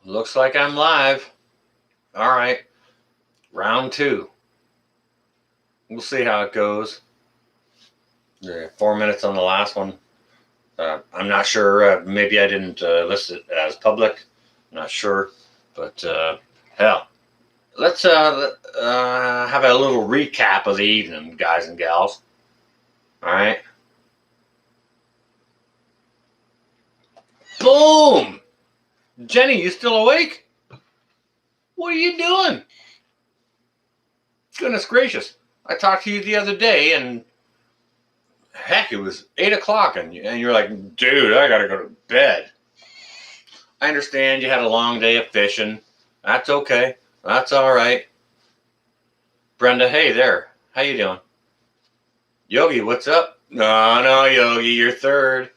Looks like I'm live. All right. Round two. We'll see how it goes. 4 minutes on the last one. I'm not sure. Maybe I didn't list it as public. Not sure. But hell, let's have a little recap of the evening, guys and gals. All right. Boom! Jenny, you still awake? What are you doing? Goodness gracious. I talked to you the other day, and heck, it was 8 o'clock, and you're like, dude, I gotta go to bed. I understand you had a long day of fishing. That's okay. That's all right. Brenda, hey there. How you doing? Yogi, what's up? No, Yogi, you're third.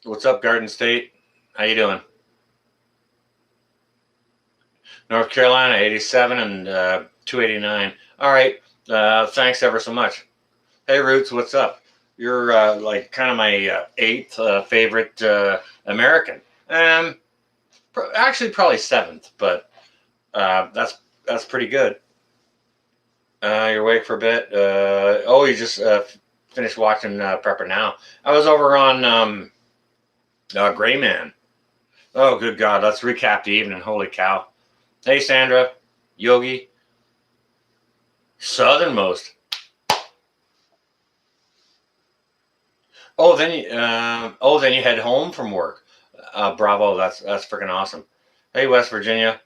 What's up, Garden State? How you doing? North Carolina, 87 and 289. All right. Thanks ever so much. Hey, Roots, what's up? You're like kind of my eighth favorite American. Actually, probably seventh, but that's pretty good. You're awake for a bit. You just finished watching Prepper Now. I was over on Gray Man. Oh, good God. Let's recap the evening. Holy cow. Hey, Sandra. Yogi. Southernmost. Then you head home from work. Bravo. That's freaking awesome. Hey, West Virginia.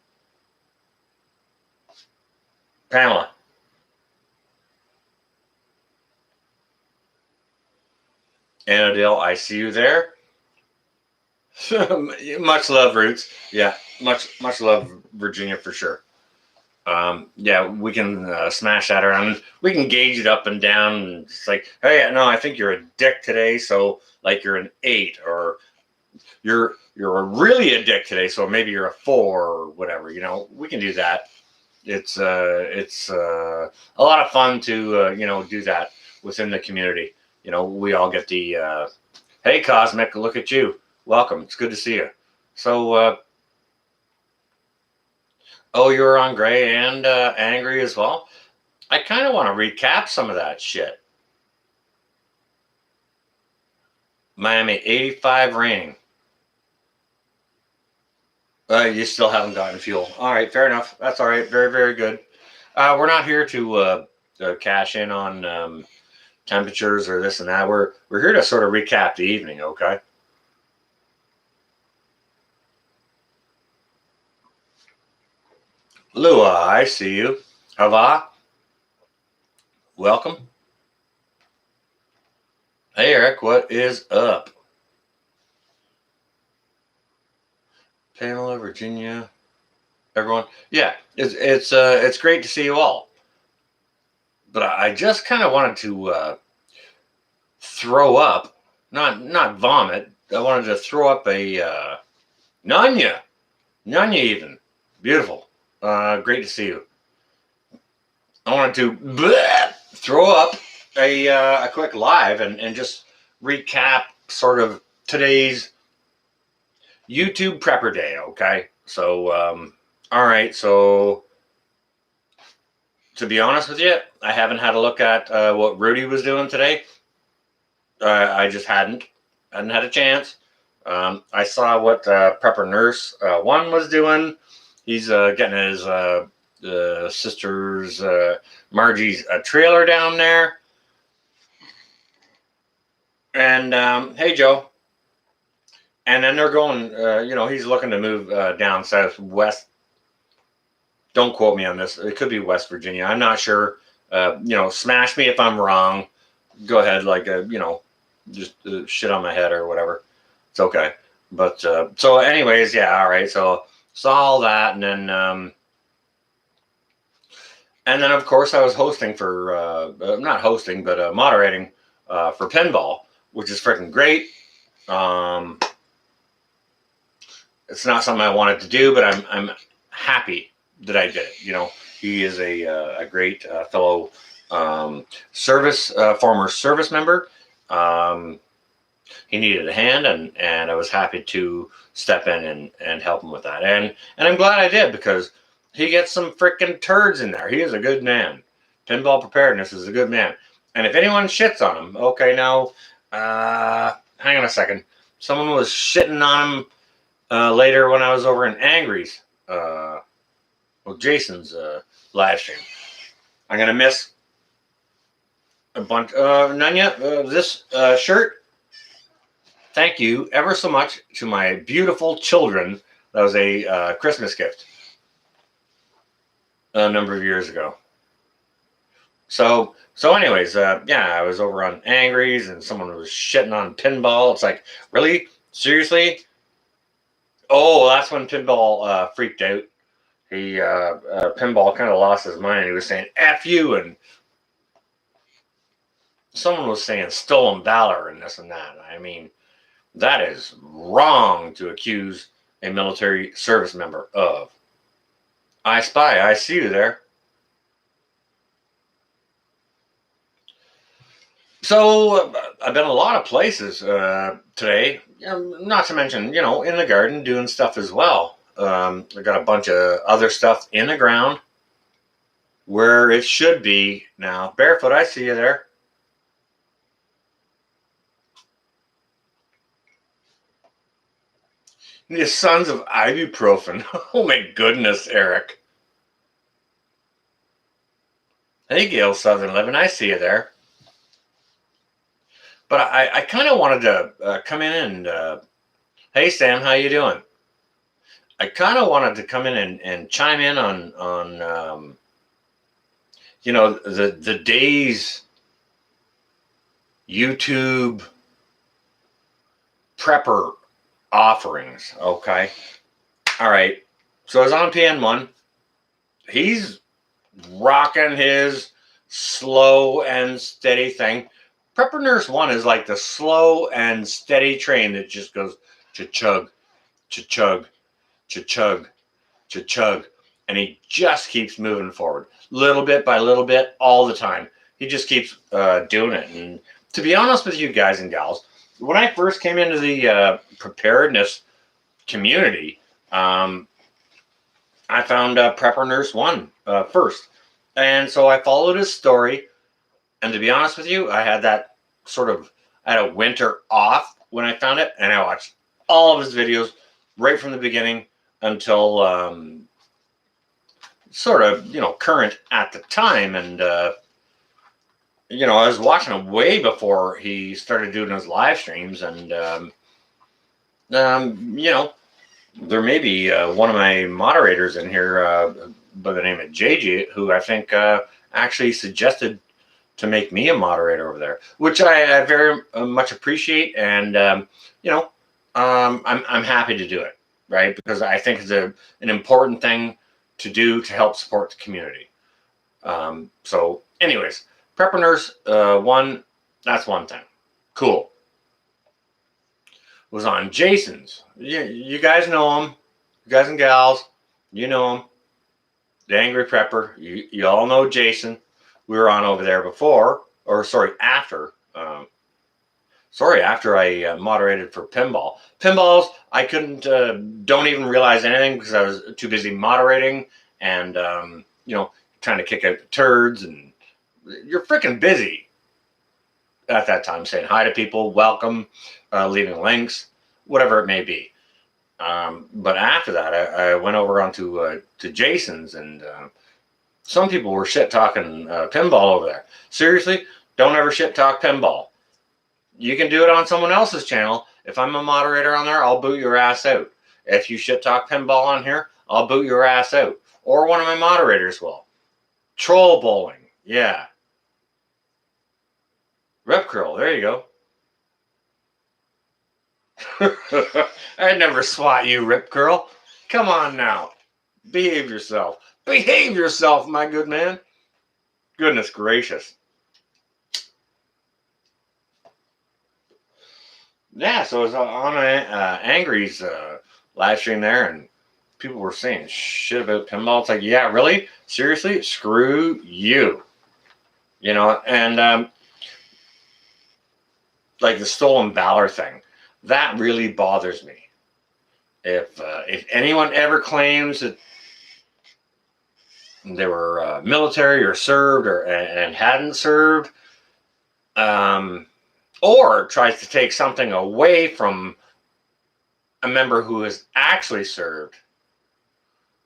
Pamela. Annadale, I see you there. Much love, Roots. Yeah, much love, Virginia, for sure. Yeah, we can smash that around. We can gauge it up and down. It's like, hey, no, I think you're a dick today, so like you're an 8, or you're really a dick today, so maybe you're a 4 or whatever. We can do that. It's a lot of fun to do that within the community. We all get the hey, Cosmic, look at you. Welcome. It's good to see you. So, you're on Gray and Angry as well? I kind of want to recap some of that shit. Miami, 85 raining. You still haven't gotten fuel. All right, fair enough. That's all right. Very, very good. We're not here to cash in on temperatures or this and that. We're here to sort of recap the evening, okay? Lua, I see you. Hava, welcome. Hey, Eric, what is up? Pamela, Virginia, everyone. Yeah, it's great to see you all. But I just kind of wanted to throw up, not vomit. I wanted to throw up a Nanya even. Beautiful. Great to see you. I wanted to throw up a quick live and just recap sort of today's YouTube Prepper Day, okay? So, all right, so to be honest with you, I haven't had a look at what Rudy was doing today. I just hadn't had a chance. I saw what Prepper Nurse 1 was doing. He's getting his sister's Margie's trailer down there. And hey, Joe. And then they're going, he's looking to move down southwest. Don't quote me on this. It could be West Virginia. I'm not sure. Smash me if I'm wrong. Go ahead, just shit on my head or whatever. It's okay. But so anyways, yeah, all right. So saw all that, and then of course I was hosting for not hosting, but moderating for pinball, which is freaking great. It's not something I wanted to do, but I'm happy that I did it. He is a great fellow former service member. he needed a hand, and I was happy to step in and help him with that. And I'm glad I did, because he gets some freaking turds in there. He is a good man. Pinball Preparedness is a good man. And if anyone shits on him, okay, now, hang on a second. Someone was shitting on him later when I was over in Angry's, Jason's live stream. I'm gonna miss a bunch. None yet. This shirt. Thank you ever so much to my beautiful children. That was a Christmas gift a number of years ago. So anyways, yeah, I was over on Angry's and someone was shitting on Pinball. It's like, really? Seriously? Oh, that's when Pinball freaked out. He Pinball kind of lost his mind. He was saying "F you," and someone was saying "stolen valor" and this and that. I mean, that is wrong to accuse a military service member of. I spy. I see you there. So I've been a lot of places today. Not to mention, in the garden doing stuff as well. I got a bunch of other stuff in the ground where it should be now. Barefoot, I see you there. The sons of ibuprofen. Oh my goodness, Eric. Hey, Gail Southern Living, I see you there. But I kind of wanted to come in and, hey Sam, how you doing? I kind of wanted to come in and chime in on the day's YouTube prepper offerings. Okay, all right. So I was on PN1. He's rocking his slow and steady thing. Prepper Nurse 1 is like the slow and steady train that just goes cha-chug, cha-chug, cha-chug, cha-chug. And he just keeps moving forward. Little bit by little bit, all the time. He just keeps doing it. And to be honest with you guys and gals, when I first came into the preparedness community, I found Prepper Nurse 1 first. And so I followed his story. And to be honest with you, I had a winter off when I found it, and I watched all of his videos right from the beginning until current at the time. And I was watching him way before he started doing his live streams. And there may be one of my moderators in here by the name of JJ, who I think actually suggested to make me a moderator over there, which I very much appreciate. And, I'm happy to do it, right? Because I think it's an important thing to do to help support the community. So anyways, Prepper Nurse 1, that's one thing. Cool. Was on Jason's. You guys know him. You guys and gals, you know him. The Angry Prepper. You all know Jason. We were on over there before, after. After I moderated for Pinball. Pinballs, I couldn't, don't even realize anything because I was too busy moderating and, trying to kick out the turds. And you're freaking busy at that time, saying hi to people, welcome, leaving links, whatever it may be. But after that, I went over onto to Jason's, and some people were shit talking Pinball over there. Seriously, don't ever shit talk Pinball. You can do it on someone else's channel. If I'm a moderator on there, I'll boot your ass out. If you shit talk Pinball on here, I'll boot your ass out. Or one of my moderators will. Troll bowling, yeah. Rip curl, there you go. I'd never swat you, Rip Curl. Come on now. Behave yourself. Behave yourself, my good man. Goodness gracious. Yeah, so I was on Angry's live stream there, and people were saying shit about Pinball. It's like, yeah, really? Seriously? Screw you. And like the stolen valor thing, that really bothers me. If anyone ever claims that they were military or served or and hadn't served, or tries to take something away from a member who has actually served,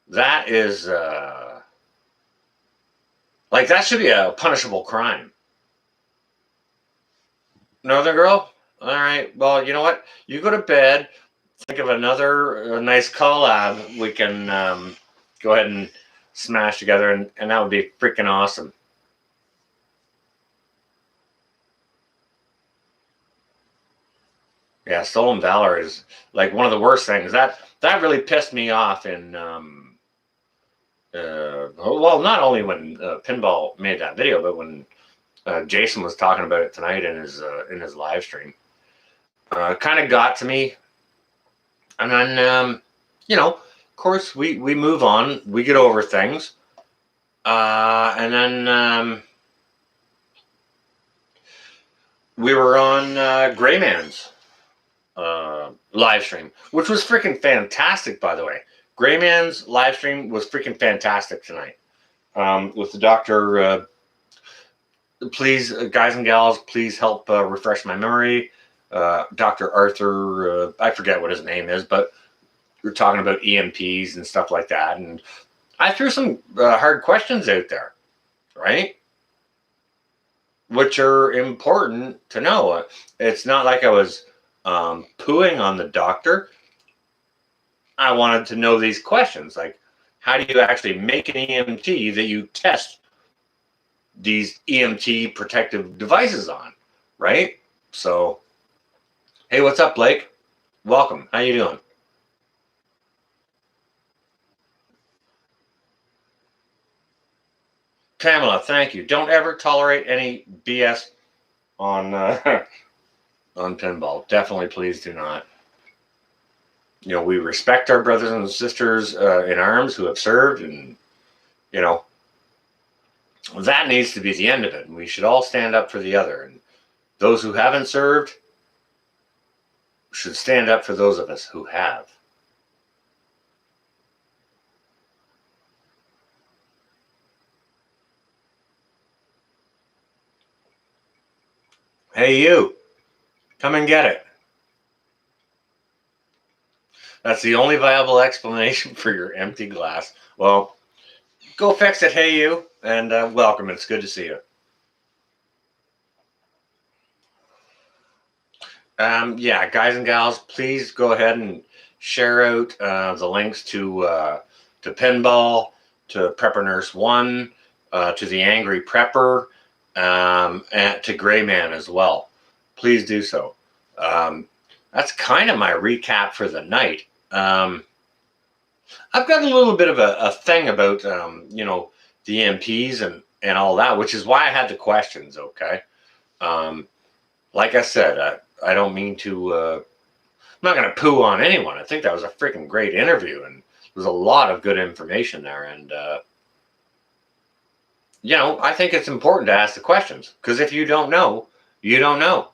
that is like that should be a punishable crime. Northern Girl? All right. Well, you know what? You go to bed. Think of another nice collab we can go ahead and smash together, and that would be freaking awesome. Yeah, stolen valor is like one of the worst things. That really pissed me off in well, not only when Pinball made that video, but when Jason was talking about it tonight in his live stream. Kind of got to me, and then of course we move on, we get over things, and then we were on Gray Man's live stream, which was freaking fantastic, by the way. Gray Man's live stream was freaking fantastic tonight. With the doctor, please, guys and gals, please help refresh my memory. Dr. Arthur, I forget what his name is, but we're talking about EMPs and stuff like that. And I threw some hard questions out there, right? Which are important to know. It's not like I was pooing on the doctor. I wanted to know these questions, like how do you actually make an EMT that you test these EMT protective devices on, right? So, hey, what's up, Blake? Welcome. How you doing? Pamela, thank you. Don't ever tolerate any BS on on Pinball. Definitely, please do not. We respect our brothers and sisters in arms who have served, and that needs to be the end of it. And we should all stand up for the other. And those who haven't served should stand up for those of us who have. Hey, you, come and get it. That's the only viable explanation for your empty glass. Well, go fix it, hey, you, and welcome. It's good to see you. Yeah, guys and gals, please go ahead and share out the links to Pinball, to Prepper Nurse 1, to the Angry Prepper, and to Gray Man as well. Please do so. That's kind of my recap for the night. I've got a little bit of a thing about, the EMPs and all that, which is why I had the questions, okay? Like I said, I don't mean to, I'm not going to poo on anyone. I think that was a freaking great interview, and there's a lot of good information there. And, I think it's important to ask the questions, because if you don't know, you don't know.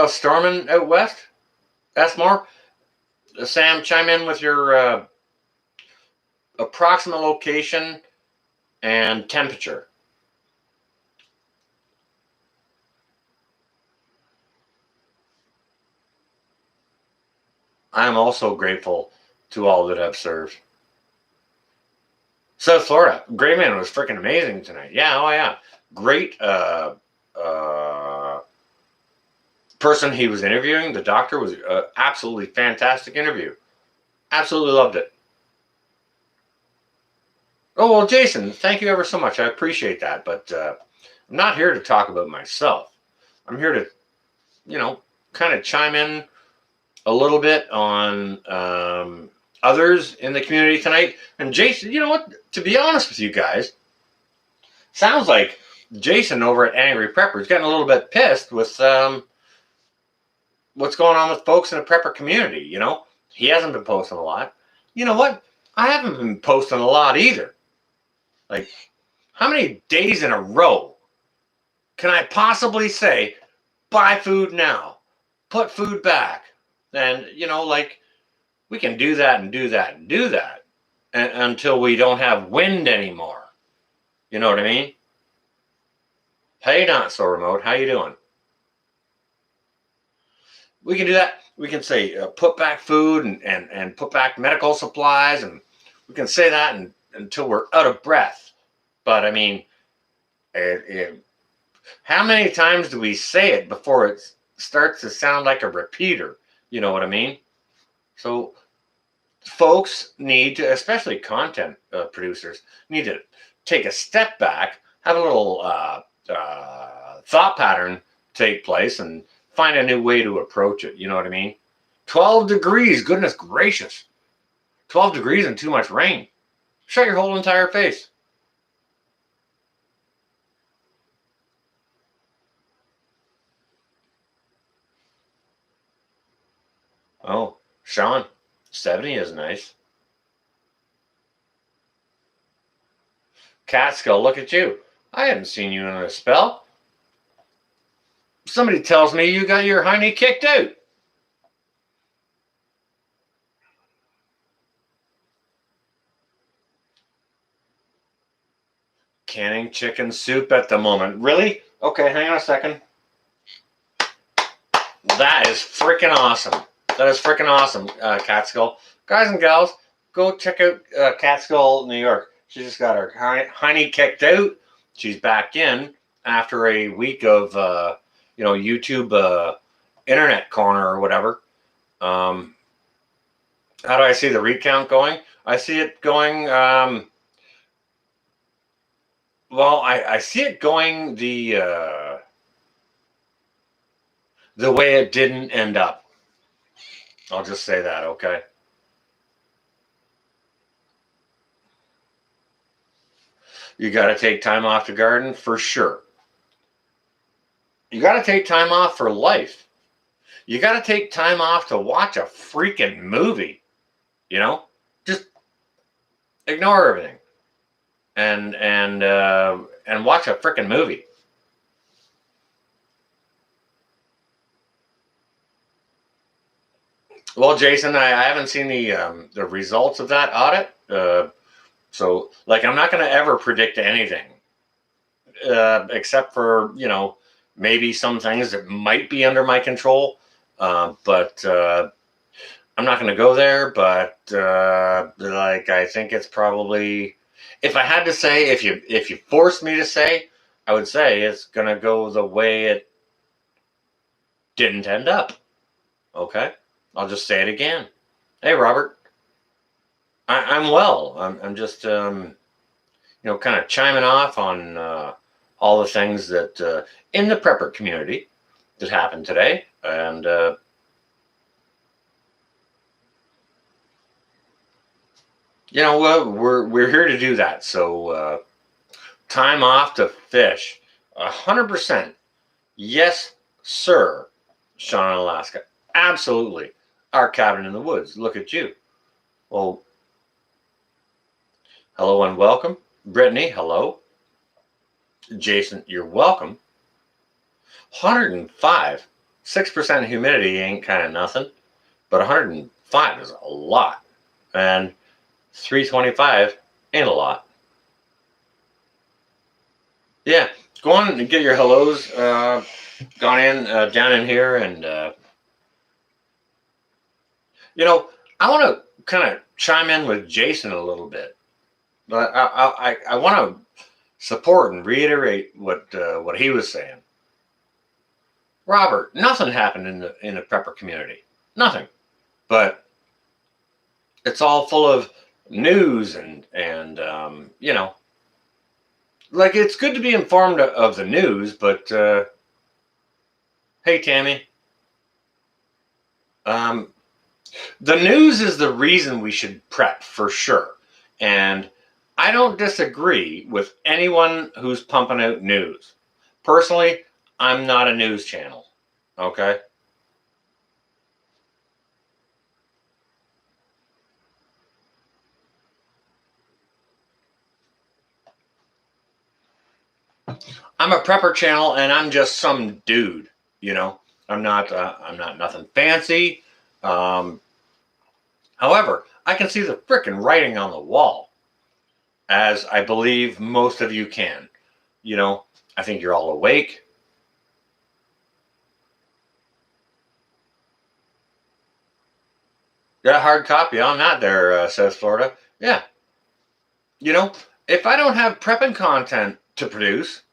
Storming out west? That's more. Sam, chime in with your approximate location and temperature. I'm also grateful to all that have served. South Florida, Gray Man was freaking amazing tonight. Yeah, oh yeah, great person he was interviewing. The doctor was absolutely fantastic interview. Absolutely loved it. Oh well, Jason, thank you ever so much. I appreciate that, but I'm not here to talk about myself. I'm here to, kind of chime in a little bit on others in the community tonight. And Jason, you know what? To be honest with you guys, sounds like Jason over at Angry Prepper is getting a little bit pissed with what's going on with folks in the prepper community. He hasn't been posting a lot. You know what? I haven't been posting a lot either. Like, how many days in a row can I possibly say buy food now, put food back. And, like we can do that and do that and do that until we don't have wind anymore. You know what I mean? Hey, not so remote. How you doing? We can do that. We can say put back food and put back medical supplies, and we can say that until we're out of breath. But I mean, how many times do we say it before it starts to sound like a repeater? You know what I mean? So folks need to, especially content producers, need to take a step back, have a little thought pattern take place, and find a new way to approach it. You know what I mean? 12 degrees, goodness gracious. 12 degrees and too much rain. Shut your whole entire face. Oh, Sean, 70 is nice. Catskill, look at you. I haven't seen you in a spell. Somebody tells me you got your hiney kicked out. Canning chicken soup at the moment. Really? Okay, hang on a second. That is freaking awesome. That is freaking awesome, Catskill. Guys and gals, go check out Catskill, New York. She just got her hiney kicked out. She's back in after a week of, YouTube internet corner or whatever. How do I see the recount going? I see it going. I see it going the way it didn't end up. I'll just say that, okay? You got to take time off to garden for sure. You got to take time off for life. You got to take time off to watch a freaking movie. Just ignore everything and watch a freaking movie. Well, Jason, I haven't seen the results of that audit. So, I'm not going to ever predict anything, except for maybe some things that might be under my control. But I'm not going to go there. But I think it's probably, if I had to say, if you forced me to say, I would say it's going to go the way it didn't end up. Okay, I'll just say it again. Hey, Robert. I'm well. I'm just kind of chiming off on all the things that in the prepper community that happened today, and we're here to do that. So time off to fish, 100%. Yes, sir. Sean in Alaska, absolutely. Our cabin in the woods. Look at you. Well, hello and welcome. Brittany, hello. Jason, you're welcome. 105, 6% humidity ain't kind of nothing, but 105 is a lot. And 325 ain't a lot. Yeah, go on and get your hellos gone in, down in here. And, I want to kind of chime in with Jason a little bit. But I want to support and reiterate what he was saying. Robert, nothing happened in the prepper community. Nothing. But it's all full of news and it's good to be informed of the news, but hey, Tammy, the news is the reason we should prep for sure. And I don't disagree with anyone who's pumping out news. Personally, I'm not a news channel. Okay. I'm a prepper channel and I'm just some dude. You know, I'm not nothing fancy. Um, However, I can see the frickin' writing on the wall, as I believe most of you can. You know, I think you're all awake. Got a hard copy on that there, South Florida. Yeah. You know, if I don't have prepping content to produce,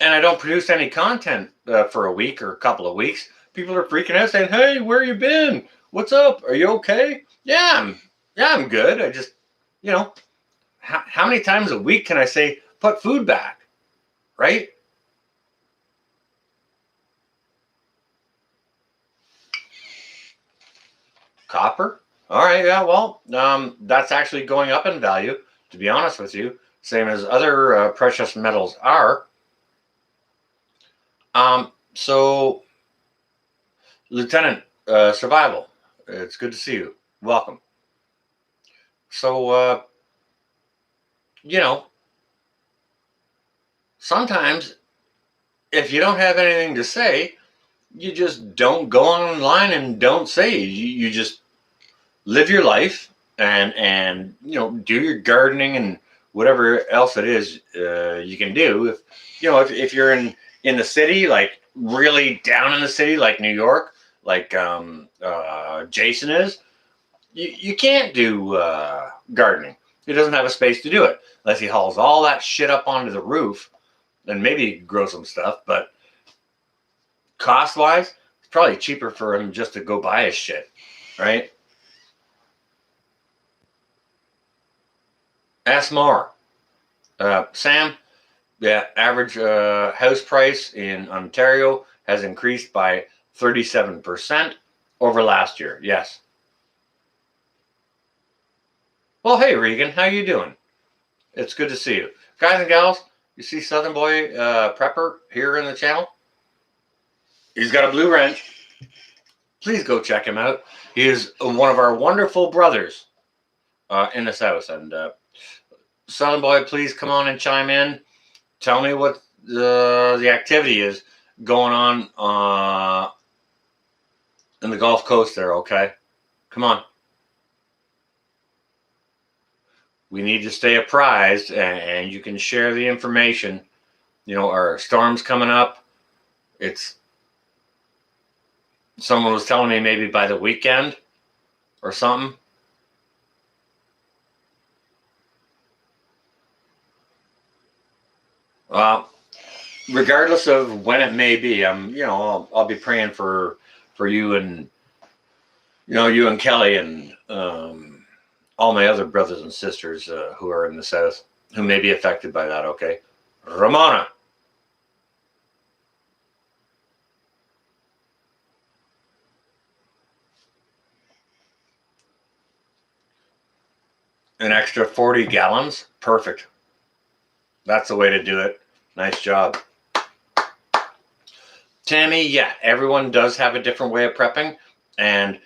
and I don't produce any content for a week or a couple of weeks, people are freaking out saying, "Hey, where you been? What's up? Are you okay?" Yeah, I'm good. I just, you know, how many times a week can I say put food back, right? Copper. All right, yeah. Well, that's actually going up in value. To be honest with you, same as other precious metals are. So, Lieutenant Survival, it's good to see you. Welcome. So, you know, sometimes if you don't have anything to say, you just don't go online and don't say. You just live your life and do your gardening and whatever else it is you can do. If you're in the city, like really down in the city, like New York, like Jason is, you can't do gardening. He doesn't have a space to do it unless he hauls all that shit up onto the roof and maybe grow some stuff. But cost wise, it's probably cheaper for him just to go buy his shit, right? Ask more. Sam, the average house price in Ontario has increased by 37% over last year. Yes. Well, hey Regan, how you doing? It's good to see you, guys and gals. You see Southern Boy Prepper here in the channel? He's got a blue wrench. Please go check him out. He is one of our wonderful brothers in the South. And Southern Boy, please come on and chime in. Tell me what the activity is going on in the Gulf Coast there, okay? Come on. We need to stay apprised, and you can share the information. Our storm's coming up. Someone was telling me maybe by the weekend or something. Well, regardless of when it may be, I'll be praying for you and you and Kelly and all my other brothers and sisters who are in the South who may be affected by that. Okay, Ramona. An extra 40 gallons, perfect. That's the way to do it. Nice job, Tammy. Yeah, everyone does have a different way of prepping, and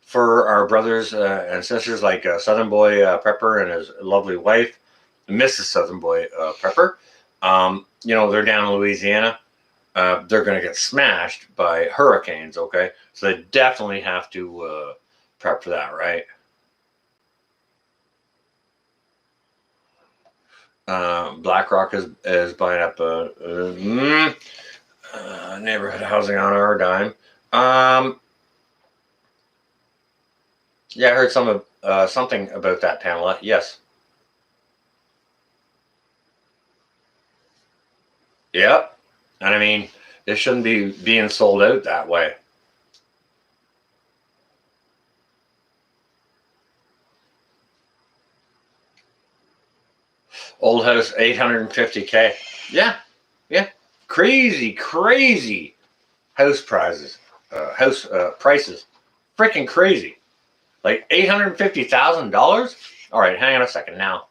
for our brothers and sisters like Southern Boy Prepper and his lovely wife, Mrs. Southern Boy Prepper, they're down in Louisiana. They're going to get smashed by hurricanes. Okay, so they definitely have to prep for that, right? BlackRock is buying up neighborhood housing on our dime. Yeah, I heard something about that, Pamela. Yes. Yep. And I mean, it shouldn't be being sold out that way. Old house, 850K. Yeah. Yeah. Crazy house prices. House prices. Freaking crazy. Like $850,000? All right, hang on a second now.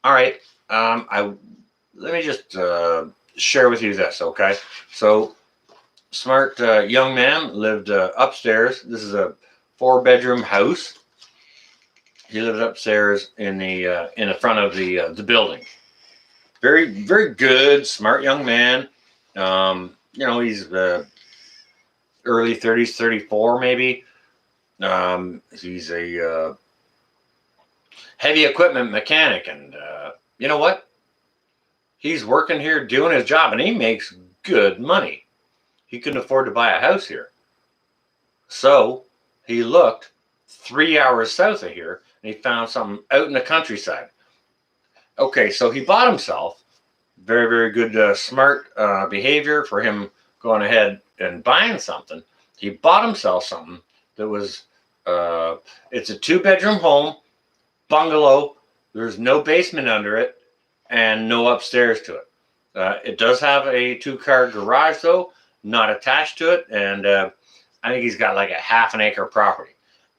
All right. Let me just share with you this, okay? So, smart young man lived upstairs. This is a 4-bedroom house. He lived upstairs in the front of the building. Very good, smart young man. he's early 30s, 34 maybe. He's a heavy equipment mechanic, and you know what? He's working here doing his job, and he makes good money. He couldn't afford to buy a house here. So he looked 3 hours south of here, and he found something out in the countryside. Okay, so he bought himself, very, very good, smart behavior for him going ahead and buying something. He bought himself something that was, it's a 2-bedroom home, bungalow. There's no basement under it and no upstairs to it. It does have a 2-car garage, though, not attached to it. And I think he's got like a half an acre property.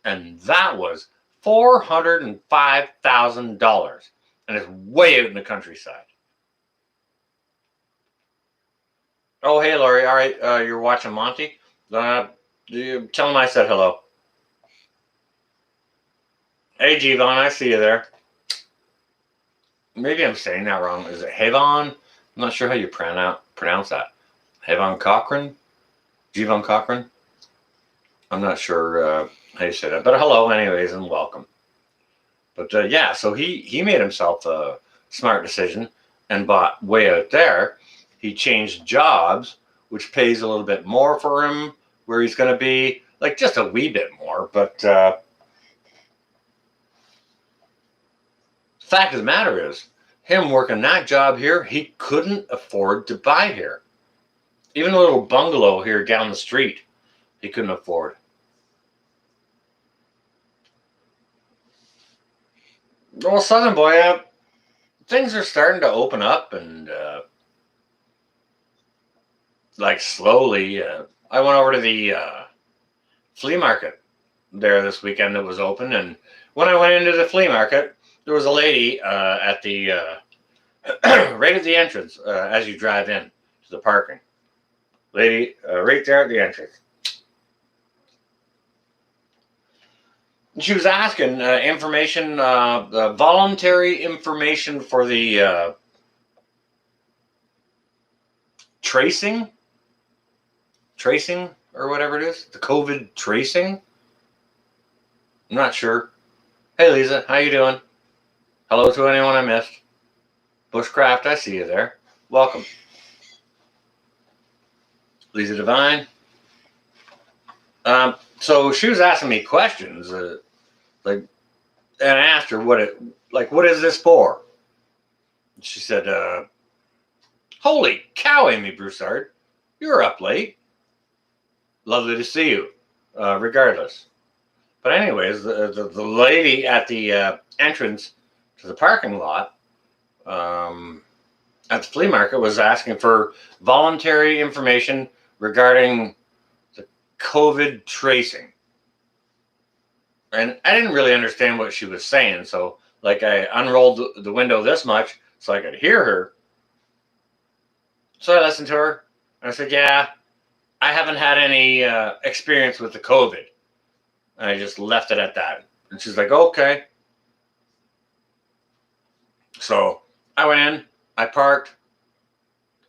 And that was $405,000. And it's way out in the countryside. Oh, hey, Laurie. All right, you're watching Monty. Tell him I said hello. Hey, Jevon, I see you there. Maybe I'm saying that wrong. Is it Havon? I'm not sure how you pronounce that. Havon Cochran? Jevon Cochran? I'm not sure how you say that. But hello, anyways, and welcome. But yeah, so he made himself a smart decision and bought way out there. He changed jobs, which pays a little bit more for him, where he's going to be, like just a wee bit more. But fact of the matter is, him working that job here, he couldn't afford to buy here. Even a little bungalow here down the street, he couldn't afford. Well, Southern Boy, things are starting to open up, and like slowly. I went over to the flea market there this weekend that was open, and when I went into the flea market, there was a lady at the right at the entrance as you drive in to the parking. Lady right there at the entrance. She was asking information, voluntary information for the tracing or whatever it is, the COVID tracing. I'm not sure. Hey, Lisa, how you doing? Hello to anyone I missed. Bushcraft, I see you there. Welcome. Lisa Divine. So she was asking me questions, and I asked her what is this for? She said, "Holy cow, Amy Broussard, you're up late. Lovely to see you, regardless." But anyways, the lady at the entrance to the parking lot at the flea market was asking for voluntary information regarding the COVID tracing. And I didn't really understand what she was saying, so like I unrolled the window this much so I could hear her. So I listened to her, and I said, "Yeah, I haven't had any experience with the COVID." And I just left it at that. And she's like, "Okay." So I went in, I parked,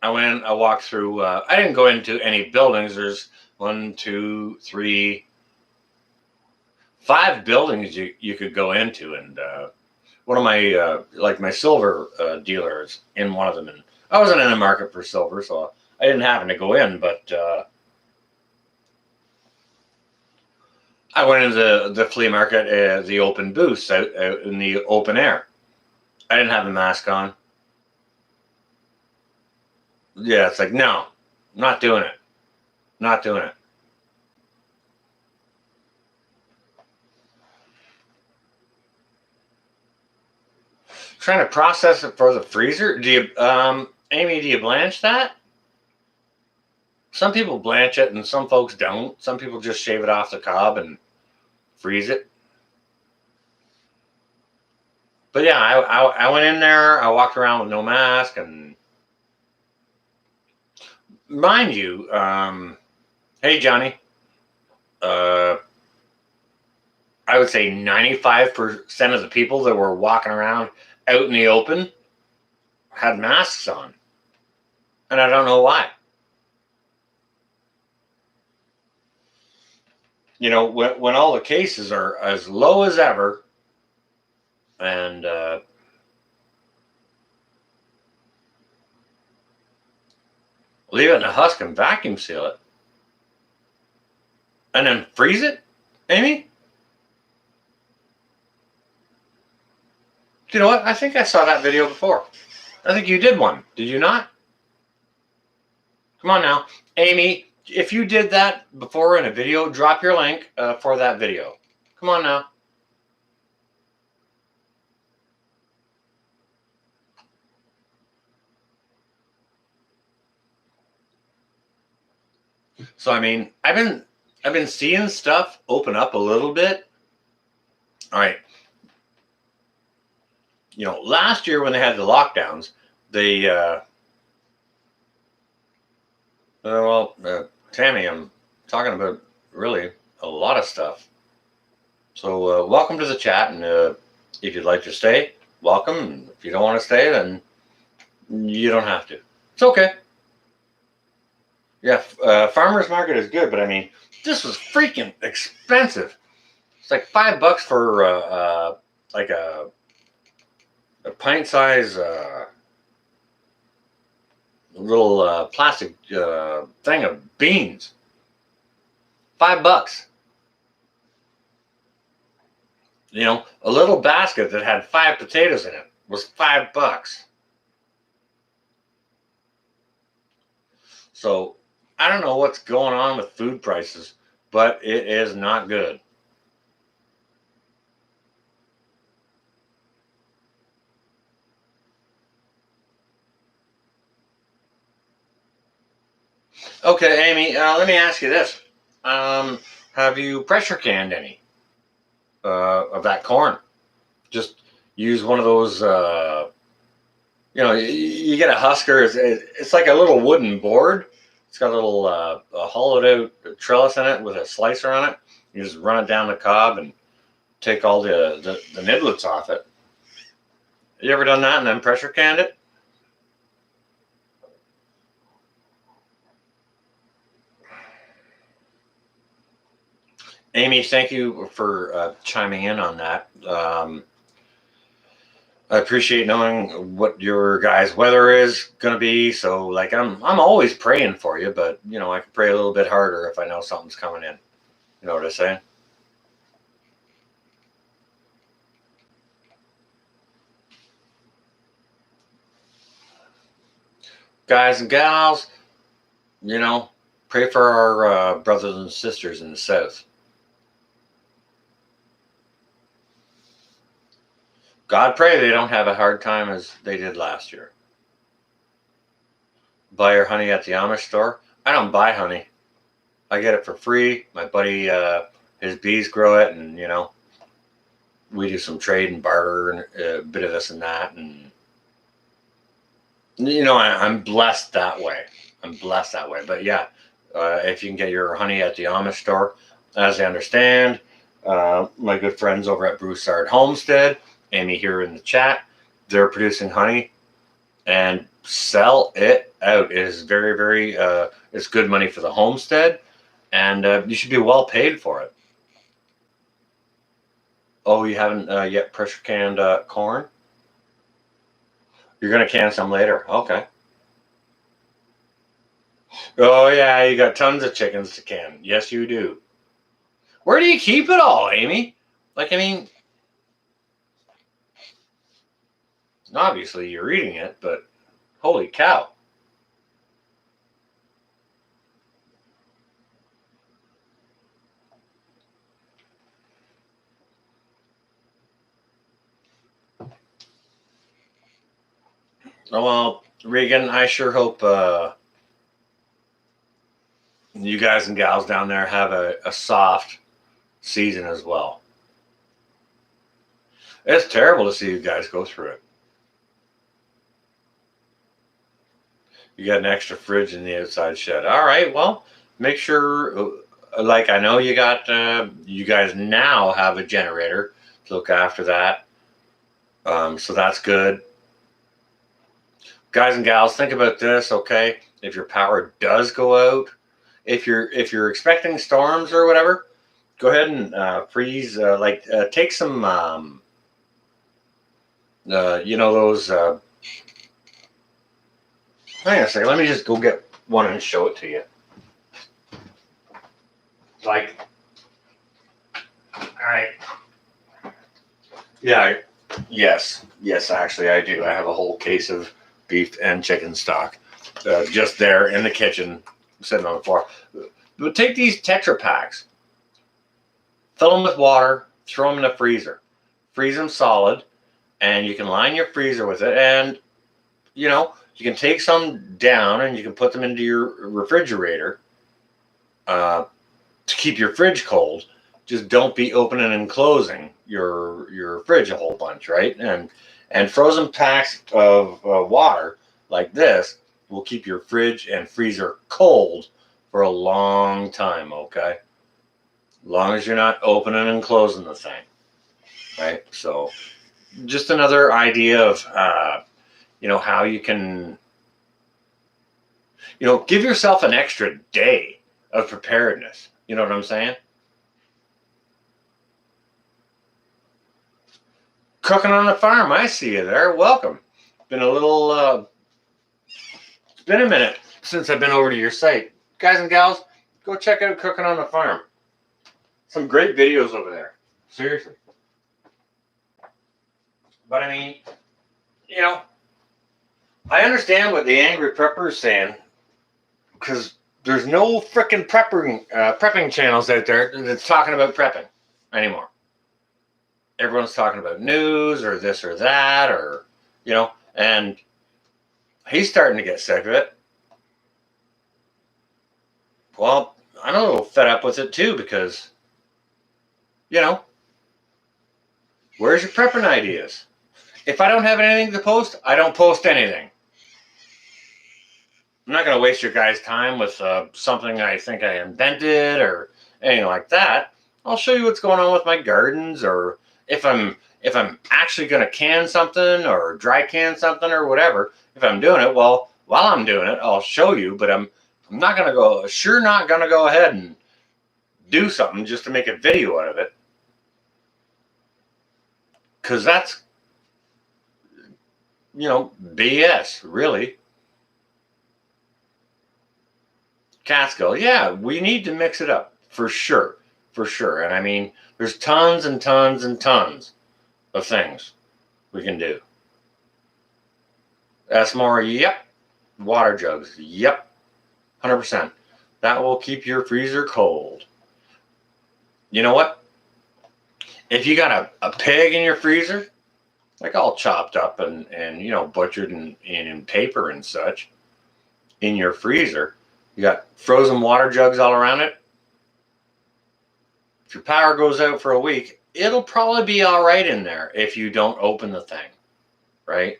I walked through. I didn't go into any buildings. There's 1, 2, 3, 5 buildings you could go into, and one of my my silver dealers in one of them, and I wasn't in the market for silver, so I didn't happen to go in, but I went into the flea market, the open booths out in the open air. I didn't have a mask on. Yeah, it's like, no, not doing it. Not doing it. Trying to process it for the freezer. Do you, Amy, do you blanch that? Some people blanch it and some folks don't. Some people just shave it off the cob and freeze it. But yeah, I went in there. I walked around with no mask, and mind you, hey Johnny, I would say 95% of the people that were walking around out in the open had masks on, and I don't know why. You know, when all the cases are as low as ever, and leave it in a husk and vacuum seal it, and then freeze it, Amy? You know what? I think I saw that video before. I think you did one. Did you not? Come on now. Amy, if you did that before in a video, drop your link for that video. Come on now. So I mean, I've been seeing stuff open up a little bit. All right. You know, last year when they had the lockdowns, they Tammy, I'm talking about really a lot of stuff. So welcome to the chat, and if you'd like to stay, welcome. And if you don't want to stay, then you don't have to. It's okay. Yeah, farmer's market is good, but I mean, this was freaking expensive. It's like $5 for like a pint size little plastic thing of beans. $5. You know, a little basket that had 5 potatoes in it was $5. So I don't know what's going on with food prices, but it is not good. Okay, Amy, let me ask you this. Have you pressure canned any of that corn? Just use one of those, you know, you get a husker. It's like a little wooden board. It's got a little a hollowed out trellis in it with a slicer on it. You just run it down the cob and take all the nidlets off it. You ever done that and then pressure canned it? Amy, thank you for chiming in on that. I appreciate knowing what your guys' weather is going to be. So, like, I'm always praying for you, but you know, I can pray a little bit harder if I know something's coming in. You know what I'm saying? Guys and gals, you know, pray for our brothers and sisters in the South. God, pray they don't have a hard time as they did last year. Buy your honey at the Amish store. I don't buy honey. I get it for free. My buddy, his bees grow it, and you know, we do some trade and barter and a bit of this and that, and you know, I'm blessed that way. I'm blessed that way. But yeah, if you can get your honey at the Amish store, as I understand, my good friends over at Broussard Homestead, Amy here in the chat, they're producing honey and sell it out. It is very, very, it's good money for the homestead, and you should be well paid for it. Oh, you haven't yet pressure canned corn? You're going to can some later. Okay. Oh, yeah, you got tons of chickens to can. Yes, you do. Where do you keep it all, Amy? Like, I mean, obviously you're eating it, but holy cow. Well, Regan, I sure hope you guys and gals down there have a soft season as well. It's terrible to see you guys go through it. You got an extra fridge in the outside shed. All right, well, make sure, like I know you got, you guys now have a generator to look after that. So that's good. Guys and gals, think about this, okay? If your power does go out, if you're expecting storms or whatever, go ahead and freeze. Take some, those. Hang on a second. Let me just go get one and show it to you. Like, all right. Yeah. Yes. Actually, I do. I have a whole case of beef and chicken stock, just there in the kitchen, sitting on the floor. But take these Tetra Packs, fill them with water, throw them in the freezer, freeze them solid, and you can line your freezer with it. And you can take some down and you can put them into your refrigerator to keep your fridge cold. Just don't be opening and closing your fridge a whole bunch, right? And frozen packs of water like this will keep your fridge and freezer cold for a long time, okay? As long as you're not opening and closing the thing, right? So just another idea of, how you can, give yourself an extra day of preparedness. You know what I'm saying? Cooking on the farm, I see you there. Welcome. Been a little, it's been a minute since I've been over to your site. Guys and gals, go check out Cooking on the Farm. Some great videos over there. Seriously. But I mean, I understand what the angry prepper is saying, because there's no frickin' prepping channels out there that's talking about prepping anymore. Everyone's talking about news or this or that, or, and he's starting to get sick of it. Well, I'm a little fed up with it too, because, where's your prepping ideas? If I don't have anything to post, I don't post anything. I'm not going to waste your guys' time with something I think I invented or anything like that. I'll show you what's going on with my gardens, or if I'm actually going to can something or dry can something or whatever. If I'm doing it, well, while I'm doing it, I'll show you. But I'm not going to go ahead and do something just to make a video out of it, because that's BS, really. Catskill, yeah, we need to mix it up for sure. And I mean, there's tons and tons and tons of things we can do. That's more, yep. Water jugs, yep. 100%. That will keep your freezer cold. You know what? If you got a pig in your freezer, like all chopped up and butchered in paper and such, in your freezer, you got frozen water jugs all around it. If your power goes out for a week, it'll probably be all right in there if you don't open the thing, right?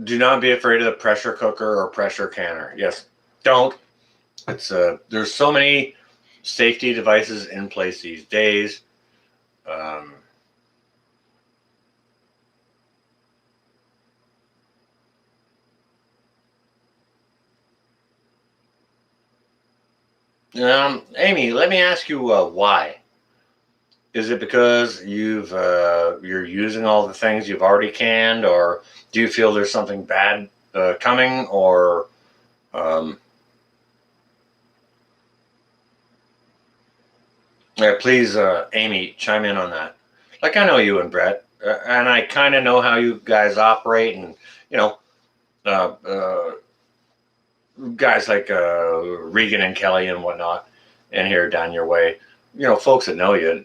Do not be afraid of the pressure cooker or pressure canner. Yes, don't. It's there's so many safety devices in place these days. Amy, let me ask you why. Is it because you're using all the things you've already canned, or do you feel there's something bad coming, or yeah, please, Amy, chime in on that. Like, I know you and Brett, and I kind of know how you guys operate, and uh, uh, guys like Regan and Kelly and whatnot, in here down your way. Folks that know you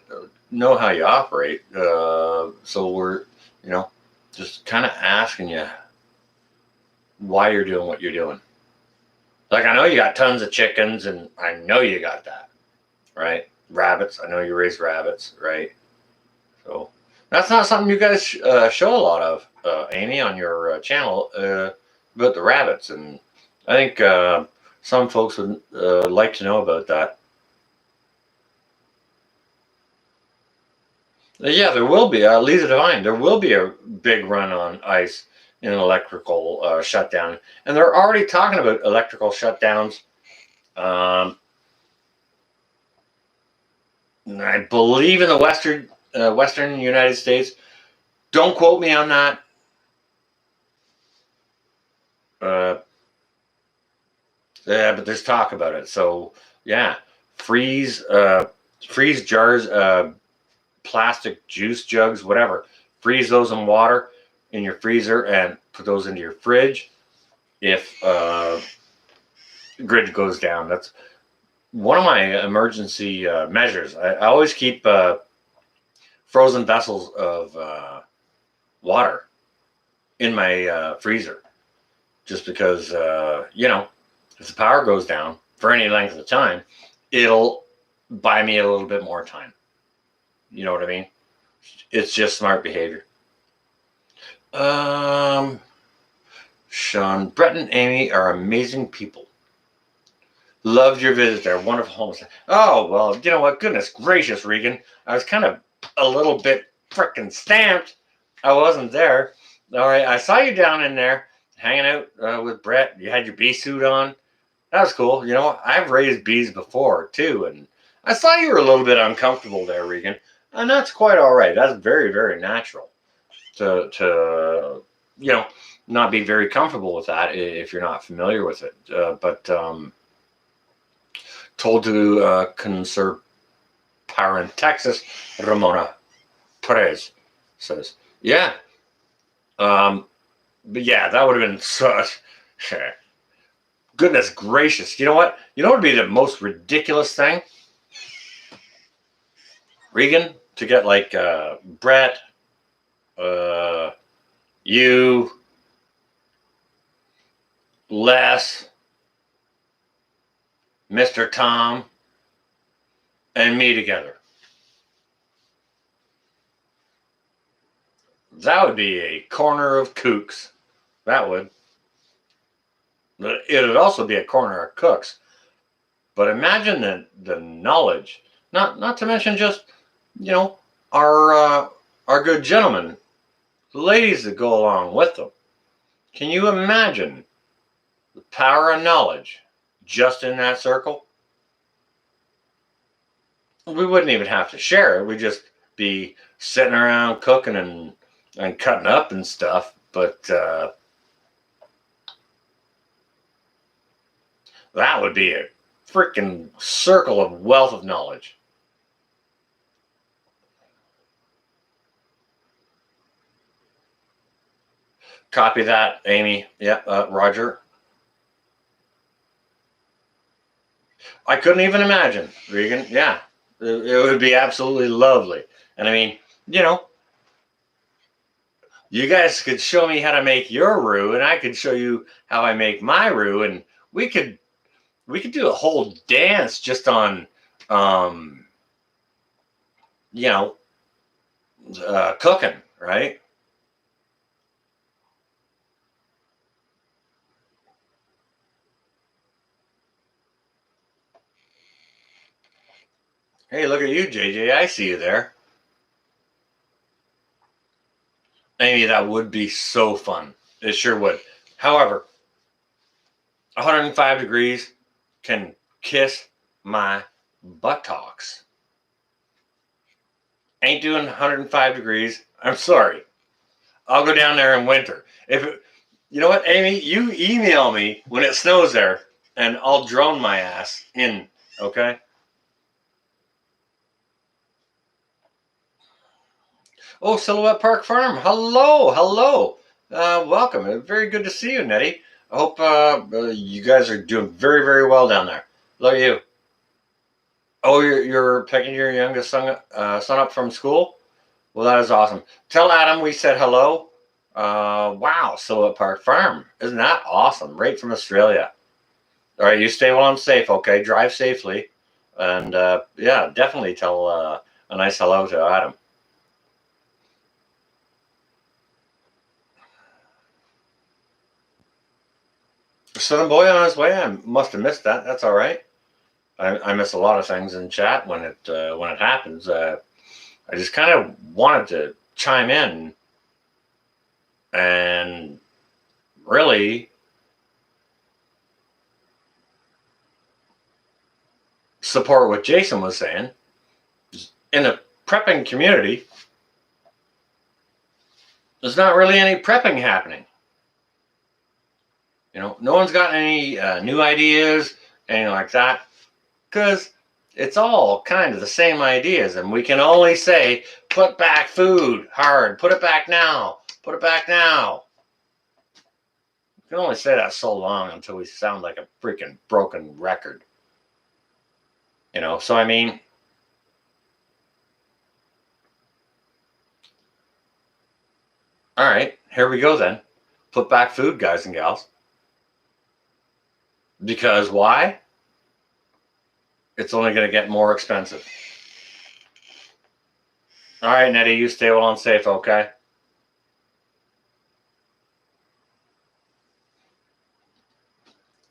know how you operate. So we're, just kind of asking you why you're doing what you're doing. Like, I know you got tons of chickens, and I know you got that, right? Rabbits. I know you raise rabbits, right? So that's not something you guys show a lot of, Amy, on your channel, about the rabbits. And I think some folks would like to know about that. Yeah, there will be. Lisa Divine, there will be a big run on ice in an electrical shutdown, and they're already talking about electrical shutdowns. I believe in the Western United States. Don't quote me on that. Yeah, but there's talk about it. So yeah, freeze jars, plastic juice jugs, whatever. Freeze those in water in your freezer and put those into your fridge. If grid goes down, that's one of my emergency measures. I always keep frozen vessels of water in my freezer, just because if the power goes down for any length of time, it'll buy me a little bit more time. You know what I mean? It's just smart behavior. Sean, Brett and Amy are amazing people. Loved your visit there. Wonderful homestead. Oh, well, you know what? Goodness gracious, Regan. I was kind of a little bit frickin' stamped. I wasn't there. All right, I saw you down in there hanging out with Brett. You had your bee suit on. That was cool. You know, I've raised bees before, too, and I saw you were a little bit uncomfortable there, Regan. And that's quite all right. That's very, very natural to not be very comfortable with that if you're not familiar with it. But told to conserve power in Texas, Ramona Perez says. Yeah. But yeah, that would have been such... Goodness gracious. You know what? You know what would be the most ridiculous thing? Regan, to get like Brett, you, Les, Mr. Tom, and me together. That would be a corner of kooks. That would. It would also be a corner of cooks. But imagine the knowledge. Not to mention just, our good gentlemen, the ladies that go along with them. Can you imagine the power of knowledge just in that circle? We wouldn't even have to share it. We'd just be sitting around cooking and cutting up and stuff. But that would be a freaking circle of wealth of knowledge. Copy that, Amy. Yeah, Roger. I couldn't even imagine, Regan. Yeah, it would be absolutely lovely. And I mean, you guys could show me how to make your roux, and I could show you how I make my roux, and we could do a whole dance just on, cooking, right? Hey, look at you, JJ. I see you there. Amy, that would be so fun. It sure would. However, 105 degrees can kiss my buttocks. Ain't doing 105 degrees. I'm sorry. I'll go down there in winter. You know what, Amy? You email me when it snows there, and I'll drone my ass in, okay? Oh, Silhouette Park Farm. Hello. Welcome. Very good to see you, Nettie. I hope you guys are doing very, very well down there. Look at you. Oh, you're picking your youngest son up from school? Well, that is awesome. Tell Adam we said hello. Wow, Silhouette Park Farm. Isn't that awesome? Right from Australia. All right, you stay well and safe, okay? Drive safely. And, yeah, definitely tell a nice hello to Adam. Son boy on his way. I must have missed that. That's all right. I miss a lot of things in chat when it happens. I just kind of wanted to chime in and really support what Jason was saying. In the prepping community, there's not really any prepping happening. You know, no one's got any new ideas, anything like that, because it's all kind of the same ideas, and we can only say, put back food hard, put it back now, put it back now. We can only say that so long until we sound like a freaking broken record. You know, so I mean, all right, here we go then. Put back food, guys and gals. Because why? It's only going to get more expensive. All right, Nettie, you stay well and safe, okay?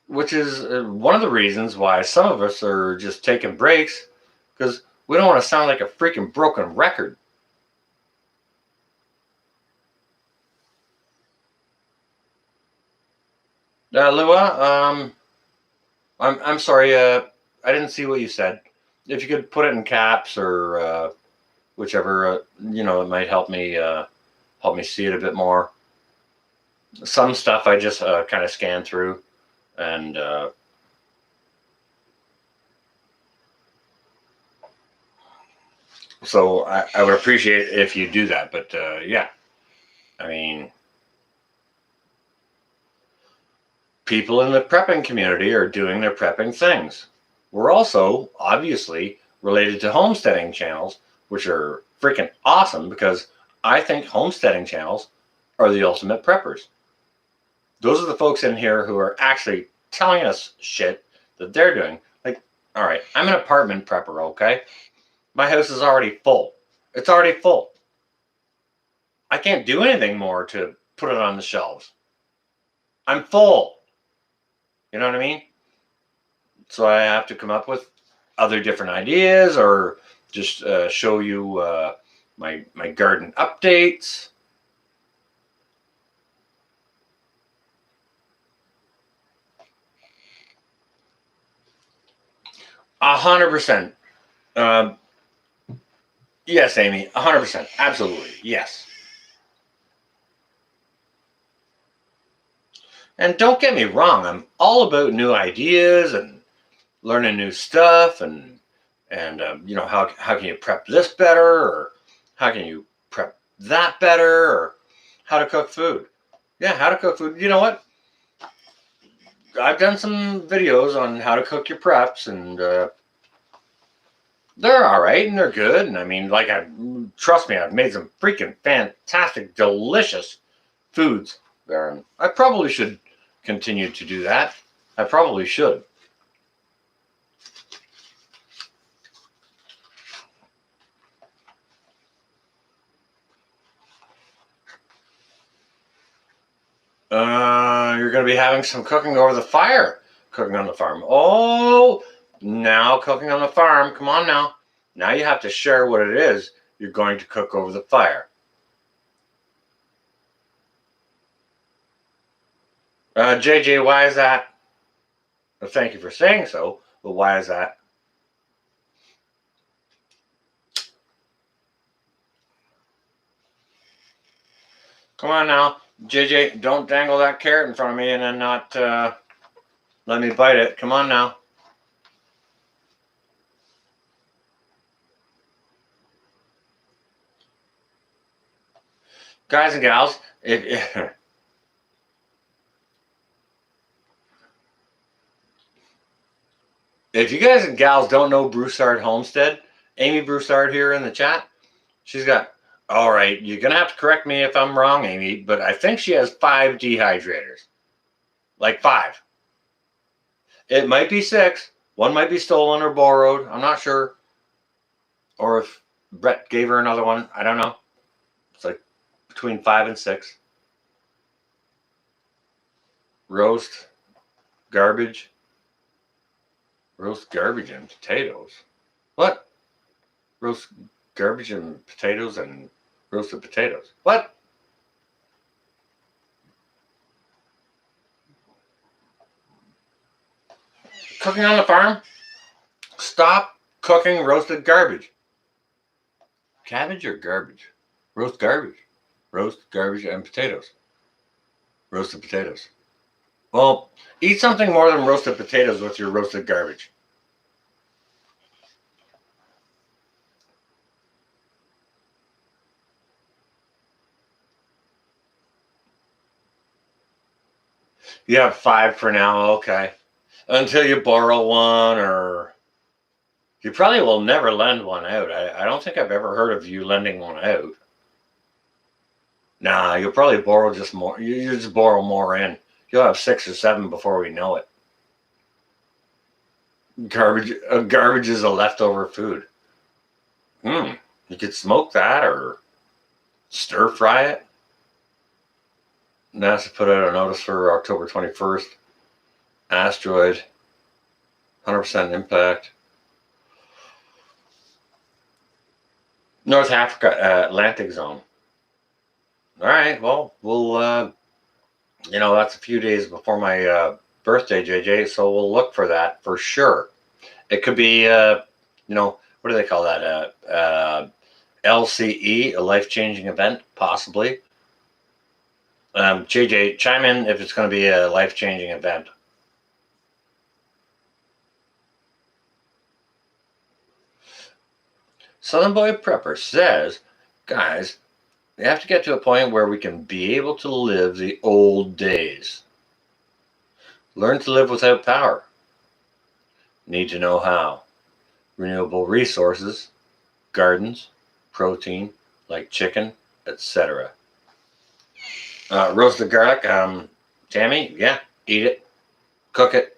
Which is one of the reasons why some of us are just taking breaks, because we don't want to sound like a freaking broken record. Lua, I'm sorry, I didn't see what you said. If you could put it in caps or whichever, you know, it might help me see it a bit more. Some stuff I just kind of scan through, and so I would appreciate it if you do that. But yeah, I mean, people in the prepping community are doing their prepping things. We're also obviously related to homesteading channels, which are freaking awesome, because I think homesteading channels are the ultimate preppers. Those are the folks in here who are actually telling us shit that they're doing. Like, all right, I'm an apartment prepper, okay? My house is already full. It's already full. I can't do anything more to put it on the shelves. I'm full. You know what I mean? So I have to come up with other different ideas, or just show you my garden updates. 100%. Yes, Amy. 100%. Absolutely. Yes. And don't get me wrong, I'm all about new ideas and learning new stuff, and you know, how can you prep this better, or how can you prep that better, or how to cook food. Yeah, how to cook food. You know what? I've done some videos on how to cook your preps, and they're all right and they're good. And I mean, like, trust me, I've made some freaking fantastic, delicious foods there, and I probably should continue to do that. I probably should. You're going to be having some cooking over the fire, cooking on the farm. Oh, now cooking on the farm. Come on now. Now you have to share what it is you're going to cook over the fire. JJ, why is that? Well, thank you for saying so, but why is that? Come on now, JJ, don't dangle that carrot in front of me and then not let me bite it. Come on now. Guys and gals, if you guys and gals don't know Broussard Homestead, Amy Broussard here in the chat, she's got, all right, you're going to have to correct me if I'm wrong, Amy, but I think she has 5 dehydrators. Like 5. It might be 6. One might be stolen or borrowed. I'm not sure. Or if Brett gave her another one. I don't know. It's like between 5 and 6. Roast garbage. Roast garbage and potatoes. What? Roast garbage and potatoes and roasted potatoes. What? cooking on the farm, stop cooking roasted garbage. Cabbage or garbage? Roast garbage. Roast garbage and potatoes. Roasted potatoes. Well, eat something more than roasted potatoes with your roasted garbage. You have 5 for now, okay. Until you borrow one, or you probably will never lend one out. I don't think I've ever heard of you lending one out. Nah, you'll probably borrow just more. You just borrow more in. You'll have 6 or 7 before we know it. Garbage is a leftover food. You could smoke that or stir fry it. NASA put out a notice for October 21st. Asteroid, 100% impact. North Africa, Atlantic zone. All right, well, we'll, that's a few days before my birthday, JJ, so we'll look for that for sure. It could be, what do they call that? LCE, a life-changing event, possibly. JJ, chime in if it's going to be a life-changing event. Southern Boy Prepper says, guys, we have to get to a point where we can be able to live the old days. Learn to live without power. Need to know how. Renewable resources, gardens, protein, like chicken, etc. Roasted garlic, Tammy, yeah, eat it, cook it,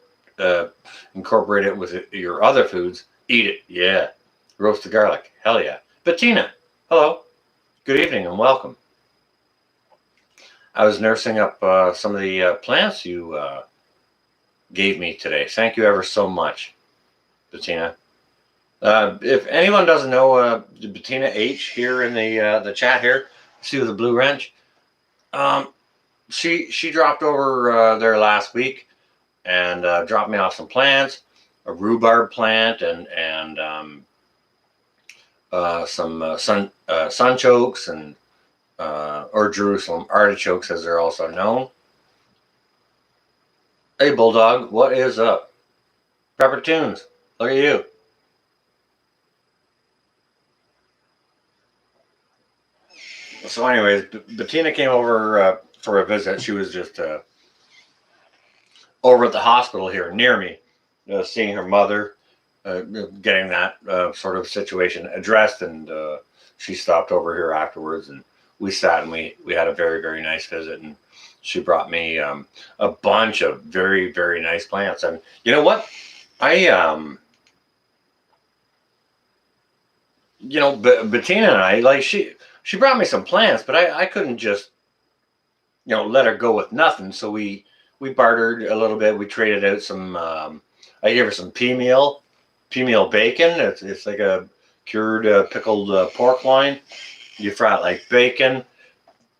incorporate it with your other foods, eat it, yeah. Roasted garlic, hell yeah. Bettina, hello, good evening and welcome. I was nursing up some of the plants you gave me today. Thank you ever so much, Bettina. If anyone doesn't know Bettina H here in the chat here, see with the blue wrench, she dropped over there last week and dropped me off some plants, a rhubarb plant and some sunchokes and or Jerusalem artichokes as they're also known. Hey Bulldog, what is up? Pepper Tunes, look at you. So anyways, Bettina came over for a visit. She was just over at the hospital here near me, seeing her mother, getting that sort of situation addressed, and she stopped over here afterwards, and we sat and we had a very, very nice visit, and she brought me a bunch of very, very nice plants. And you know what? Bettina and I, like, she brought me some plants, but I couldn't just, let her go with nothing. So we bartered a little bit. We traded out some, I gave her some pea meal bacon. It's like a cured pickled pork loin. You fry it like bacon.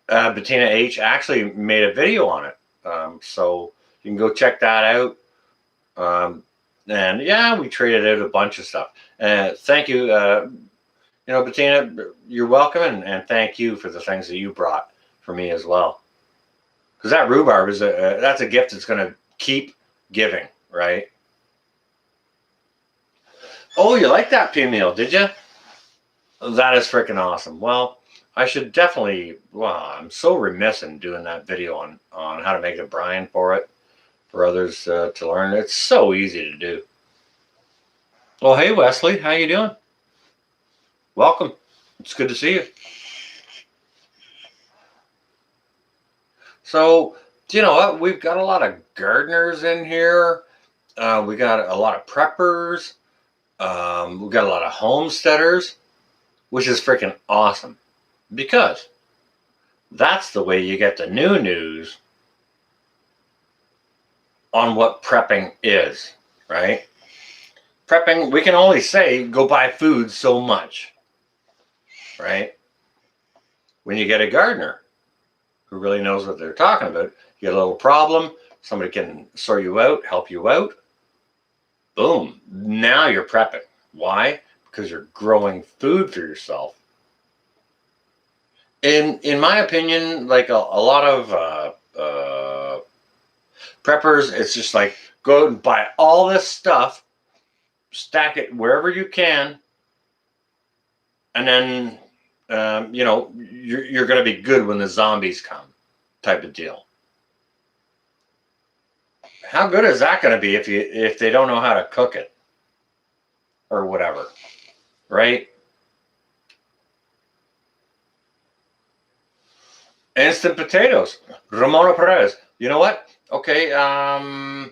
Bettina H actually made a video on it. So you can go check that out. And yeah, we traded out a bunch of stuff. Thank you. Bettina, you're welcome, and thank you for the things that you brought for me as well. Because that rhubarb is that's a gift that's going to keep giving, right? Oh, you like that pea meal, did you? That is freaking awesome. Well, I should definitely. Well, I'm so remiss in doing that video on how to make a brine for it for others to learn. It's so easy to do. Well, hey Wesley, how you doing? Welcome. It's good to see you. So, you know what? We've got a lot of gardeners in here. We got a lot of preppers. We've got a lot of homesteaders, which is freaking awesome. Because that's the way you get the new news on what prepping is, right? Prepping, we can only say go buy food so much, right? When you get a gardener who really knows what they're talking about, you get a little problem, somebody can sort you out, help you out. Boom. Now you're prepping. Why? Because you're growing food for yourself. In my opinion, like a lot of preppers, it's just like go and buy all this stuff, stack it wherever you can, and then you're going to be good when the zombies come, type of deal. How good is that going to be if they don't know how to cook it or whatever, right? Instant potatoes. Ramona Perez. You know what? Okay. All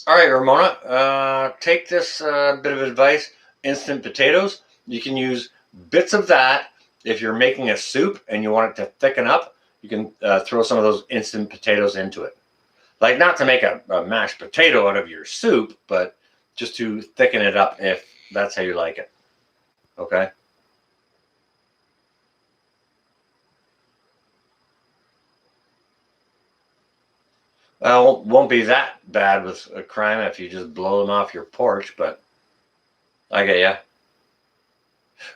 right, Ramona. Take this bit of advice. Instant potatoes. You can use bits of that if you're making a soup and you want it to thicken up. You can throw some of those instant potatoes into it. Like, not to make a mashed potato out of your soup, but just to thicken it up if that's how you like it. Okay? Well, won't be that bad with a crime if you just blow them off your porch, but I get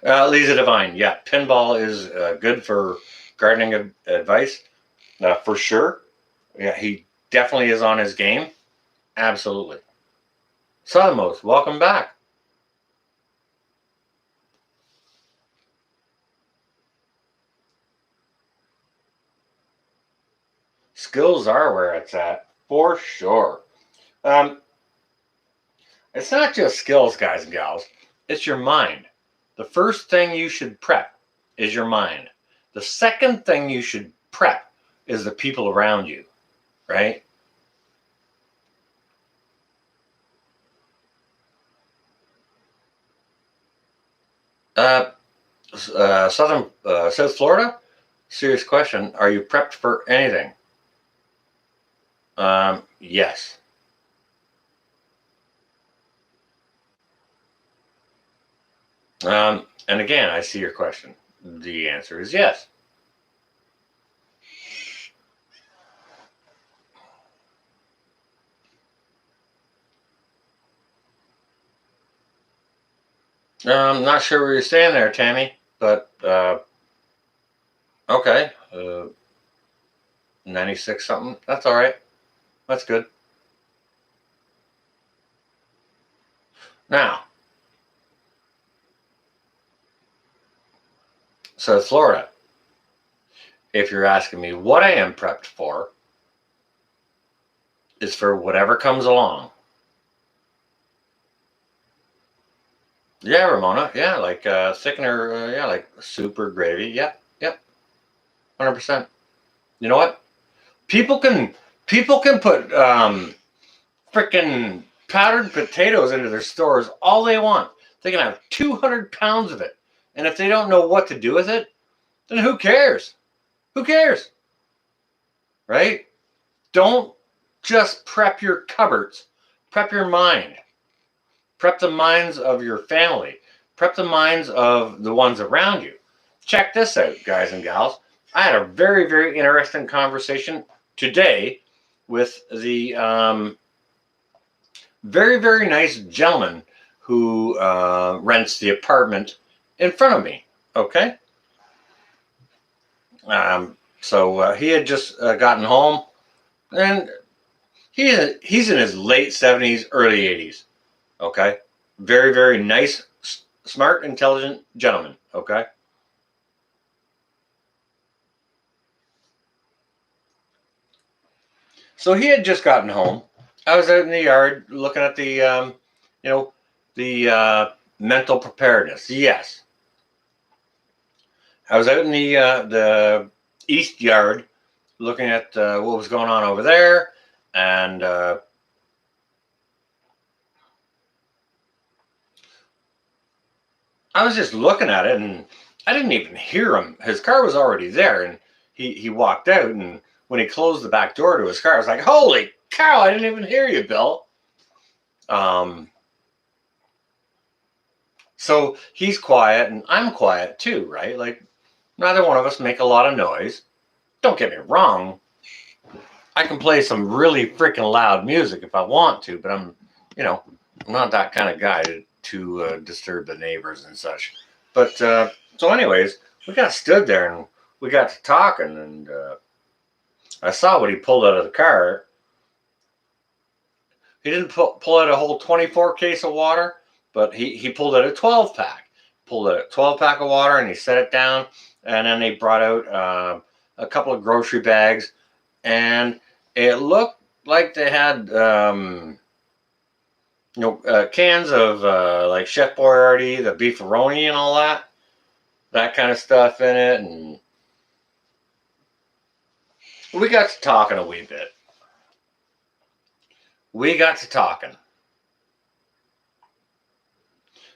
ya. Lisa Devine, yeah, pinball is good for gardening advice, for sure. Yeah, he definitely is on his game. Absolutely. Southernmost, welcome back. Skills are where it's at, for sure. It's not just skills, guys and gals. It's your mind. The first thing you should prep is your mind. The second thing you should prep is the people around you, right? South Florida? Serious question. Are you prepped for anything? Yes. And again, I see your question. The answer is yes. I'm not sure where you're staying there, Tammy, but okay. 96 something. That's all right. That's good. Now, so Florida, if you're asking me what I am prepped for, is for whatever comes along. Yeah, Ramona. Yeah, like thickener. Yeah, like super gravy. Yep, yep, 100%. You know what? People can put freaking powdered potatoes into their stores all they want. They can have 200 pounds of it, and if they don't know what to do with it, then who cares? Who cares? Right? Don't just prep your cupboards. Prep your mind. Prep the minds of your family. Prep the minds of the ones around you. Check this out, guys and gals. I had a very, very interesting conversation today with the very, very nice gentleman who rents the apartment in front of me. Okay. So he had just gotten home, and he's in his late 70s, early 80s. Okay. Very, very nice, smart, intelligent gentleman. Okay. So he had just gotten home. I was out in the yard looking at the mental preparedness. Yes. I was out in the east yard looking at what was going on over there, and I was just looking at it, and I didn't even hear him. His car was already there, and he walked out, and when he closed the back door to his car, I was like, "Holy cow! I didn't even hear you, Bill." So he's quiet, and I'm quiet too, right? Like, neither one of us make a lot of noise. Don't get me wrong. I can play some really freaking loud music if I want to, but I'm I'm not that kind of guy to disturb the neighbors and such. But so, anyways, we got stood there and we got to talking, and I saw what he pulled out of the car. He didn't pull out a whole 24 case of water, but he pulled out a 12 pack. Pulled out a 12 pack of water and he set it down. And then they brought out a couple of grocery bags, and it looked like they had cans of like Chef Boyardee, the beefaroni, and all that kind of stuff in it. And we got to talking a wee bit.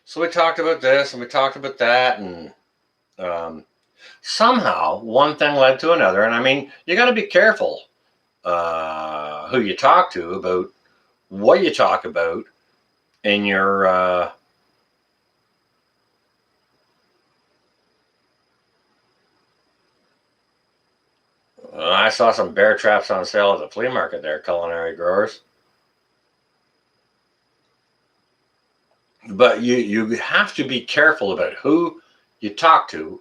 So we talked about this and we talked about that, and somehow one thing led to another. And I mean, you got to be careful who you talk to about what you talk about in your I saw some bear traps on sale at the flea market there, culinary growers. But you have to be careful about who you talk to.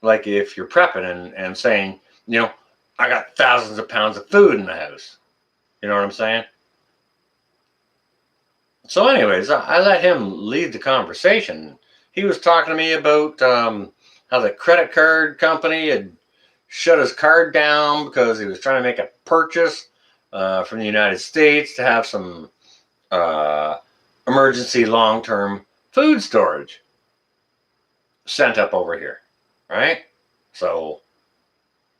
Like if you're prepping and saying, I got thousands of pounds of food in the house. You know what I'm saying? So anyways, I let him lead the conversation. He was talking to me about how the credit card company had shut his card down because he was trying to make a purchase from the United States to have some emergency long-term food storage sent up over here, right? So,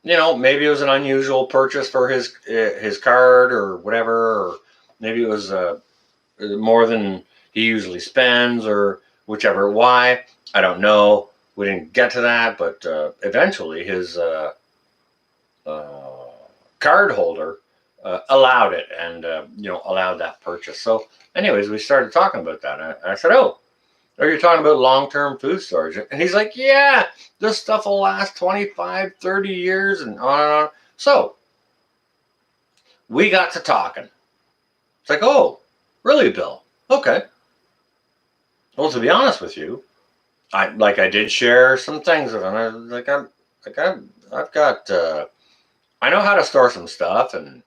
maybe it was an unusual purchase for his card or whatever, or maybe it was more than he usually spends or whichever. Why? I don't know. We didn't get to that, but eventually his card holder allowed it and, allowed that purchase. So anyways, we started talking about that. And I said, oh, are you talking about long-term food storage? And he's like, yeah, this stuff will last 25, 30 years and on and on. So we got to talking. It's like, oh, really, Bill? Okay. Well, to be honest with you, I did share some things with him. I've got I know how to store some stuff, and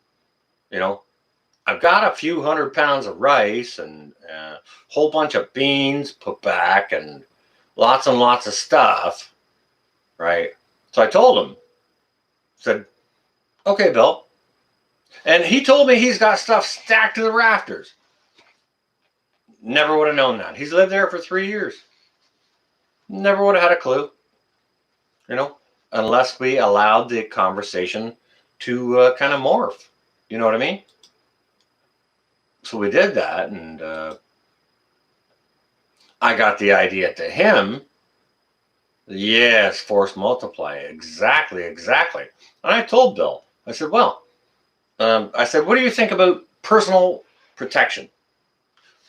I've got a few 100 pounds of rice and a whole bunch of beans put back and lots of stuff, right? So I told him, said, okay, Bill. And he told me he's got stuff stacked to the rafters. Never would have known that. He's lived there for 3 years. Never would have had a clue, unless we allowed the conversation to kind of morph. You know what I mean? So we did that, and I got the idea to him. Yes, force multiply. Exactly. And I told Bill, I said, well, what do you think about personal protection?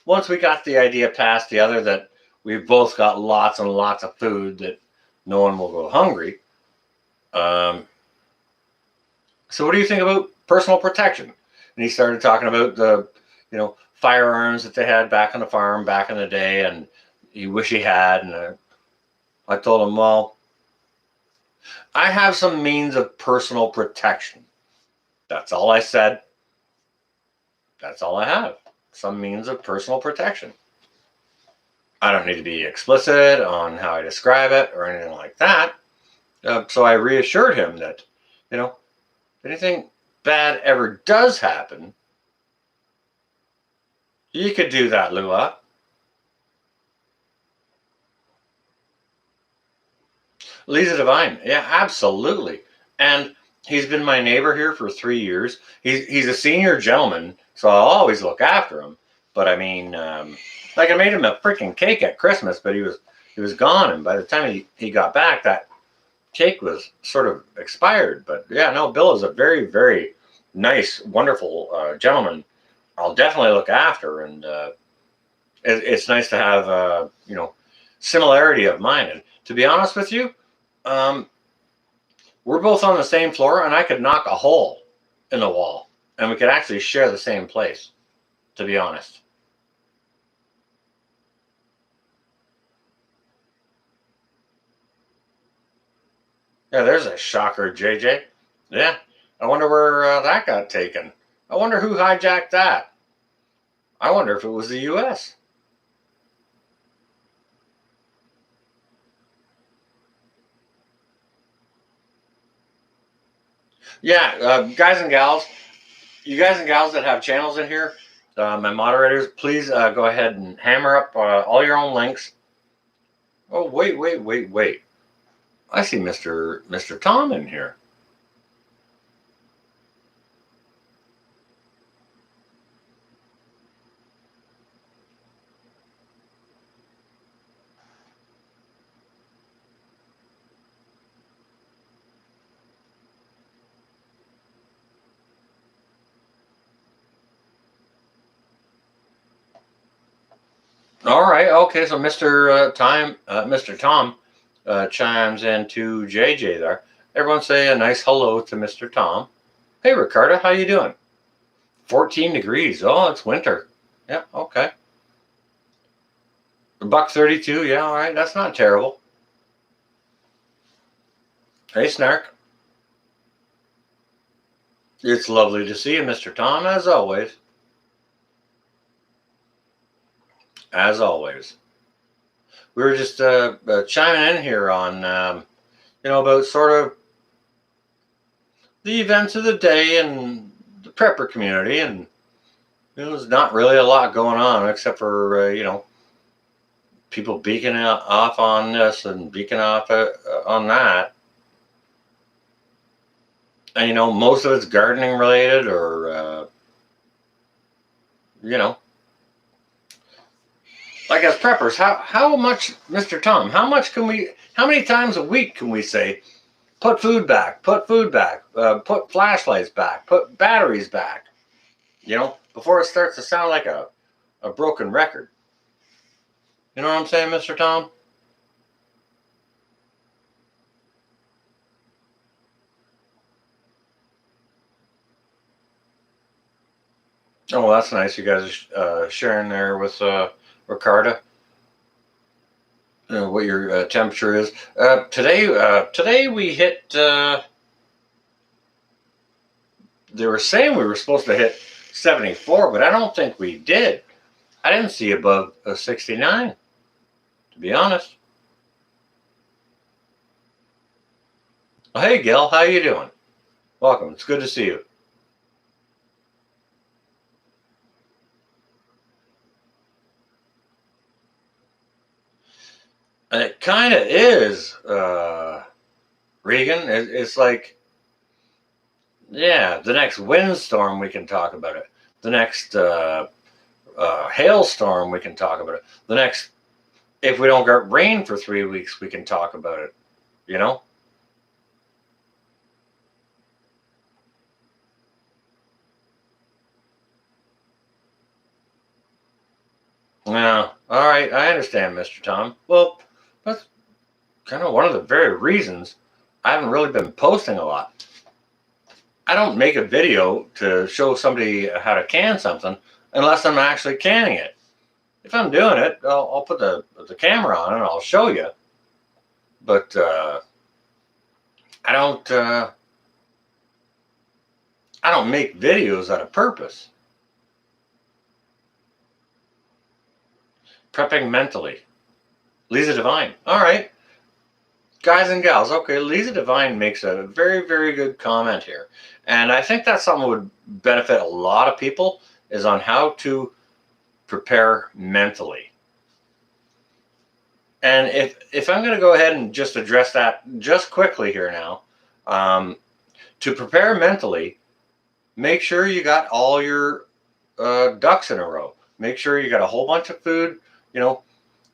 Once we got the idea past the other that we've both got lots and lots of food that no one will go hungry. So what do you think about personal protection? And he started talking about the, firearms that they had back on the farm back in the day, and he wish he had. And I told him, well, I have some means of personal protection. That's all I said. That's all I have. Some means of personal protection. I don't need to be explicit on how I describe it or anything like that. So I reassured him that, if anything bad ever does happen, you could do that, Lua. Lisa Divine. Yeah, absolutely. And he's been my neighbor here for 3 years. He's a senior gentleman, so I'll always look after him. But I mean, I made him a freaking cake at Christmas, but he was gone, and by the time he got back, that cake was sort of expired. But yeah, no, Bill is a very, very nice, wonderful gentleman. I'll definitely look after, and it's nice to have similarity of mind. And to be honest with you, we're both on the same floor, and I could knock a hole in the wall, and we could actually share the same place. to be honest. Yeah, there's a shocker, JJ. Yeah, I wonder where that got taken. I wonder who hijacked that. I wonder if it was the U.S. Yeah, guys and gals, you guys and gals that have channels in here, my moderators, please go ahead and hammer up all your own links. Oh, wait. I see Mr. Tom in here. All right, okay, so Mr. Tom chimes into JJ there. Everyone say a nice hello to Mr. Tom. Hey, Ricardo, how you doing? 14 degrees. Oh, it's winter. Yeah, okay. $1.32. Yeah, all right. That's not terrible. Hey, Snark. It's lovely to see you, Mr. Tom, as always. As always. We were just chiming in here on, about sort of the events of the day and the prepper community, and there's not really a lot going on except for people beaking off on this and beaking off on that. And most of it's gardening related, or like as preppers, how much, Mr. Tom? How many times a week can we say, put food back, put flashlights back, put batteries back? Before it starts to sound like a broken record. You know what I'm saying, Mr. Tom? Oh, well, that's nice. You guys are sharing there with Ricardo. What your temperature is today. We hit. They were saying we were supposed to hit 74, but I don't think we did. I didn't see above 69, to be honest. Well, hey, Gil, how you doing? Welcome. It's good to see you. And it kind of is, Regan. It's like, yeah, the next windstorm, we can talk about it. The next hailstorm, we can talk about it. The next, if we don't get rain for 3 weeks, we can talk about it. Yeah. All right. I understand, Mr. Tom. Well, that's kind of one of the very reasons I haven't really been posting a lot. I don't make a video to show somebody how to can something unless I'm actually canning it. If I'm doing it, I'll put the camera on and I'll show you. But I don't make videos out of purpose. Prepping mentally. Lisa Divine. All right. Guys and gals. Okay, Lisa Divine makes a very, very good comment here. And I think that's something that would benefit a lot of people, is on how to prepare mentally. And if I'm going to go ahead and just address that just quickly here now, to prepare mentally, make sure you got all your ducks in a row. Make sure you got a whole bunch of food.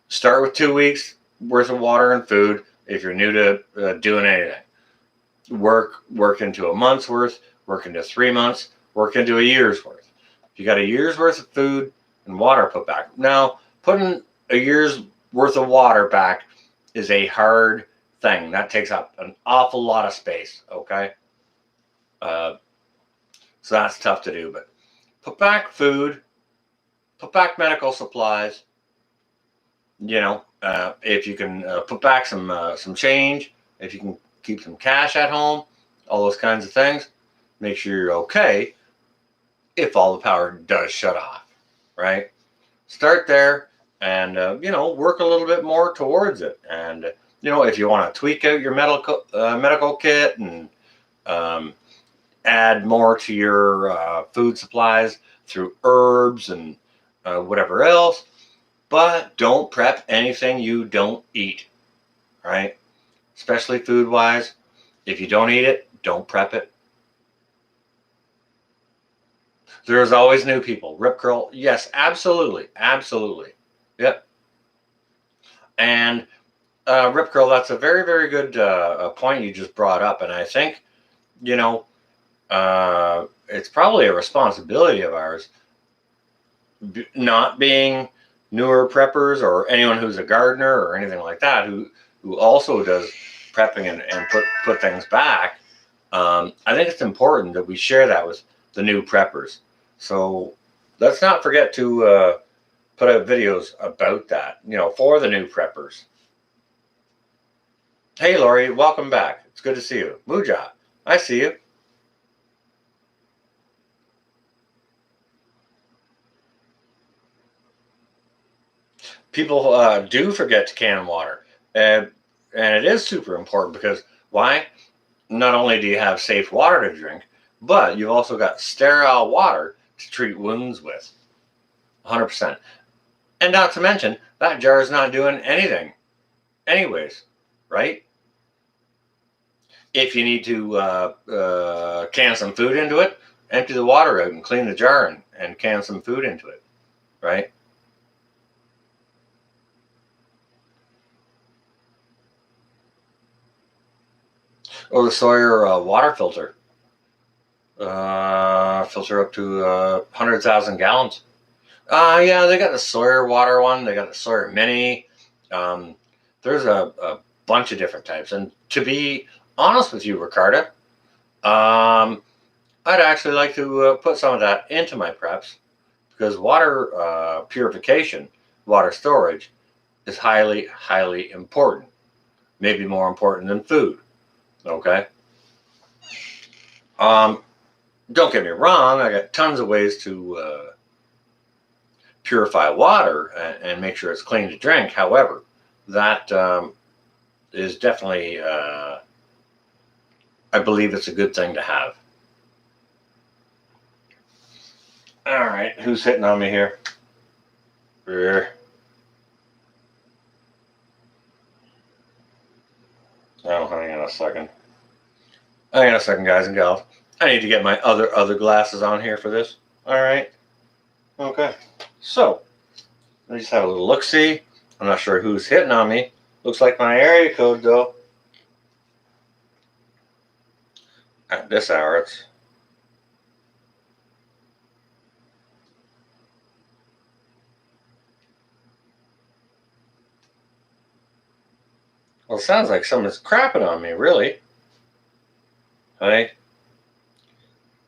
Start with 2 weeks worth of water and food if you're new to doing anything. Work into a month's worth, work into 3 months, work into a year's worth. If you got a year's worth of food and water put back. Now, putting a year's worth of water back is a hard thing. That takes up an awful lot of space, okay? So that's tough to do, but put back food put back medical supplies. If you can put back some change, if you can keep some cash at home, all those kinds of things, make sure you're okay if all the power does shut off, right? Start there and, work a little bit more towards it. And, if you want to tweak out your medical kit and add more to your food supplies through herbs and whatever else, but don't prep anything you don't eat, right? Especially food wise. If you don't eat it, don't prep it. There's always new people. Rip curl, yes, absolutely, absolutely, yep. And Rip curl, that's a very, very good point you just brought up, and I think it's probably a responsibility of ours, not being newer preppers or anyone who's a gardener or anything like that who also does prepping and put things back. I think it's important that we share that with the new preppers. So let's not forget to put out videos about that, for the new preppers. Hey, Lori, welcome back. It's good to see you. Muja, I see you. People do forget to can water. And it is super important because why? Not only do you have safe water to drink, but you've also got sterile water to treat wounds with. 100%. And not to mention, that jar is not doing anything anyways, right? If you need to can some food into it, empty the water out and clean the jar and can some food into it, right? Or the Sawyer water filter. Filter up to 100,000 gallons. Yeah, they got the Sawyer water one. They got the Sawyer Mini. There's a bunch of different types. And to be honest with you, Ricarda, I'd actually like to put some of that into my preps because water purification, water storage is highly, highly important. Maybe more important than food. Okay. Don't get me wrong. I got tons of ways to purify water and make sure it's clean to drink. However, that is definitely, I believe it's a good thing to have. All right, who's hitting on me here? Oh, hang on a second. Hang on a second, guys and gals. I need to get my other glasses on here for this. All right. Okay. So, I just have a little look-see. I'm not sure who's hitting on me. Looks like my area code, though. At this hour, it's... Well, it sounds like someone's crapping on me, really. Hey?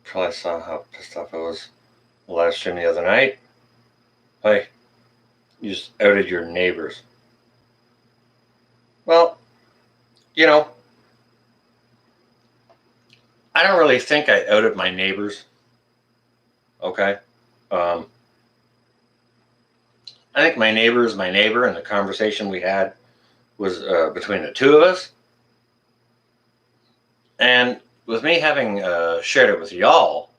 Probably saw how pissed off I was live stream the other night. Hey, you just outed your neighbors. Well, I don't really think I outed my neighbors. Okay. I think my neighbor is my neighbor, and the conversation we had was between the two of us. And with me having shared it with y'all,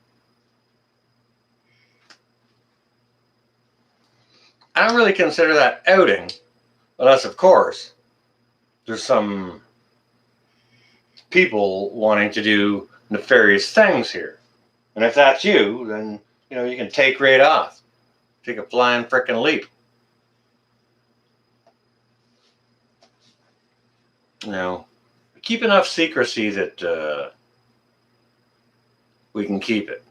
I don't really consider that outing, unless, of course, there's some people wanting to do nefarious things here. And if that's you, then, you can take right off. Take a flying frickin' leap. Keep enough secrecy that we can keep it.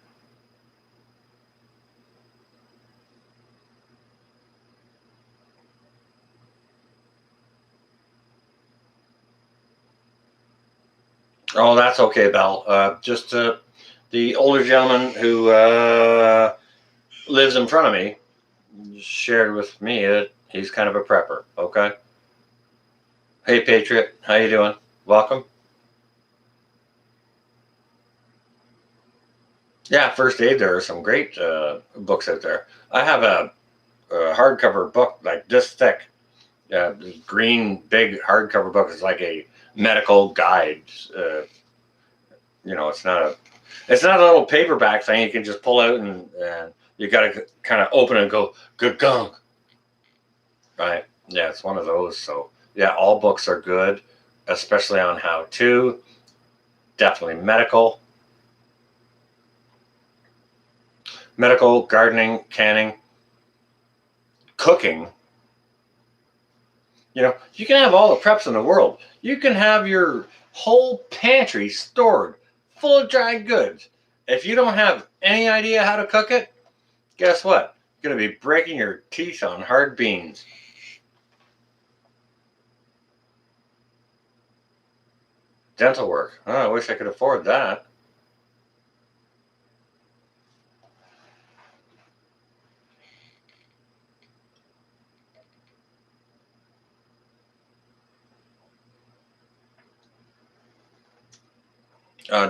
Oh, that's okay, Belle. Just the older gentleman who lives in front of me shared with me that he's kind of a prepper. Okay. Hey, Patriot, how you doing? Welcome. Yeah, first aid. There are some great books out there. I have a hardcover book like this thick. Green big hardcover book is like a medical guide. Uh, it's not a little paperback thing you can just pull out and you got to kind of open it and go good gunk, right? Yeah, it's one of those. So yeah, all books are good, especially on how to. Definitely medical, gardening, canning, cooking. You can have all the preps in the world. You can have your whole pantry stored full of dried goods. If you don't have any idea how to cook it, guess what? You're going to be breaking your teeth on hard beans. Dental work. Oh, I wish I could afford that.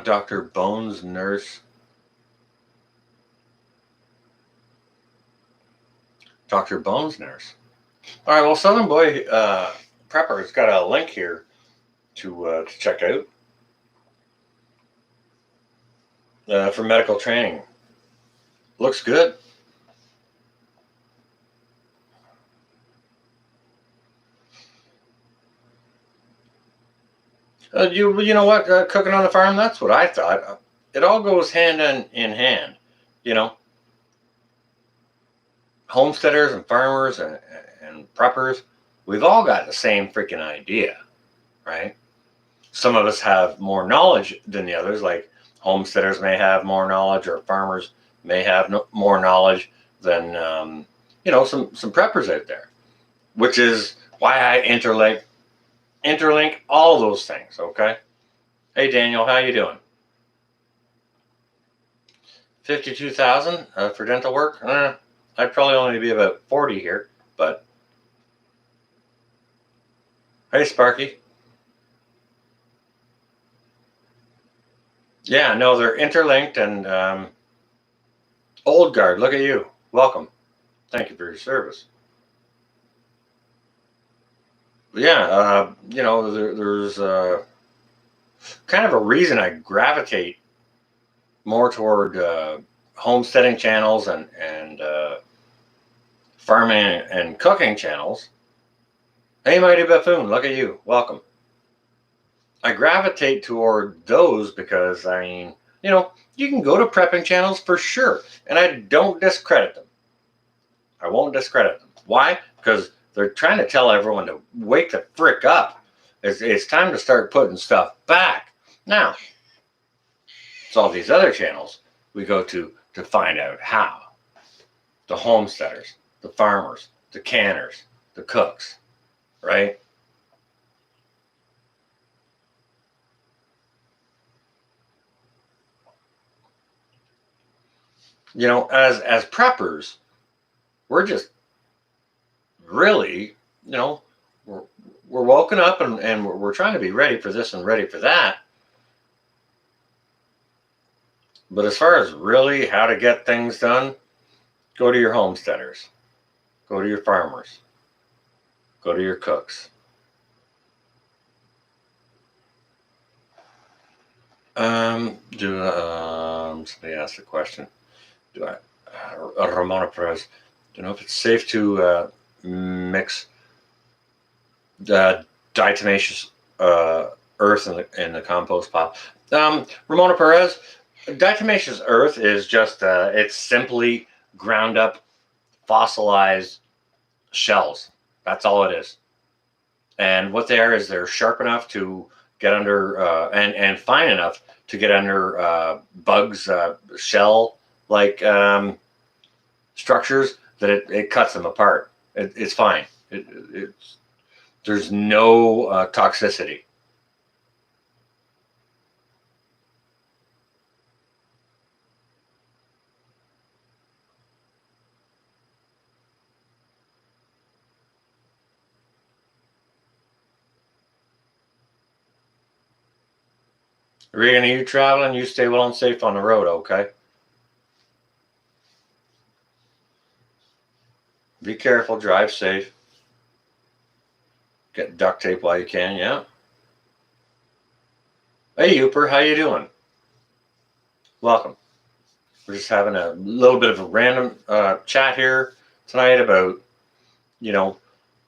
Dr. Bones Nurse. Dr. Bones Nurse. All right, well, Southern Boy Prepper's got a link here to check out for medical training. Looks good. You know what? Cooking on the farm, that's what I thought. It all goes hand in hand. You know, homesteaders and farmers and preppers, we've all got the same freaking idea, right? Some of us have more knowledge than the others, like homesteaders may have more knowledge or farmers may have more knowledge than, some preppers out there, which is why I interlink all those things, okay? Hey, Daniel, how you doing? 52,000 for dental work? I'd probably only be about 40 here, but hey, Sparky. Yeah, no, they're interlinked and Old Guard, look at you. Welcome. Thank you for your service. Yeah, there's kind of a reason I gravitate more toward homesteading channels and farming and cooking channels. Hey, Mighty Buffoon, look at you. Welcome. I gravitate toward those because, I mean, you can go to prepping channels for sure, and I don't discredit them. I won't discredit them. Why? Because they're trying to tell everyone to wake the frick up. It's time to start putting stuff back. Now, it's all these other channels we go to find out how. The homesteaders, the farmers, the canners, the cooks, right? As preppers, we're just really, we're, we're woken up and we're trying to be ready for this and ready for that. But as far as really how to get things done, go to your homesteaders, go to your farmers, go to your cooks. Somebody asked a question. Do I, Ramona Perez, do you know if it's safe to mix diatomaceous earth in the compost pile? Ramona Perez, diatomaceous earth is just it's simply ground up fossilized shells. That's all it is. And what they are is they're sharp enough to get under and fine enough to get under bugs shell like structures that it cuts them apart. It's fine. There's no toxicity. Regan, you traveling? You stay well and safe on the road, okay? Be careful, drive safe. Get duct tape while you can, yeah. Hey, Uper, how you doing? Welcome. We're just having a little bit of a random chat here tonight about, you know,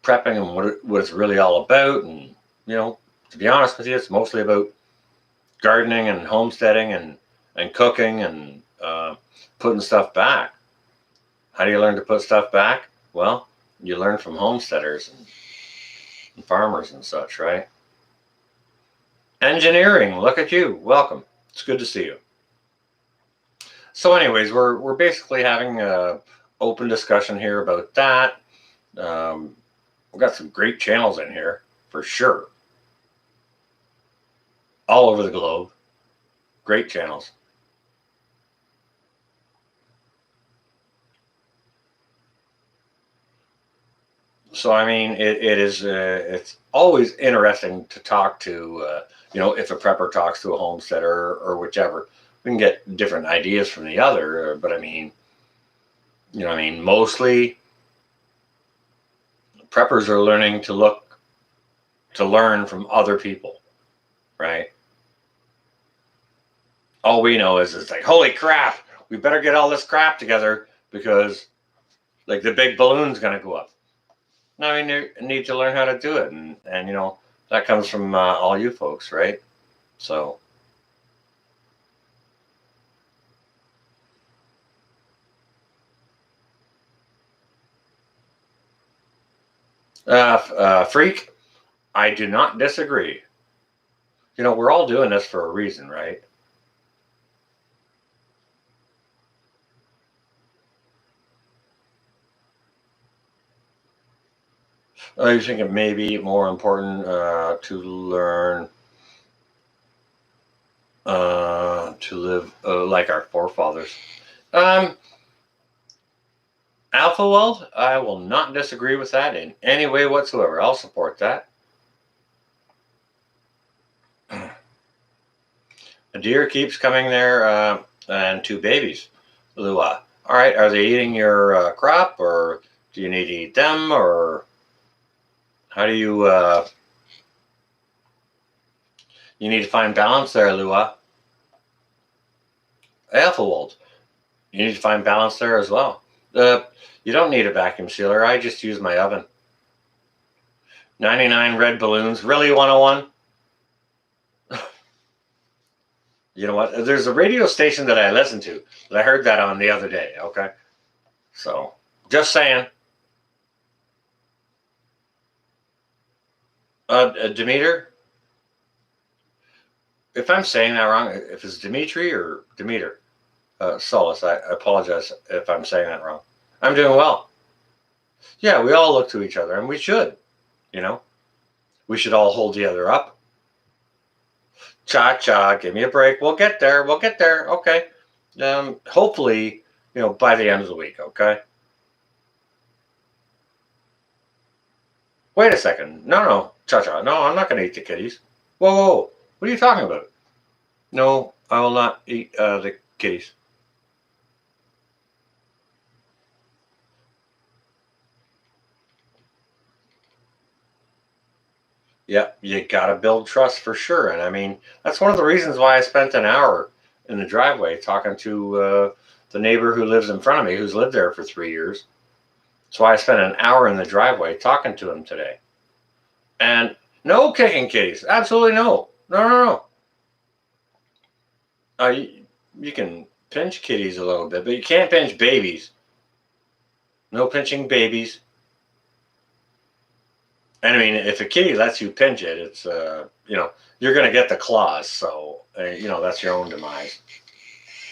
prepping and what it's really all about. And, to be honest with you, it's mostly about gardening and homesteading and cooking and putting stuff back. How do you learn to put stuff back? Well, you learn from homesteaders and farmers and such, right? Engineering, look at you. Welcome. It's good to see you. So, anyways, we're basically having a open discussion here about that. We've got some great channels in here for sure, all over the globe. Great channels. So, I mean, it's always interesting to talk to, if a prepper talks to a homesteader or whichever, we can get different ideas from the other. But I mean, mostly preppers are learning to learn from other people, right? All we know is it's like, holy crap, we better get all this crap together because like the big balloon's going to go up. Now we need to learn how to do it. And that comes from all you folks, right? So, Freak, I do not disagree. We're all doing this for a reason, right? I think it may be more important to learn to live like our forefathers. Alpha World, I will not disagree with that in any way whatsoever. I'll support that. A deer keeps coming there and two babies. Lua. All right, are they eating your crop or do you need to eat them or how do you you need to find balance there, Lua? Alphawold, you need to find balance there as well. You don't need a vacuum sealer. I just use my oven. 99 red balloons. Really, 101? You know what? There's a radio station that I listen to that I heard that on the other day, okay? So, just saying. Demeter? If I'm saying that wrong, if it's Dimitri or Demeter, Solus, I apologize if I'm saying that wrong. I'm doing well. Yeah, we all look to each other, and we should, We should all hold the other up. Cha, give me a break. We'll get there. Okay. Hopefully, by the end of the week, okay? Wait a second. No. Cha. No, I'm not going to eat the kitties. Whoa. What are you talking about? No, I will not eat the kitties. Yeah, you got to build trust for sure. And I mean, that's one of the reasons why I spent an hour in the driveway talking to the neighbor who lives in front of me, who's lived there for 3 years. That's why I spent an hour in the driveway talking to him today. And no kicking kitties. Absolutely no. No. You can pinch kitties a little bit, but you can't pinch babies. No pinching babies. And I mean, if a kitty lets you pinch it, it's you're going to get the claws. So that's your own demise.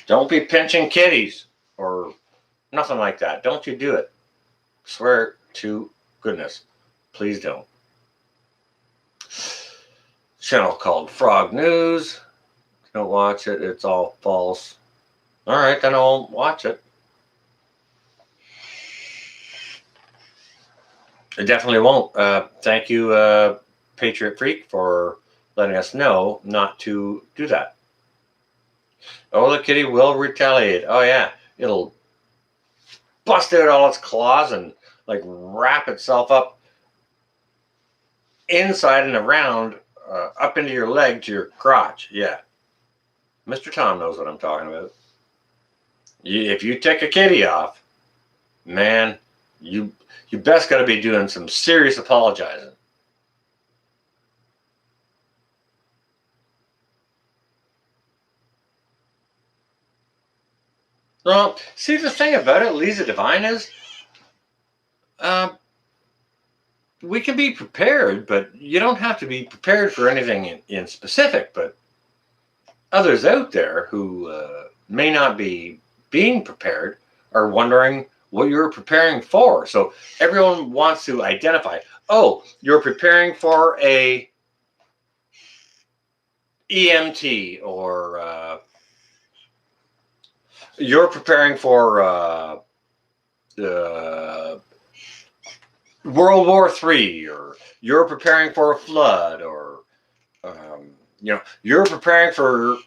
Don't be pinching kitties or nothing like that. Don't you do it. Swear to goodness. Please don't. Channel called Frog News. Don't watch it. It's all false. All right, then I won't watch it. I definitely won't. Thank you, Patriot Freak, for letting us know not to do that. Oh, the kitty will retaliate. Oh yeah, it'll bust out all its claws and like wrap itself up inside and around, up into your leg to your crotch. Yeah, Mr. Tom knows what I'm talking about. If you take a kitty off, man, you best got to be doing some serious apologizing. Well, see, the thing about it, Lisa Divine, is uh, we can be prepared, but you don't have to be prepared for anything in specific. But others out there who may not be being prepared are wondering what you're preparing for. So everyone wants to identify, oh, you're preparing for a EMT, or you're preparing for World War III, or you're preparing for a flood, or you're preparing for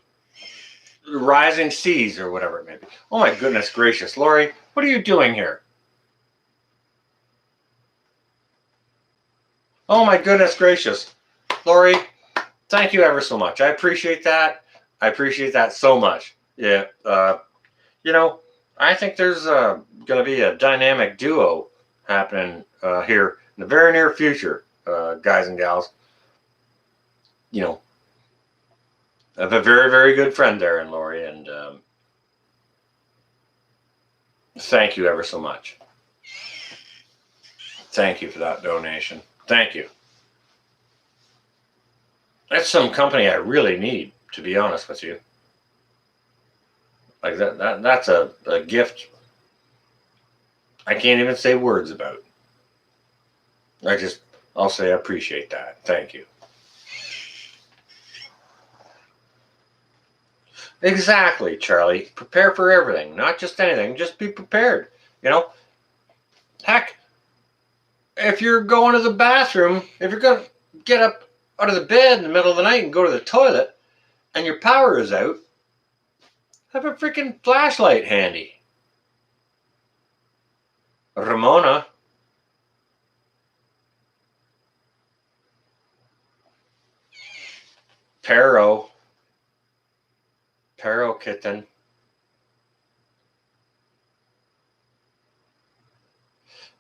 rising seas, or whatever it may be. Oh my goodness gracious, Lori, what are you doing here? Oh my goodness gracious, Lori, thank you ever so much. I appreciate that. I appreciate that so much. Yeah, I think there's going to be a dynamic duo happening here in the very near future, guys and gals. I have a very, very good friend there in Lori, and thank you ever so much. Thank you for that donation. Thank you. That's some company I really need, to be honest with you. Like that's a gift I can't even say words about. I'll say I appreciate that. Thank you. Exactly, Charlie. Prepare for everything, not just anything. Just be prepared. Heck, if you're going to the bathroom, if you're going to get up out of the bed in the middle of the night and go to the toilet and your power is out, have a freaking flashlight handy. Ramona. Pero kitten.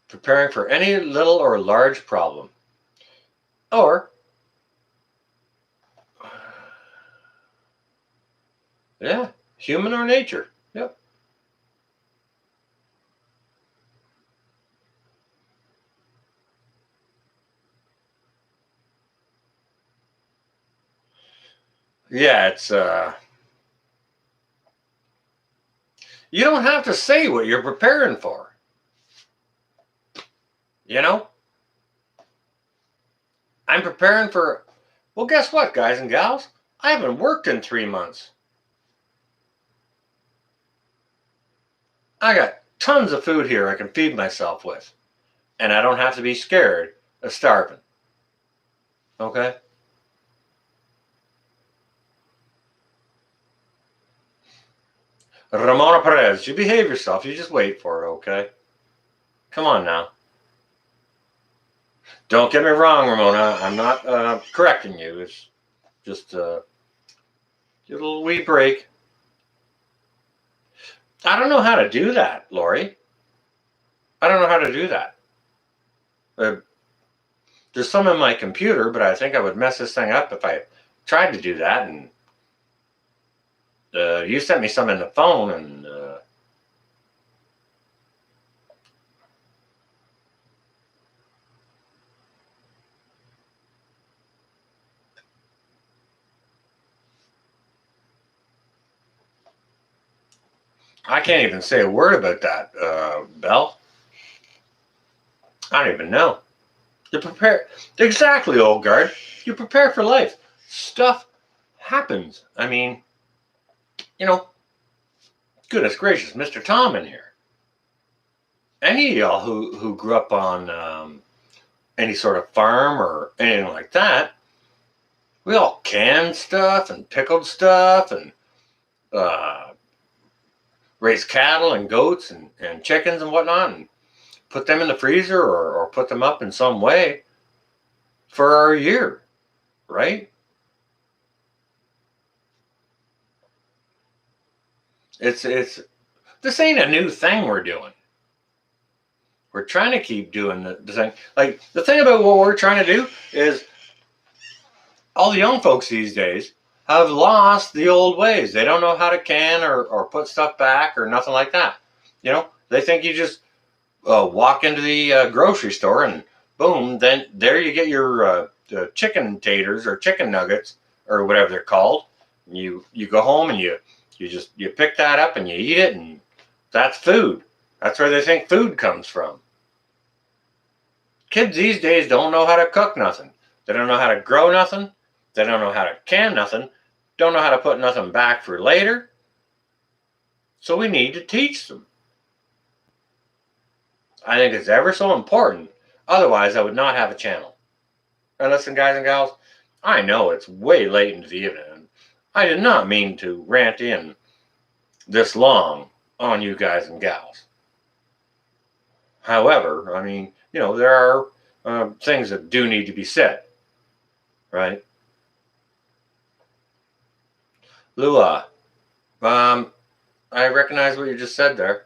Preparing for any little or large problem. Or, yeah, human or nature. Yep. Yeah, it's you don't have to say what you're preparing for. I'm preparing for, well, guess what, guys and gals? I haven't worked in 3 months. I got tons of food here I can feed myself with, and I don't have to be scared of starving. Okay? Ramona Perez, you behave yourself. You just wait for it, okay? Come on now. Don't get me wrong, Ramona. I'm not correcting you. It's just a little wee break. I don't know how to do that, Lori. I don't know how to do that. There's some in my computer, but I think I would mess this thing up if I tried to do that. And you sent me some in the phone, and I can't even say a word about that, Belle. I don't even know. You prepare exactly, old guard. You prepare for life. Stuff happens. I mean, goodness gracious, Mr. Tom in here. Any of y'all who grew up on any sort of farm or anything like that, we all canned stuff and pickled stuff and raise cattle and goats and chickens and whatnot, and put them in the freezer or put them up in some way for our year, right? It's this ain't a new thing we're doing. We're trying to keep doing the thing. Like the thing about what we're trying to do is all the young folks these days have lost the old ways. They don't know how to can or put stuff back or nothing like that. You know, they think you just walk into the grocery store and boom, then there you get your chicken taters or chicken nuggets or whatever they're called. You go home and you pick that up and you eat it, and that's food. That's where they think food comes from. Kids these days don't know how to cook nothing. They don't know how to grow nothing. They don't know how to can nothing. Don't know how to put nothing back for later. So we need to teach them. I think it's ever so important. Otherwise, I would not have a channel. And listen, guys and gals, I know it's way late into the evening. I did not mean to rant in this long on you guys and gals. However, I mean, you know, there are things that do need to be said, right? Lua, I recognize what you just said there.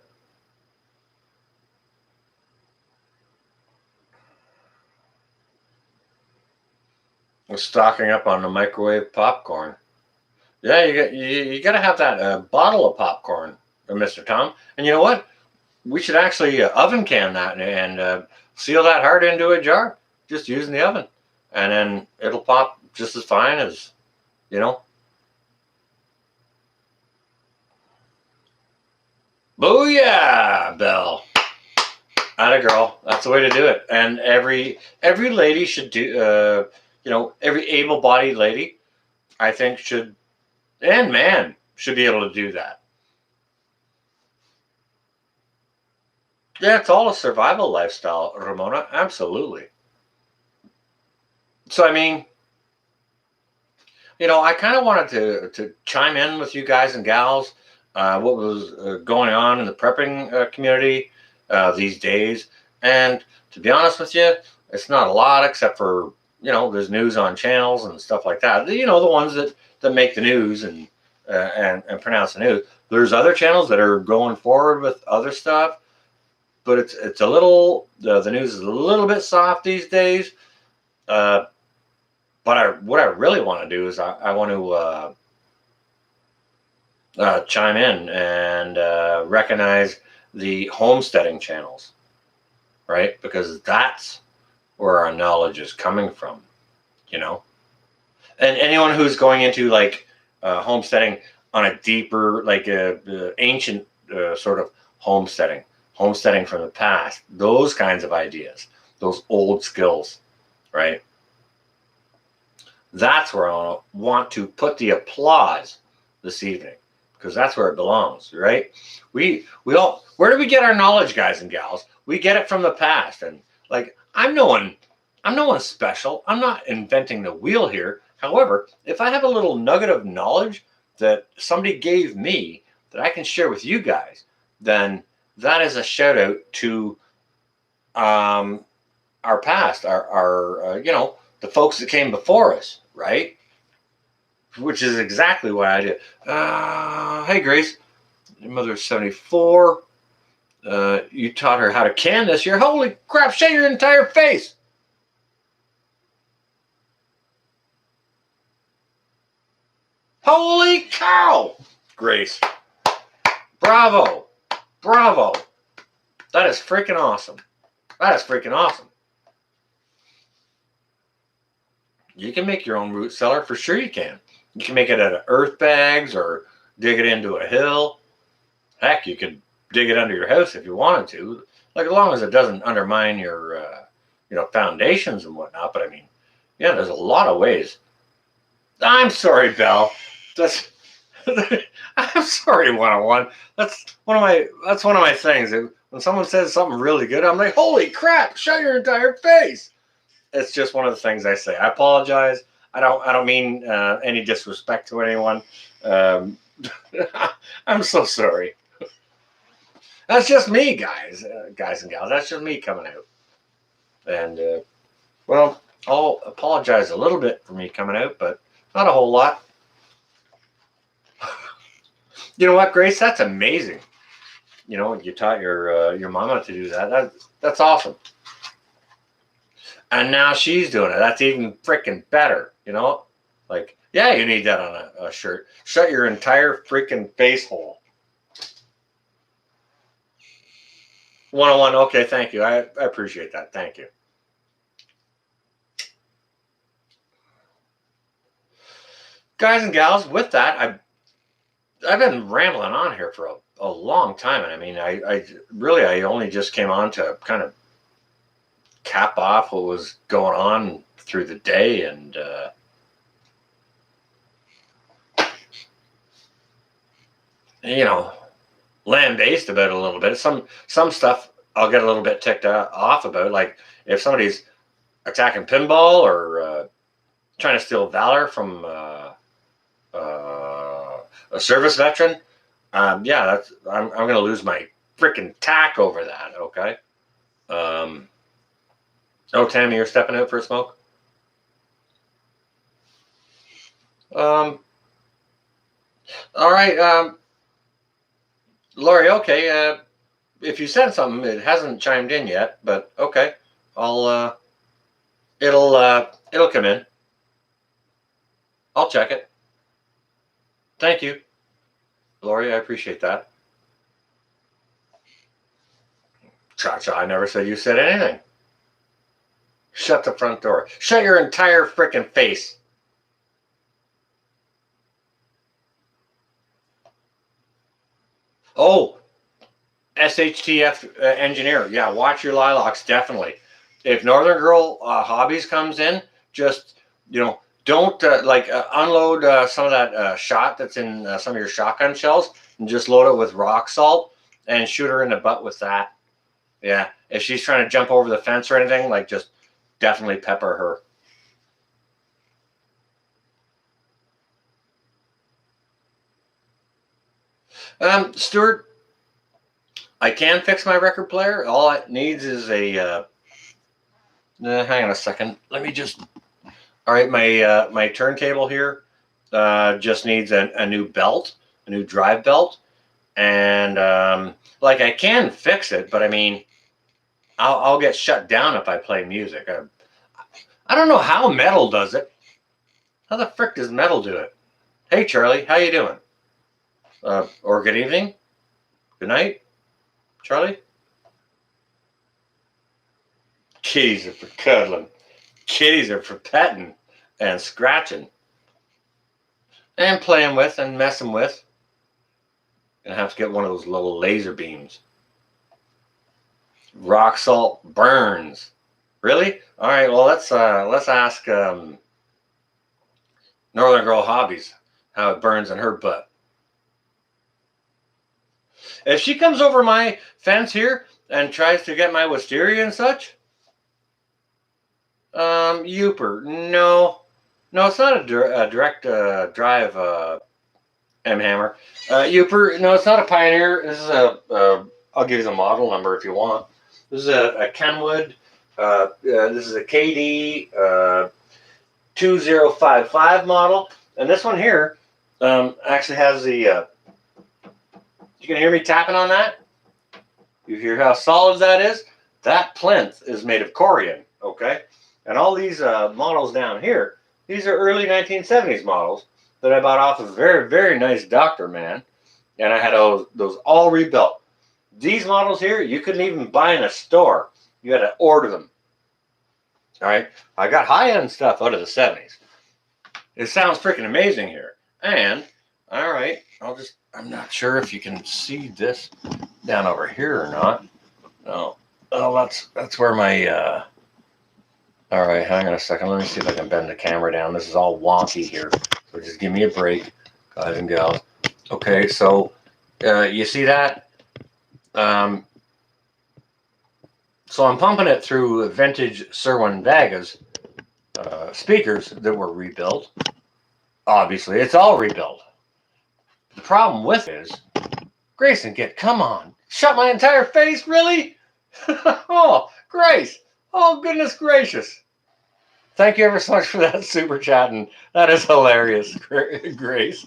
We're stocking up on the microwave popcorn. Yeah, you got to have that bottle of popcorn, Mr. Tom. And you know what? We should actually oven can that and seal that hard into a jar, just using the oven, and then it'll pop just as fine as, you know. Booyah, Belle. Atta girl. That's the way to do it. And every lady should do. You know, every able-bodied lady, I think, should, and man, should be able to do that. Yeah, it's all a survival lifestyle, Ramona. Absolutely. So, I mean, you know, I kind of wanted to chime in with you guys and gals, what was going on in the prepping community these days. And to be honest with you, it's not a lot, except for, you know, there's news on channels and stuff like that. You know, the ones that make the news and pronounce the news. There's other channels that are going forward with other stuff, but it's a little, the news is a little bit soft these days. But what I really want to do is I want to chime in and recognize the homesteading channels, right? Because that's where our knowledge is coming from, you know. And anyone who's going into like homesteading on a deeper, like ancient sort of homesteading from the past, those kinds of ideas, those old skills, right? That's where I want to put the applause this evening, because that's where it belongs, right? We all, where do we get our knowledge, guys and gals? We get it from the past. And like, I'm no one special. I'm not inventing the wheel here. However, if I have a little nugget of knowledge that somebody gave me that I can share with you guys, then that is a shout out to our past, our you know, the folks that came before us, right? Which is exactly what I did. Hey, Grace, your mother's 74. You taught her how to can this year. Holy crap, shave your entire face. Holy cow, Grace. Bravo. Bravo. That is freaking awesome. That is freaking awesome. You can make your own root cellar. For sure you can. You can make it out of earth bags or dig it into a hill. Heck, you could dig it under your house if you wanted to. Like, as long as it doesn't undermine your, you know, foundations and whatnot. But I mean, yeah, there's a lot of ways. I'm sorry, Belle. That's I'm sorry, 101. That's one of my things. When someone says something really good, I'm like, holy crap, shut your entire face. It's just one of the things I say. I apologize. I don't mean any disrespect to anyone. I'm so sorry. That's just me, guys and gals. That's just me coming out. And, well, I'll apologize a little bit for me coming out, but not a whole lot. You know what, Grace? That's amazing. You know, you taught your mama to do that. That's awesome. And now she's doing it. That's even freaking better. You know, like, yeah, you need that on a shirt. Shut your entire freaking face hole. 101. Okay, thank you. I appreciate that. Thank you. Guys and gals, with that, I've been rambling on here for a long time, and I mean, I only just came on to kind of cap off what was going on through the day, and you know, land-based about it a little bit. Some stuff I'll get a little bit ticked off about, like if somebody's attacking pinball or trying to steal valor from a service veteran. Yeah, I'm going to lose my freaking tack over that. Okay. Oh, Tammy, you're stepping out for a smoke. All right. Lori, okay. If you said something, it hasn't chimed in yet, but okay. It'll come in. I'll check it. Thank you, Lori. I appreciate that. Cha-cha, I never said you said anything. Shut the front door. Shut your entire freaking face. Oh, SHTF engineer. Yeah, watch your lilacs, definitely. If Northern Girl Hobbies comes in, just, you know, don't unload some of that shot that's in some of your shotgun shells and just load it with rock salt and shoot her in the butt with that. Yeah, if she's trying to jump over the fence or anything, like, just definitely pepper her. Stuart, I can fix my record player. All it needs is a. Hang on a second. Let me just. All right, my turntable here just needs a new belt, a new drive belt, and like, I can fix it, but I mean, I'll get shut down if I play music. I don't know how metal does it. How the frick does metal do it? Hey, Charlie, how you doing? Or good evening, good night, Charlie. Kitties are for cuddling. Kitties are for petting and scratching and playing with and messing with. Gonna have to get one of those little laser beams. Rock salt burns. Really? All right. Well, let's ask Northern Girl Hobbies how it burns in her butt. If she comes over my fence here and tries to get my wisteria and such, Youper, no, it's not a direct drive M hammer. Youper, no, it's not a Pioneer. This is I'll give you the model number if you want. This is a Kenwood. This is a KD 2055 model, and this one here actually has the. You can hear me tapping on that. You hear how solid that is? That plinth is made of corian. Okay. And all these models down here, these are early 1970s models that I bought off a very, very nice doctor man. And I had those all rebuilt. These models here, you couldn't even buy in a store. You had to order them. All right. I got high-end stuff out of the 70s. It sounds freaking amazing here. And, all right, I'm not sure if you can see this down over here or not. No. Oh, that's where my... All right, hang on a second. Let me see if I can bend the camera down. This is all wonky here, so just give me a break, guys and gals. Okay, so you see that? So I'm pumping it through vintage Serwin Vegas speakers that were rebuilt. Obviously, it's all rebuilt. The problem with it is, Grayson, come on. Shut my entire face, really? Oh, Grace. Oh, goodness gracious. Thank you ever so much for that super chat, and that is hilarious, Grace.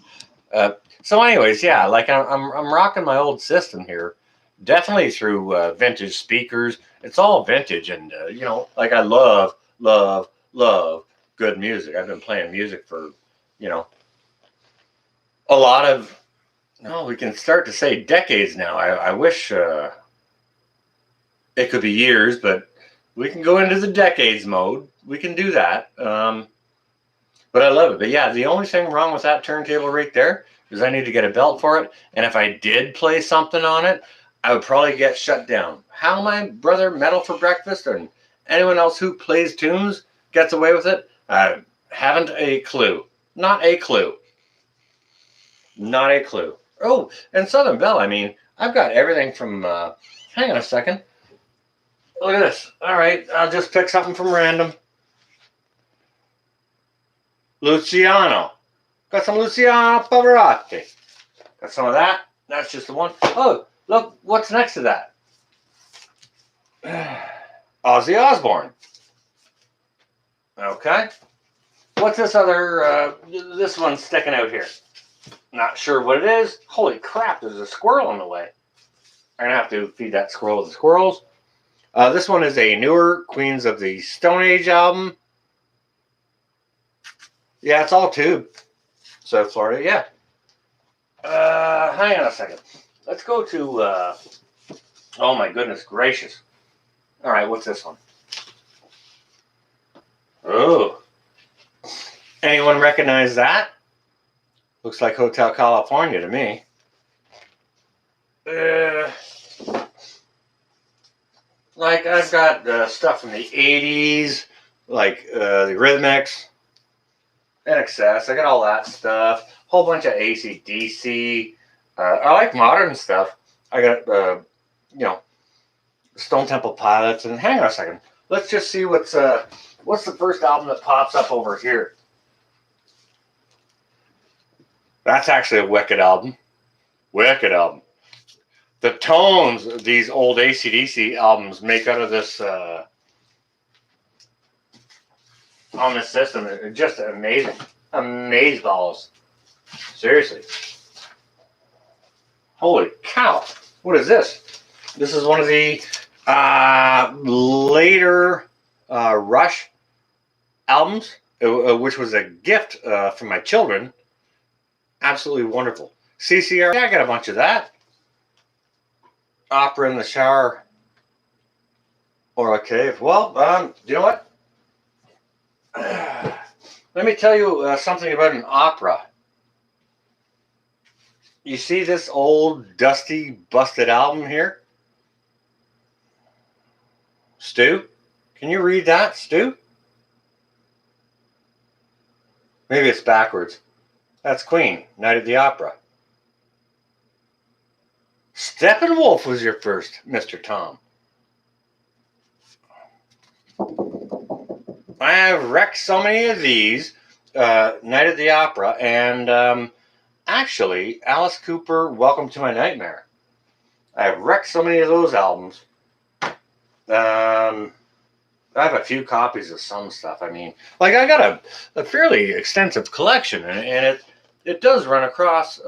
So anyways, yeah, like I'm rocking my old system here. Definitely through vintage speakers. It's all vintage, and you know, like I love good music. I've been playing music for, you know, a lot of, no, we can start to say decades now. I wish it could be years, but we can go into the decades mode. We can do that. But I love it. But yeah, the only thing wrong with that turntable right there is I need to get a belt for it. And if I did play something on it, I would probably get shut down. How my brother Metal for Breakfast and anyone else who plays tunes gets away with it, I haven't a clue. Not a clue. Not a clue. Oh, and Southern Belle, I mean, I've got everything from, hang on a second. Look at this. All right, I'll just pick something from random. Luciano. Got some Luciano Pavarotti. Got some of that. That's just the one. Oh, look, what's next to that? Ozzy Osbourne. Okay. What's this other, this one's sticking out here? Not sure what it is. Holy crap, there's a squirrel in the way. I'm going to have to feed that squirrel the squirrels. This one is a newer Queens of the Stone Age album. Yeah, it's all tube. South Florida, yeah. Hang on a second. Let's go to, oh my goodness gracious. All right, what's this one? Oh. Anyone recognize that? Looks like Hotel California to me. Like I've got stuff from the 80s, like the Rhythmics, NXS. I got all that stuff. Whole bunch of AC/DC. I like modern stuff. I got, you know, Stone Temple Pilots. And hang on a second. Let's just see what's the first album that pops up over here. That's actually a Wicked album. Wicked album. The tones these old AC/DC albums make out of this on this system are just amazing. Amazeballs. Seriously. Holy cow. What is this? This is one of the later Rush albums, which was a gift from my children. Absolutely wonderful. CCR, yeah, I got a bunch of that. Opera in the Shower or a Cave. Well, you know what? Let me tell you something about an opera. You see this old, dusty, busted album here? Stu? Can you read that, Stu? Maybe it's backwards. That's Queen, Night at the Opera. Steppenwolf was your first, Mr. Tom. I have wrecked so many of these, Night at the Opera, and actually, Alice Cooper, Welcome to My Nightmare. I have wrecked so many of those albums. I have a few copies of some stuff. I mean, like I got a fairly extensive collection, and it does run across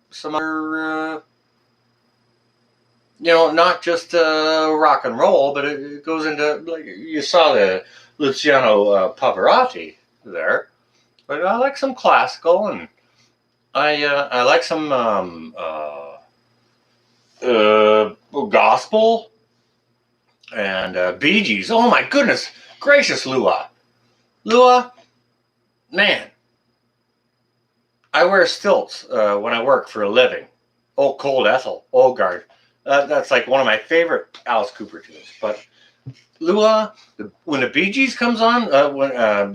some other, you know, not just rock and roll, but it goes into, like you saw the Luciano Pavarotti there. But I like some classical, and I like some gospel and Bee Gees. Oh my goodness gracious, Lua, man, I wear stilts when I work for a living. Oh, Cold Ethel, Olgard. That's like one of my favorite Alice Cooper tunes. But Lua, when the Bee Gees comes on, when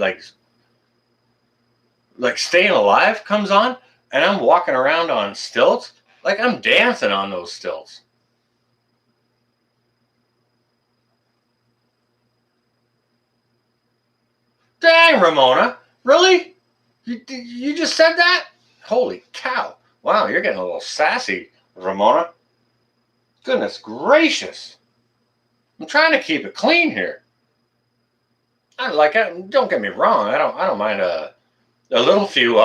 like Staying Alive comes on, and I'm walking around on stilts, like I'm dancing on those stilts. Dang, Ramona, really? You just said that? Holy cow! Wow, you're getting a little sassy, Ramona. Goodness gracious. I'm trying to keep it clean here. Don't get me wrong. I don't mind a little few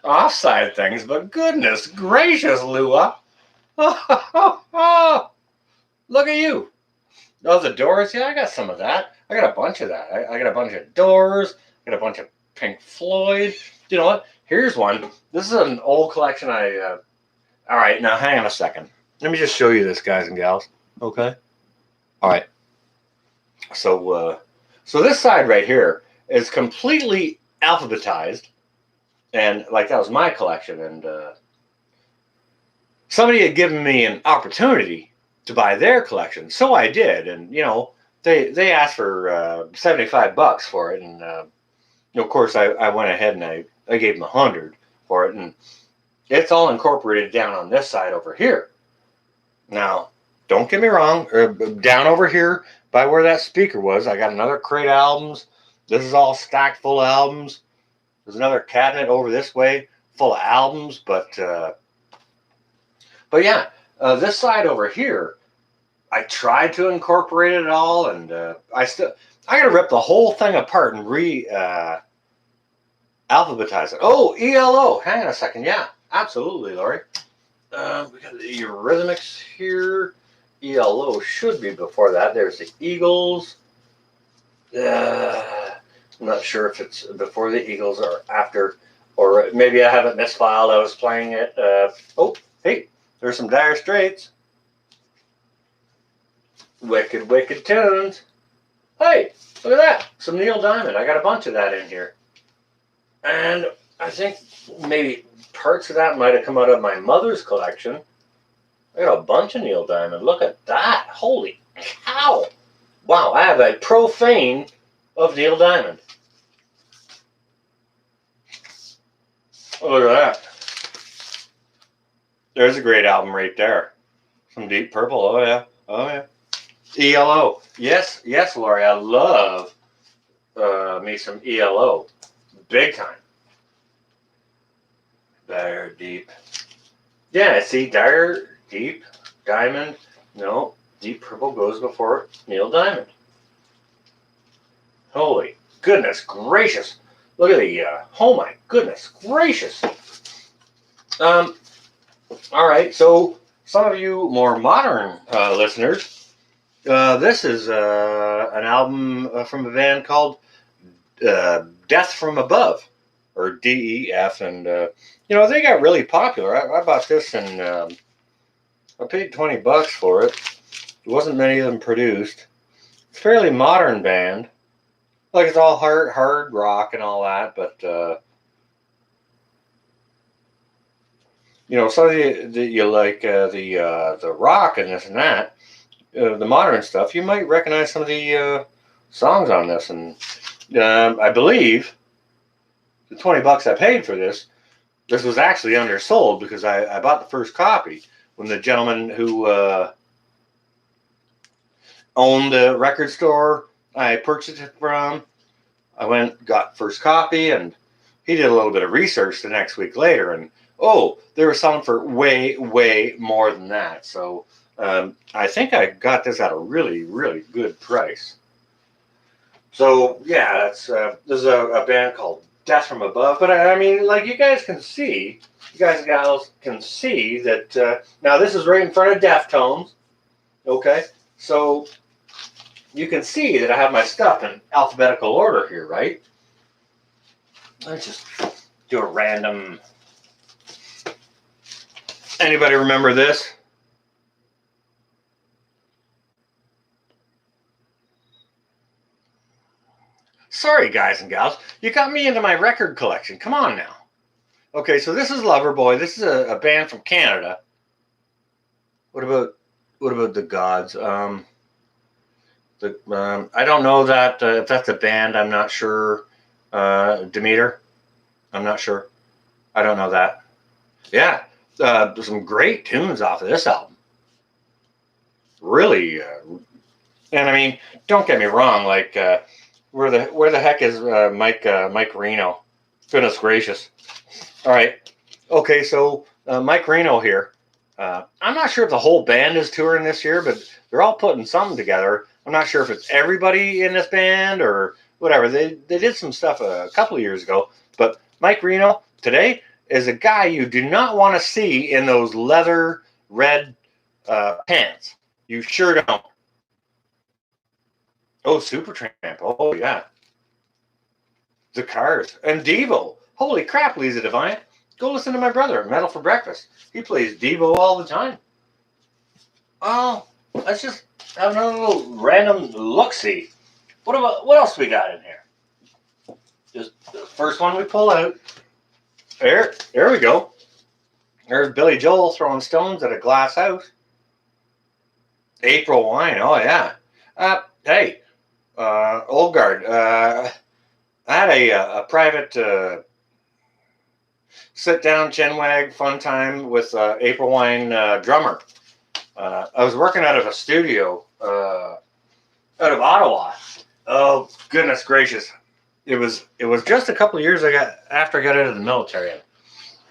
offside things, but goodness gracious, Lua. Look at you. Oh, the doors. Yeah, I got some of that. I got a bunch of that. I got a bunch of doors. I got a bunch of Pink Floyd. You know what? Here's one. This is an old collection. All right, now hang on a second. Let me just show you this, guys and gals. Okay. All right. So this side right here is completely alphabetized, and like that was my collection, and somebody had given me an opportunity to buy their collection, so I did, and they asked for $75 for it, and of course I went ahead and I gave them $100 for it, and it's all incorporated down on this side over here. Now, don't get me wrong, down over here by where that speaker was, I got another crate of albums. This is all stacked full of albums. There's another cabinet over this way full of albums, but yeah, this side over here, I tried to incorporate it all, and I gotta rip the whole thing apart and alphabetize it. Oh, ELO. Hang on a second. Yeah, absolutely, Lori. We got the Eurythmics here. ELO should be before that. There's the Eagles. I'm not sure if it's before the Eagles or after, or maybe I haven't misfiled. I was playing it. Oh, hey, there's some Dire Straits. Wicked, wicked tunes. Hey, look at that. Some Neil Diamond. I got a bunch of that in here. And I think maybe parts of that might have come out of my mother's collection. I got a bunch of Neil Diamond. Look at that. Holy cow. Wow, I have a profane of Neil Diamond. Oh, look at that. There's a great album right there. Some Deep Purple. Oh, yeah. Oh, yeah. ELO. Yes, yes, Lori. I love me some ELO. Big time. Dire, Deep. Yeah, see, Dire, Deep, Diamond. No, Deep Purple goes before Neil Diamond. Holy goodness gracious. Look at the, oh my goodness gracious. All right, so some of you more modern listeners, this is an album from a band called Death from Above, or DEF, and they got really popular. I bought this, and I paid $20 for it. There wasn't many of them produced. It's a fairly modern band, like it's all hard rock and all that, but some of you like the rock and this and that, the modern stuff. You might recognize some of the songs on this, and I believe the $20 I paid for this was actually undersold, because I bought the first copy when the gentleman who owned the record store I purchased it from, I went, got first copy, and he did a little bit of research the next week later, and they were selling for way, way more than that. So I think I got this at a really, really good price. So yeah, there's a band called Death from Above, but I mean, like you guys and gals can see that now this is right in front of Deftones. Okay, so you can see that I have my stuff in alphabetical order here, right? Let's just do a random. Anybody remember this? Sorry, guys and gals. You got me into my record collection. Come on now. Okay, so this is Loverboy. This is a band from Canada. What about the Gods? I don't know that if that's a band. I'm not sure. Demeter. I'm not sure. I don't know that. Yeah, there's some great tunes off of this album. Really, and I mean, don't get me wrong. Like, where the heck is Mike Reno? Goodness gracious! All right, okay. So Mike Reno here. I'm not sure if the whole band is touring this year, but they're all putting something together. I'm not sure if it's everybody in this band or whatever. They did some stuff a couple of years ago, but Mike Reno today is a guy you do not want to see in those leather red pants. You sure don't. Oh, Supertramp. Oh, yeah. The Cars. And Devo. Holy crap, Lisa Devine. Go listen to my brother, Metal for Breakfast. He plays Devo all the time. Oh, let's just have another little random look-see. What else we got in here? Just the first one we pull out. There we go. There's Billy Joel throwing stones at a glass house. April wine. Oh, yeah. Hey, Old Guard. I had a private sit-down chinwag fun time with April wine drummer. I was working out of a studio out of Ottawa. Oh, goodness gracious. It was just a couple of years after I got out of the military.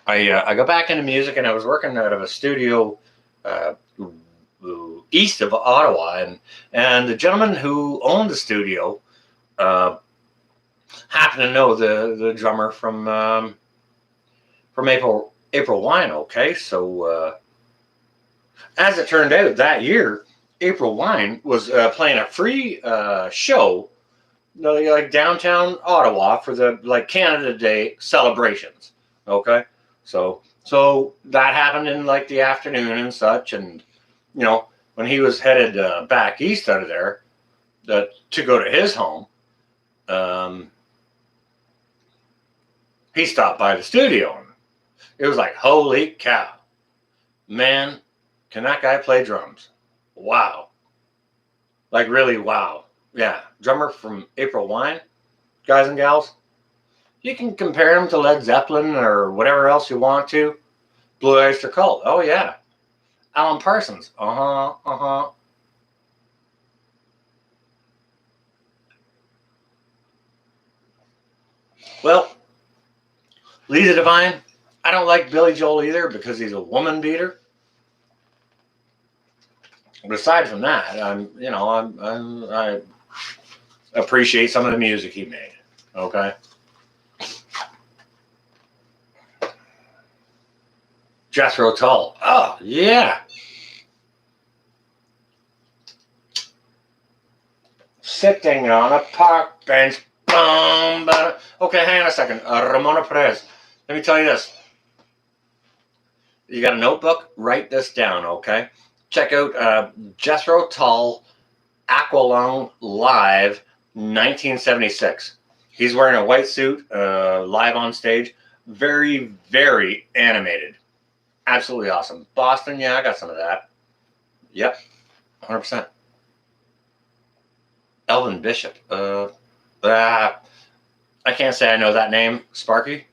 I got back into music, and I was working out of a studio east of Ottawa, and the gentleman who owned the studio happened to know the drummer from April Wine. Okay, so as it turned out, that year April Wine was playing a free show, like downtown Ottawa, for the Canada Day celebrations. Okay, so that happened in like the afternoon and such, and when he was headed back east out of there to go to his home, he stopped by the studio. And it was like, holy cow, man, can that guy play drums? Wow. Like, really, wow. Yeah, drummer from April Wine, guys and gals. You can compare him to Led Zeppelin or whatever else you want to. Blue Oyster Cult. Oh, yeah. Alan Parsons. Uh-huh. Well, Lisa Devine, I don't like Billy Joel either because he's a woman beater. But aside from that, I appreciate some of the music he made. Okay. Jethro Tull. Oh, yeah. Sitting on a park bench. Okay, hang on a second. Ramona Perez. Let me tell you this. You got a notebook? Write this down, okay? Check out Jethro Tull Aqualung Live 1976. He's wearing a white suit live on stage. Very, very animated. Absolutely awesome. Boston, yeah, I got some of that. Yep, 100%. Elvin Bishop. I can't say I know that name. Sparky?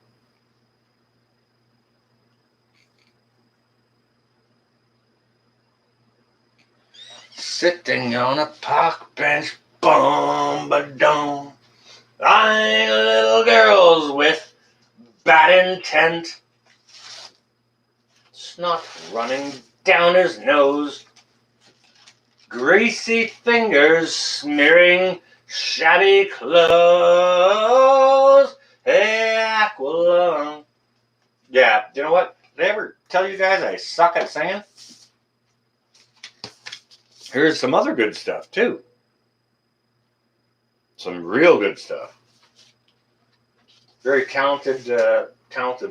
Sitting on a park bench, boom-ba-dum, eyeing little girls with bad intent. Snot running down his nose, greasy fingers smearing shabby clothes. Hey, Aqualung. Yeah, you know what? Did I ever tell you guys I suck at singing? Here's some other good stuff, too. Some real good stuff. Very talented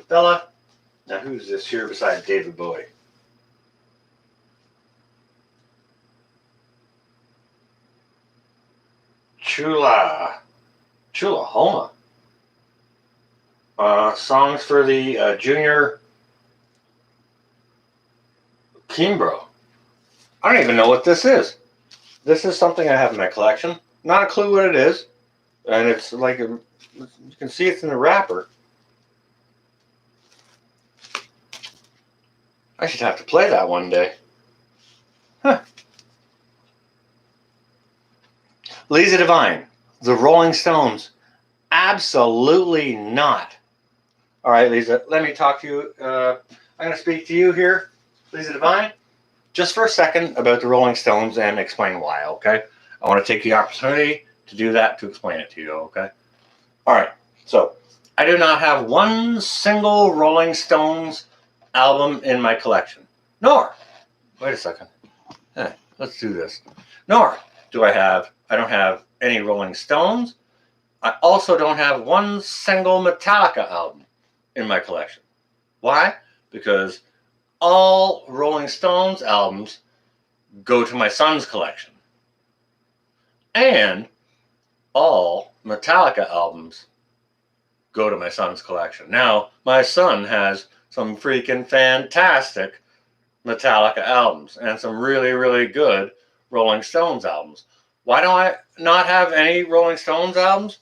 fella. Now, who's this here beside David Bowie? Chulahoma. Songs for the Junior Kimbrough. I don't even know what this is. This is something I have in my collection. Not a clue what it is. And it's like, you can see it's in the wrapper. I should have to play that one day. Huh. Lisa Devine, the Rolling Stones. Absolutely not. All right, Lisa, let me talk to you. I'm going to speak to you here, Lisa Devine, just for a second about the Rolling Stones and explain why, okay? I want to take the opportunity to do that, to explain it to you, okay? All right, so I do not have one single Rolling Stones album in my collection. Nor, wait a second. Let's do this. Nor I don't have any Rolling Stones. I also don't have one single Metallica album in my collection. Why? Because all Rolling Stones albums go to my son's collection. And all Metallica albums go to my son's collection. Now, my son has some freaking fantastic Metallica albums and some really, really good Rolling Stones albums. Why don't I not have any Rolling Stones albums?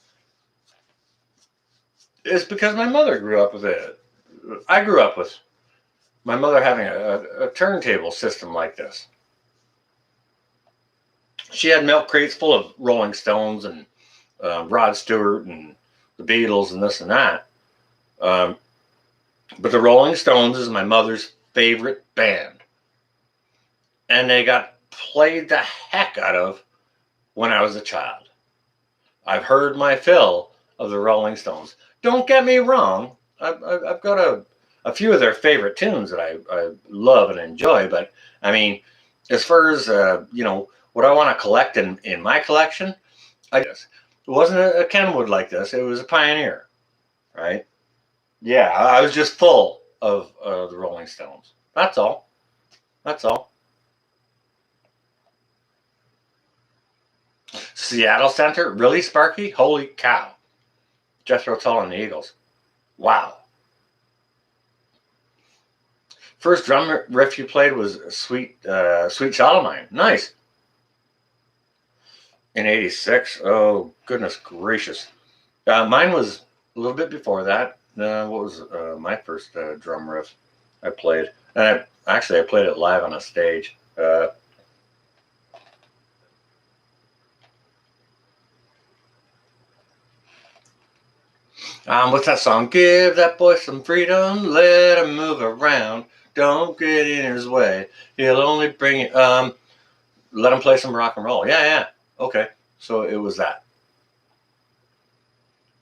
It's because my mother grew up with it. I grew up with my mother having a turntable system like this. She had milk crates full of Rolling Stones and Rod Stewart and the Beatles and this and that. But the Rolling Stones is my mother's favorite band. And they got played the heck out of when I was a child. I've heard my fill of the Rolling Stones. Don't get me wrong. I've got a few of their favorite tunes that I love and enjoy. But, I mean, as far as, what I want to collect in my collection, it wasn't a Kenwood like this. It was a Pioneer, right? Yeah, I was just full of the Rolling Stones. That's all. That's all. Seattle Center? Really, Sparky? Holy cow. Jethro Tull and the Eagles. Wow. First drum riff you played was Sweet Child of Mine. Nice. In 86. Oh, goodness gracious. Mine was a little bit before that. What was my first drum riff I played? And I played it live on a stage. What's that song? Give that boy some freedom, let him move around. Don't get in his way. He'll only bring it. Let him play some rock and roll. Yeah. Okay, so it was that.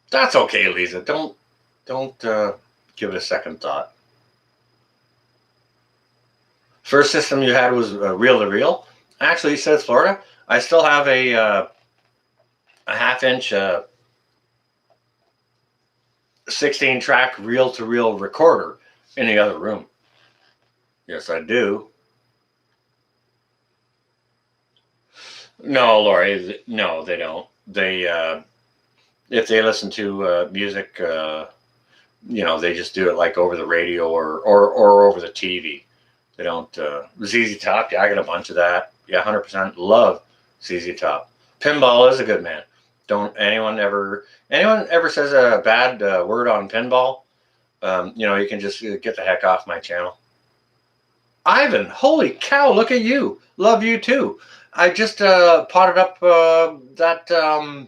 That's okay, Lisa. Don't give it a second thought. First system you had was reel to reel. Actually, says Florida. I still have a half-inch 16-track reel-to-reel recorder in the other room. Yes, I do. No, Lori. No, they don't. They if they listen to music, they just do it like over the radio or over the TV. They don't. ZZ Top. Yeah, I got a bunch of that. Yeah, 100% love ZZ Top. Pinball is a good man. Don't anyone ever says a bad word on pinball, you can just get the heck off my channel. Ivan, holy cow, look at you. Love you too. I just potted up that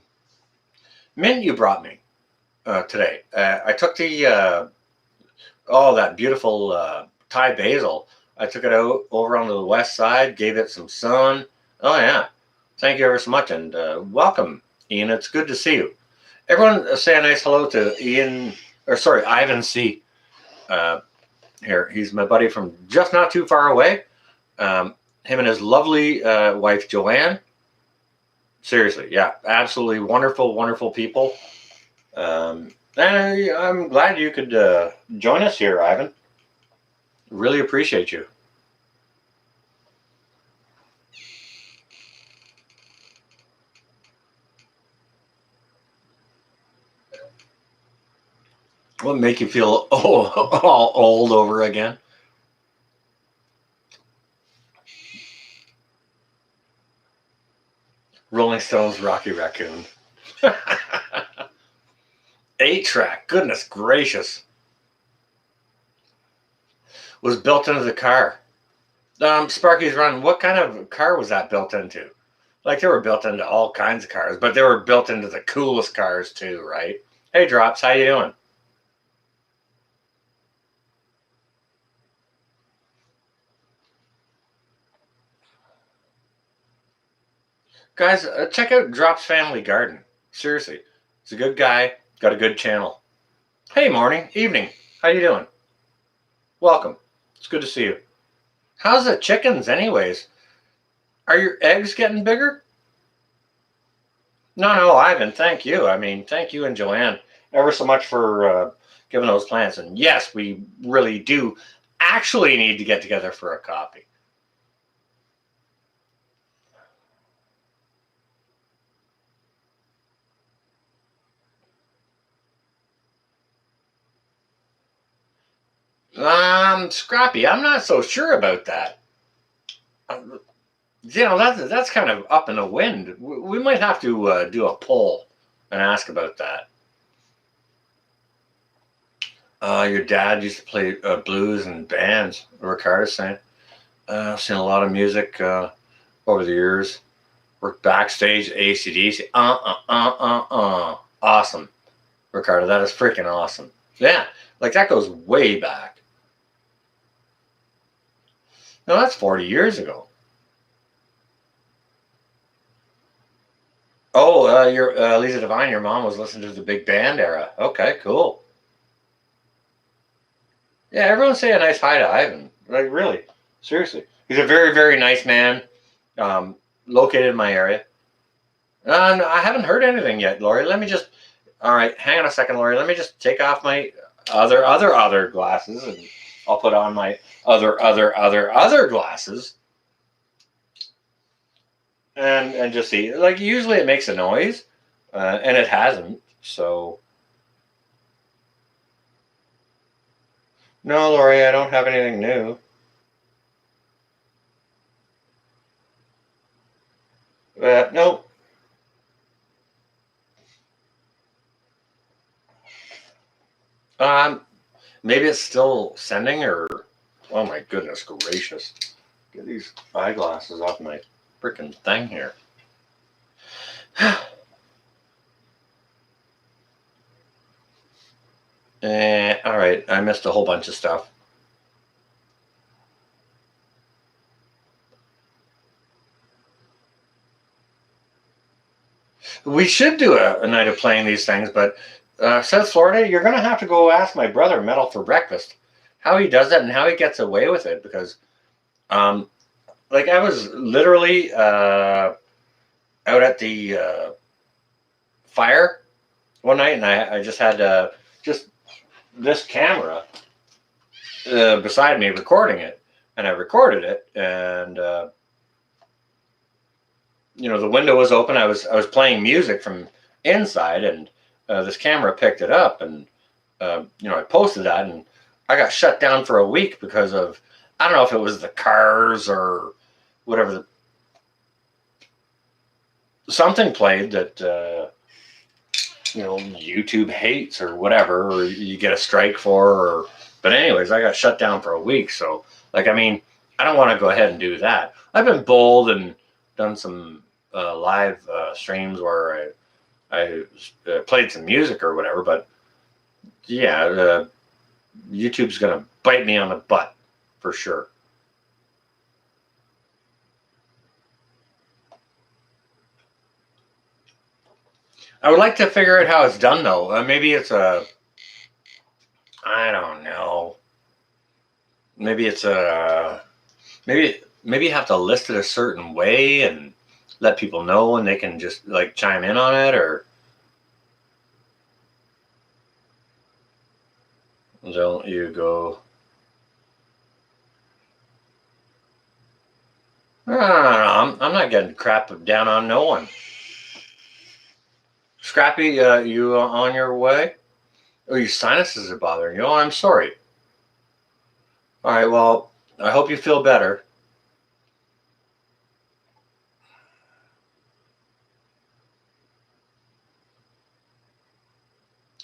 mint you brought me today. I took that beautiful Thai basil. I took it out over on the west side, gave it some sun. Oh yeah. Thank you ever so much, and welcome, Ian. It's good to see you. Everyone say a nice hello to Ivan C. Here, he's my buddy from just not too far away. Him and his lovely wife, Joanne. Seriously, yeah, absolutely wonderful, wonderful people. And I'm glad you could join us here, Ivan. Really appreciate you. What make you feel all old over again? Rolling Stones, Rocky Raccoon. 8-track, goodness gracious. Was built into the car. Sparky's Run, what kind of car was that built into? Like, they were built into all kinds of cars, but they were built into the coolest cars too, right? Hey, Drops, how you doing? Guys, check out Drop's Family Garden. Seriously, he's a good guy. Got a good channel. Hey, morning, evening. How you doing? Welcome. It's good to see you. How's the chickens, anyways? Are your eggs getting bigger? No, Ivan. Thank you. I mean, thank you and Joanne ever so much for giving those plants. And yes, we really do actually need to get together for a coffee. Scrappy, I'm not so sure about that. That's kind of up in the wind. We might have to do a poll and ask about that. Your dad used to play blues and bands, Ricardo's saying. I've seen a lot of music over the years. Worked backstage at AC/DC. Awesome, Ricardo. That is freaking awesome. Yeah, like that goes way back. No, that's 40 years ago. Oh, your Lisa Devine, your mom was listening to the big band era. Okay, cool. Yeah, everyone say a nice hi to Ivan. Like, really, seriously. He's a very, very nice man, located in my area. I haven't heard anything yet, Lori. All right, hang on a second, Lori. Let me just take off my other glasses, and I'll put on my other glasses. And just see. Like, usually it makes a noise, and it hasn't, so. No, Lori, I don't have anything new. No. Maybe it's still sending, or oh my goodness gracious, get these eyeglasses off my freaking thing here. All right, I missed a whole bunch of stuff. We should do a night of playing these things, but South Florida, you're going to have to go ask my brother, Metal for Breakfast, how he does that and how he gets away with it. Because, like, I was literally out at the fire one night, and I just had just this camera beside me recording it, and I recorded it, and the window was open. I was playing music from inside, and this camera picked it up, and I posted that, and I got shut down for a week because of, I don't know if it was the cars or whatever. Something played that YouTube hates or whatever, or you get a strike for. But anyways, I got shut down for a week. So, like, I mean, I don't want to go ahead and do that. I've been bold and done some live streams where I played some music or whatever. But yeah, YouTube's gonna bite me on the butt for sure. I would like to figure out how it's done, though. Maybe it's I don't know. Maybe it's maybe you have to list it a certain way and let people know, and they can just like chime in on it, or don't you go? No. I'm not getting crap down on no one. Scrappy, you on your way? Oh, your sinuses are bothering you. Oh, I'm sorry. All right, well, I hope you feel better.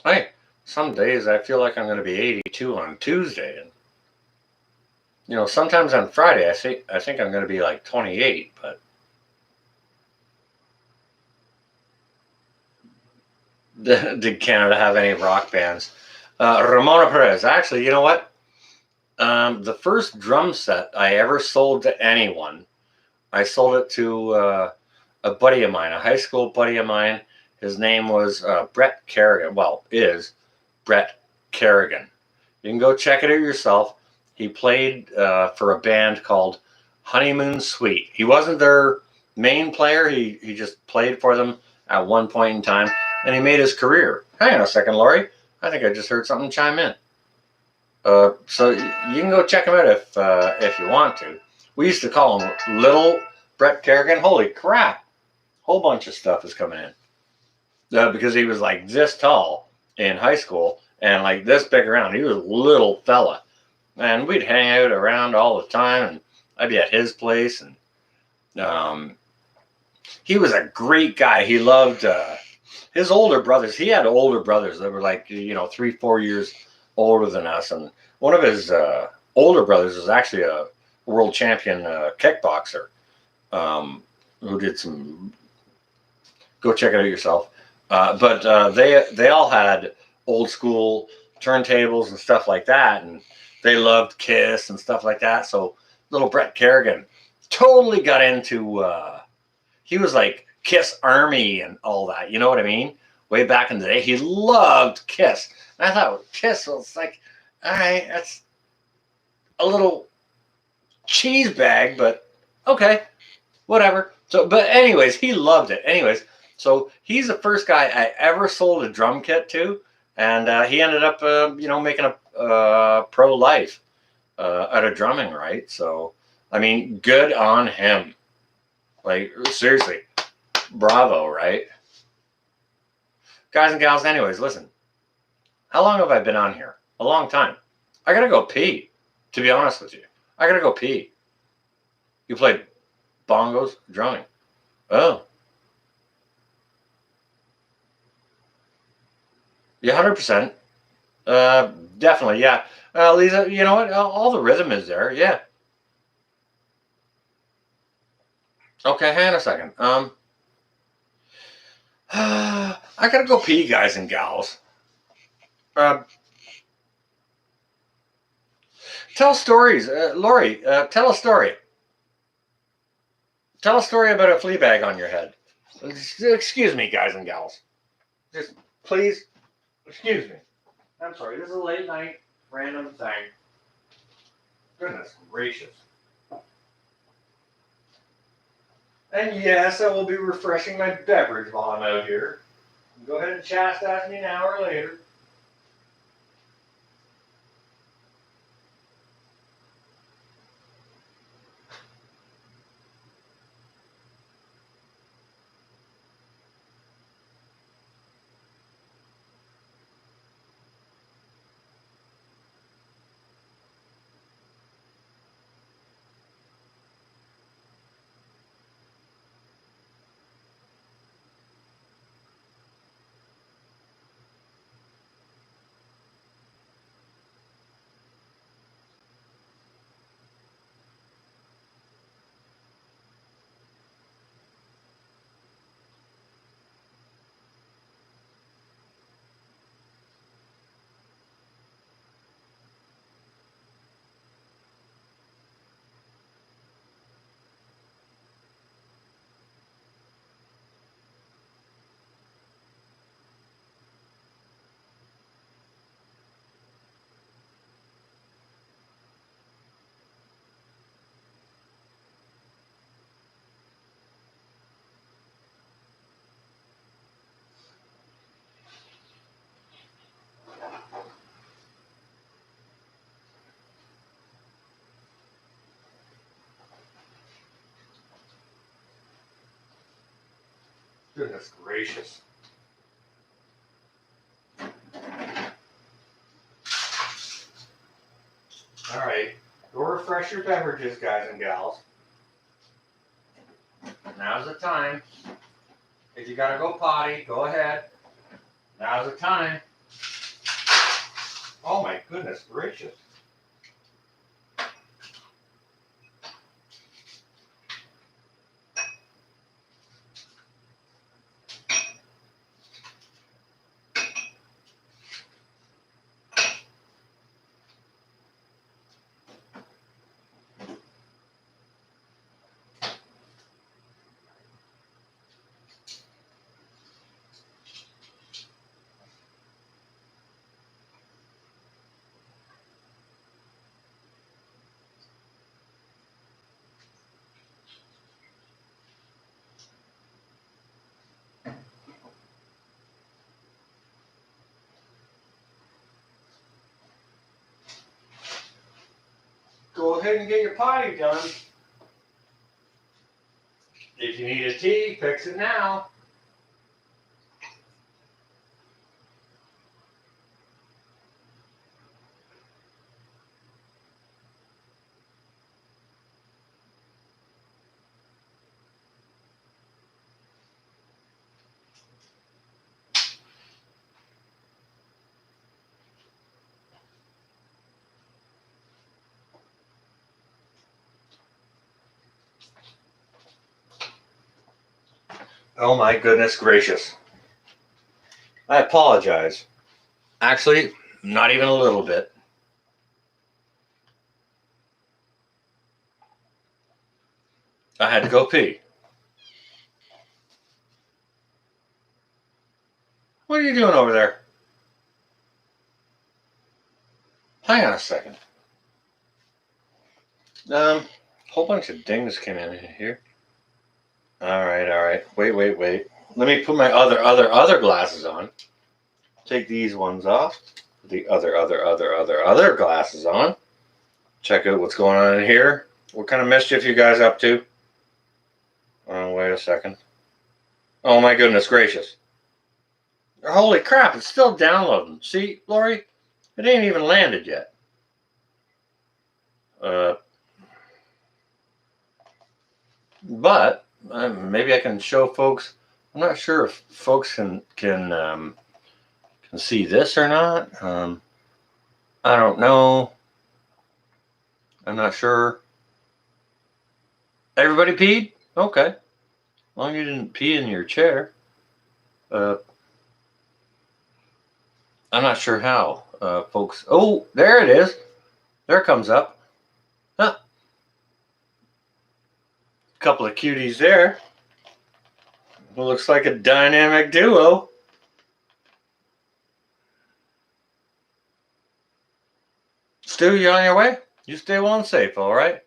Hey, some days I feel like I'm going to be 82 on Tuesday, and sometimes on Friday I think I'm going to be like 28, but did Canada have any rock bands? Ramona Perez. Actually, you know what? The first drum set I ever sold to anyone, I sold it to a buddy of mine, a high school buddy of mine. His name was Brett Kerrigan. Well, is Brett Kerrigan. You can go check it out yourself. He played for a band called Honeymoon Suite. He wasn't their main player. He just played for them at one point in time, and he made his career. Hang on a second, Laurie. I think I just heard something chime in. So you can go check him out if you want to. We used to call him Little Brett Kerrigan. Holy crap! Whole bunch of stuff is coming in because he was like this tall in high school and like this big around. He was a little fella, and we'd hang out around all the time. And I'd be at his place, and he was a great guy. He loved his older brothers. He had older brothers that were like 3-4 years older than us, and one of his older brothers was actually a world champion kickboxer who did some. Go check it out yourself. But they all had old school turntables and stuff like that, and they loved Kiss and stuff like that. So little Brett Kerrigan totally got into. He was like Kiss Army and all that. You know what I mean? Way back in the day, he loved Kiss. And I thought Kiss was like, all right, that's a little cheese bag, but okay, whatever. So, but anyways, he loved it. Anyways, so he's the first guy I ever sold a drum kit to, and he ended up, making a pro life out of drumming, right? So, I mean, good on him. Like, seriously, bravo, right? Guys and gals, anyways, listen. How long have I been on here? A long time. I gotta go pee, to be honest with you. I gotta go pee. You play bongos, drumming. Oh. Yeah, 100%. Definitely, yeah. Lisa, you know what? All the rhythm is there, yeah. Okay, hang on a second. I gotta go pee, guys and gals. Tell stories. Lori, tell a story. Tell a story about a flea bag on your head. Excuse me, guys and gals. Just please, excuse me. I'm sorry, this is a late night random thing. Goodness gracious. And yes, I will be refreshing my beverage while I'm out here. Go ahead and chastise me now or later. Goodness gracious. All right, go refresh your beverages, guys and gals. Now's the time. If you gotta go potty, go ahead. Now's the time. Oh my goodness gracious. ahead and get your potty done. If you need a tea, fix it now. Oh my goodness gracious. I apologize. Actually, not even a little bit. I had to go pee. What are you doing over there? Hang on a second. Whole bunch of dings came in here. All right. Wait. Let me put my other glasses on. Take these ones off. Put the other glasses on. Check out what's going on in here. What kind of mischief you guys up to? Oh, wait a second. Oh my goodness gracious. Holy crap, it's still downloading. See, Lori? It ain't even landed yet. But maybe I can show folks. I'm not sure if folks can see this or not. I don't know. I'm not sure. Everybody peed? Okay. As long as you didn't pee in your chair. I'm not sure how, folks. Oh, there it is. There it comes up. Huh. Couple of cuties there. It looks like a dynamic duo. Stu, you on your way? You stay well and safe, all right?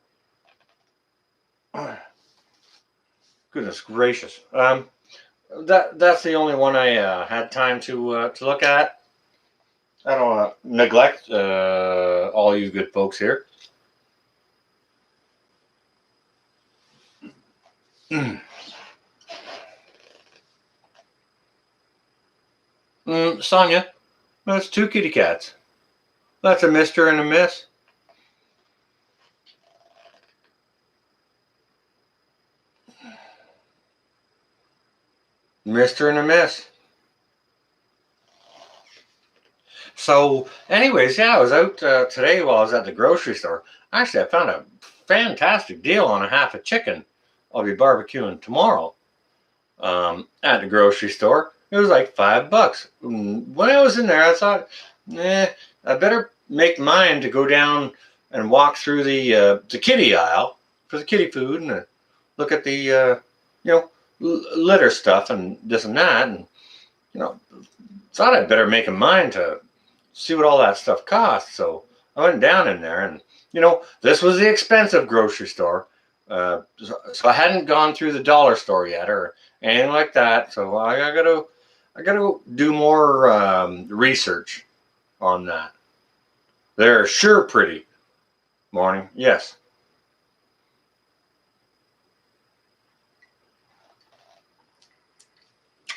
Goodness gracious. That's the only one I had time to look at. I don't want to neglect all you good folks here. Sonia, that's 2 kitty cats. That's a Mr. and a Miss. Mr. and a Miss. So, anyways, yeah, I was out today while I was at the grocery store. Actually, I found a fantastic deal on a half a chicken. I'll be barbecuing tomorrow at the grocery store. It was like $5. When I was in there, I thought, I better make mine to go down and walk through the kitty aisle for the kitty food and look at the litter stuff and this and that, and thought I'd better make a mind to see what all that stuff costs. So I went down in there, and this was the expensive grocery store. So I hadn't gone through the dollar store yet or anything like that. So I gotta do more research on that. They're sure pretty. Morning. Yes.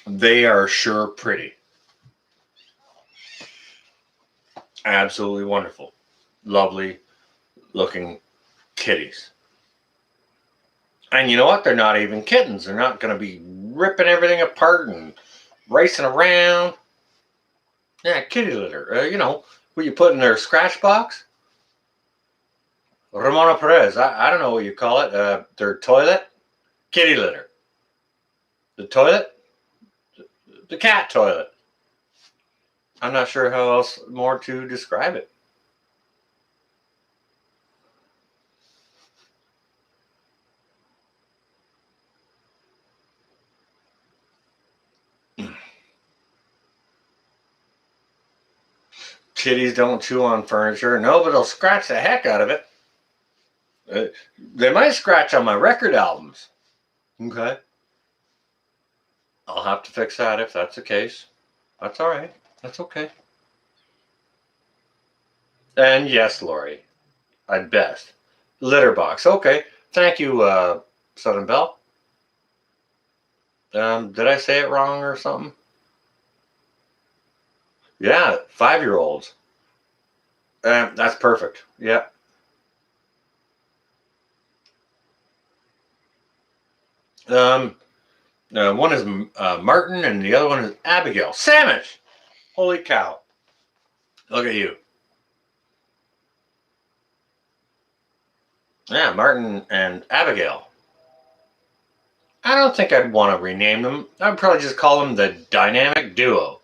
They are sure pretty. Absolutely wonderful. Lovely looking kitties. And you know what? They're not even kittens. They're not going to be ripping everything apart and racing around. Yeah, kitty litter. What you put in their scratch box? Ramona Perez. I don't know what you call it. Their toilet? Kitty litter. The toilet? The cat toilet. I'm not sure how else more to describe it. Kitties don't chew on furniture. No, but they'll scratch the heck out of it. They might scratch on my record albums. Okay. I'll have to fix that if that's the case. That's all right. That's okay. And yes, Lori, I'd best. Litter box. Okay. Thank you, Southern Belle. Did I say it wrong or something? Yeah, 5-year-olds. That's perfect. Yeah. Um, one is Martin, and the other one is Abigail. Sandwich. Holy cow! Look at you. Yeah, Martin and Abigail. I don't think I'd want to rename them. I'd probably just call them the dynamic duo.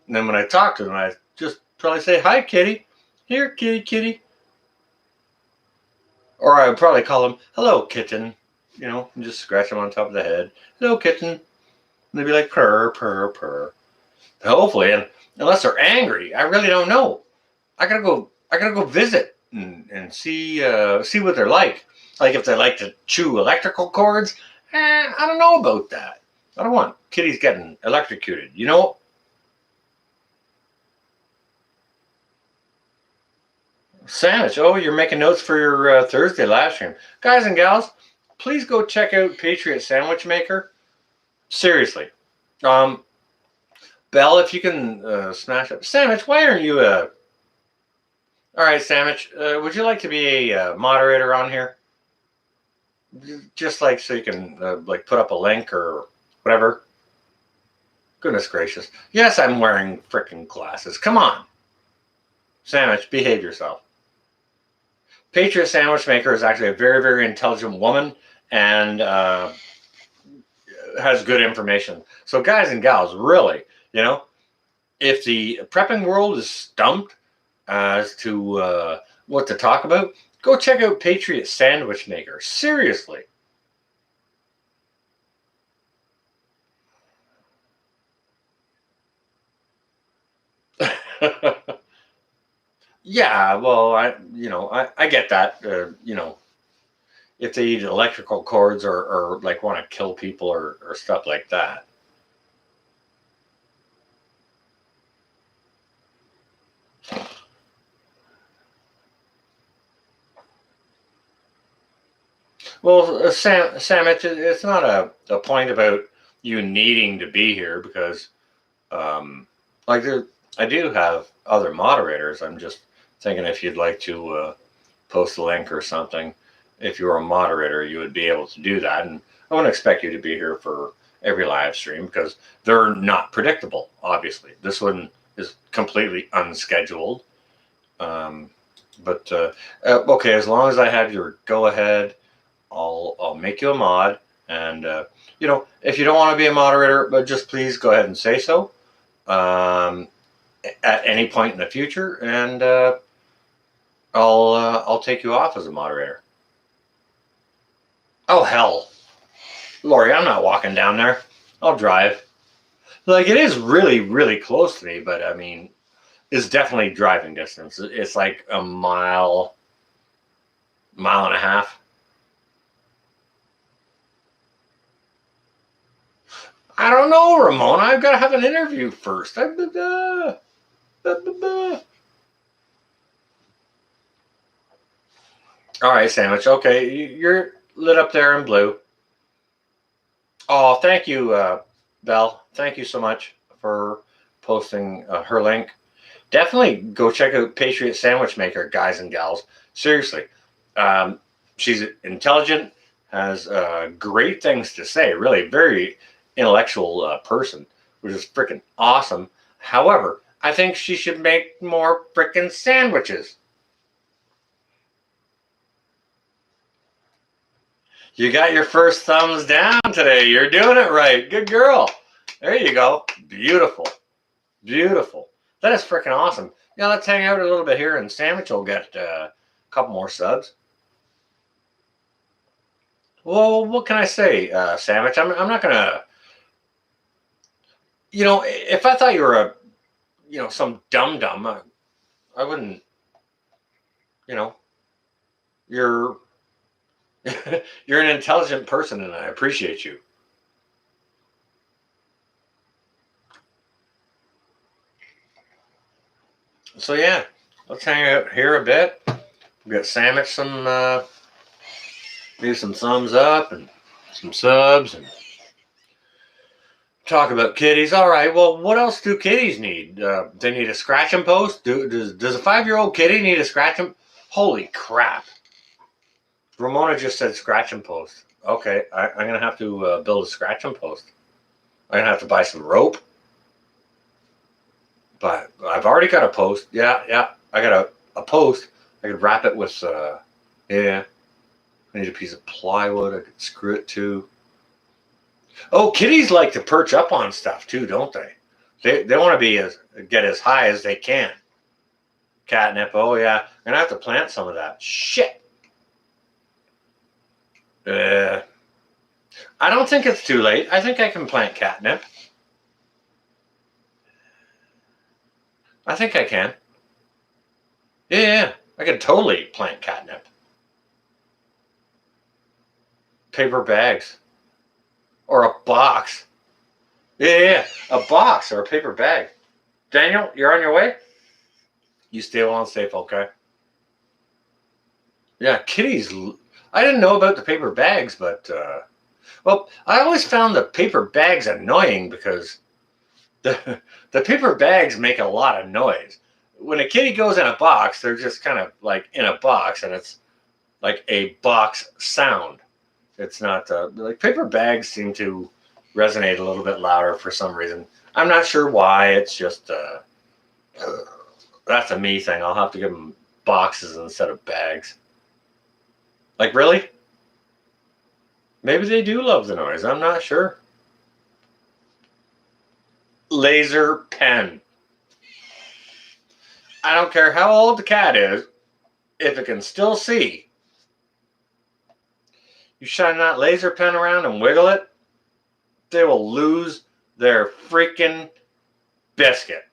And then when I talk to them, I just probably say, "Hi, kitty. Here, kitty, kitty." Or I would probably call them, "Hello, kitten." And just scratch them on top of the head. "Hello, kitten." And they'd be like, "Purr, purr, purr." Hopefully, and unless they're angry, I really don't know. I gotta go visit and see what they're like. Like if they like to chew electrical cords. I don't know about that. I don't want kitties getting electrocuted. Sandwich. Oh, you're making notes for your Thursday live stream, guys and gals. Please go check out Patriot Sandwich Maker. Seriously, um, Belle, if you can smash up Sandwich. Why aren't you a All right, Sandwich, would you like to be a moderator on here? Just like so you can like put up a link or whatever. Goodness gracious. Yes, I'm wearing freaking glasses. Come on. Sandwich, behave yourself. Patriot Sandwich Maker is actually a very, very intelligent woman and has good information. So guys and gals, really, if the prepping world is stumped as to what to talk about, go check out Patriot Sandwich Maker. Seriously. Yeah, well, I get that. If they eat electrical cords or like want to kill people or stuff like that. Well, Sam, it's not a point about you needing to be here because, like, I do have other moderators. I'm just thinking if you'd like to post a link or something, if you were a moderator, you would be able to do that. And I wouldn't expect you to be here for every live stream because they're not predictable. Obviously, this one is completely unscheduled. Um, but okay, as long as I have your go ahead, I'll make you a mod. And if you don't want to be a moderator, but just please go ahead and say so um, at any point in the future, and I'll take you off as a moderator. Oh hell, Lori, I'm not walking down there. I'll drive. Like it is really, really close to me, but I mean, it's definitely driving distance. It's like a mile, mile and a half. I don't know, Ramona. I've got to have an interview first. All right, Sandwich. Okay, you're lit up there in blue. Oh, thank you, Belle. Thank you so much for posting her link. Definitely go check out Patriot Sandwich Maker, guys and gals. Seriously, um, she's intelligent, has great things to say. Really, very intellectual person, which is freaking awesome. However, I think she should make more freaking sandwiches. You got your first thumbs down today. You're doing it right. Good girl. There you go. Beautiful. Beautiful. That is freaking awesome. Yeah, let's hang out a little bit here, and Sandwich will get a couple more subs. Well, what can I say, Sandwich? I'm not gonna. If I thought you were some dum dum, I wouldn't. You know, you're you're an intelligent person, and I appreciate you. So yeah, let's hang out here a bit. We'll get Sandwich some Maybe some thumbs up and some subs and talk about kitties. All right. Well, what else do kitties need? They need a scratch and post. Does a 5-year-old kitty need a scratch and? Holy crap! Ramona just said scratch and post. Okay, I'm gonna have to build a scratch and post. I'm gonna have to buy some rope. But I've already got a post. Yeah. I got a post. I could wrap it with yeah. I need a piece of plywood. I could screw it to. Oh, kitties like to perch up on stuff too, don't they? They want to get as high as they can. Catnip. Oh yeah, I'm gonna have to plant some of that. Shit. I don't think it's too late. I think I can plant catnip. I think I can. Yeah. I can totally plant catnip. Paper bags. Or a box. Yeah. A box or a paper bag. Daniel, you're on your way? You stay well and safe, okay? Yeah, kitties. I didn't know about the paper bags, but, well, I always found the paper bags annoying because the paper bags make a lot of noise. When a kitty goes in a box, they're just kind of like in a box, and it's like a box sound. It's not like paper bags seem to resonate a little bit louder for some reason. I'm not sure why. It's just that's a me thing. I'll have to give them boxes instead of bags. Like, really? Maybe they do love the noise. I'm not sure. Laser pen. I don't care how old the cat is, if it can still see. You shine that laser pen around and wiggle it, they will lose their freaking biscuit.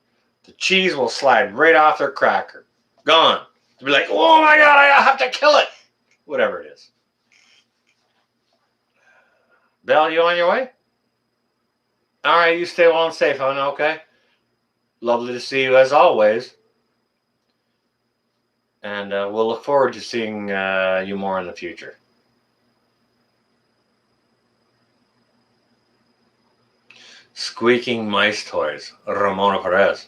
The cheese will slide right off their cracker. Gone. They'll be like, oh my God, I have to kill it. Whatever it is. Belle, you on your way? All right, you stay well and safe, hon, okay? Lovely to see you as always. And we'll look forward to seeing you more in the future. Squeaking mice toys. Ramona Perez.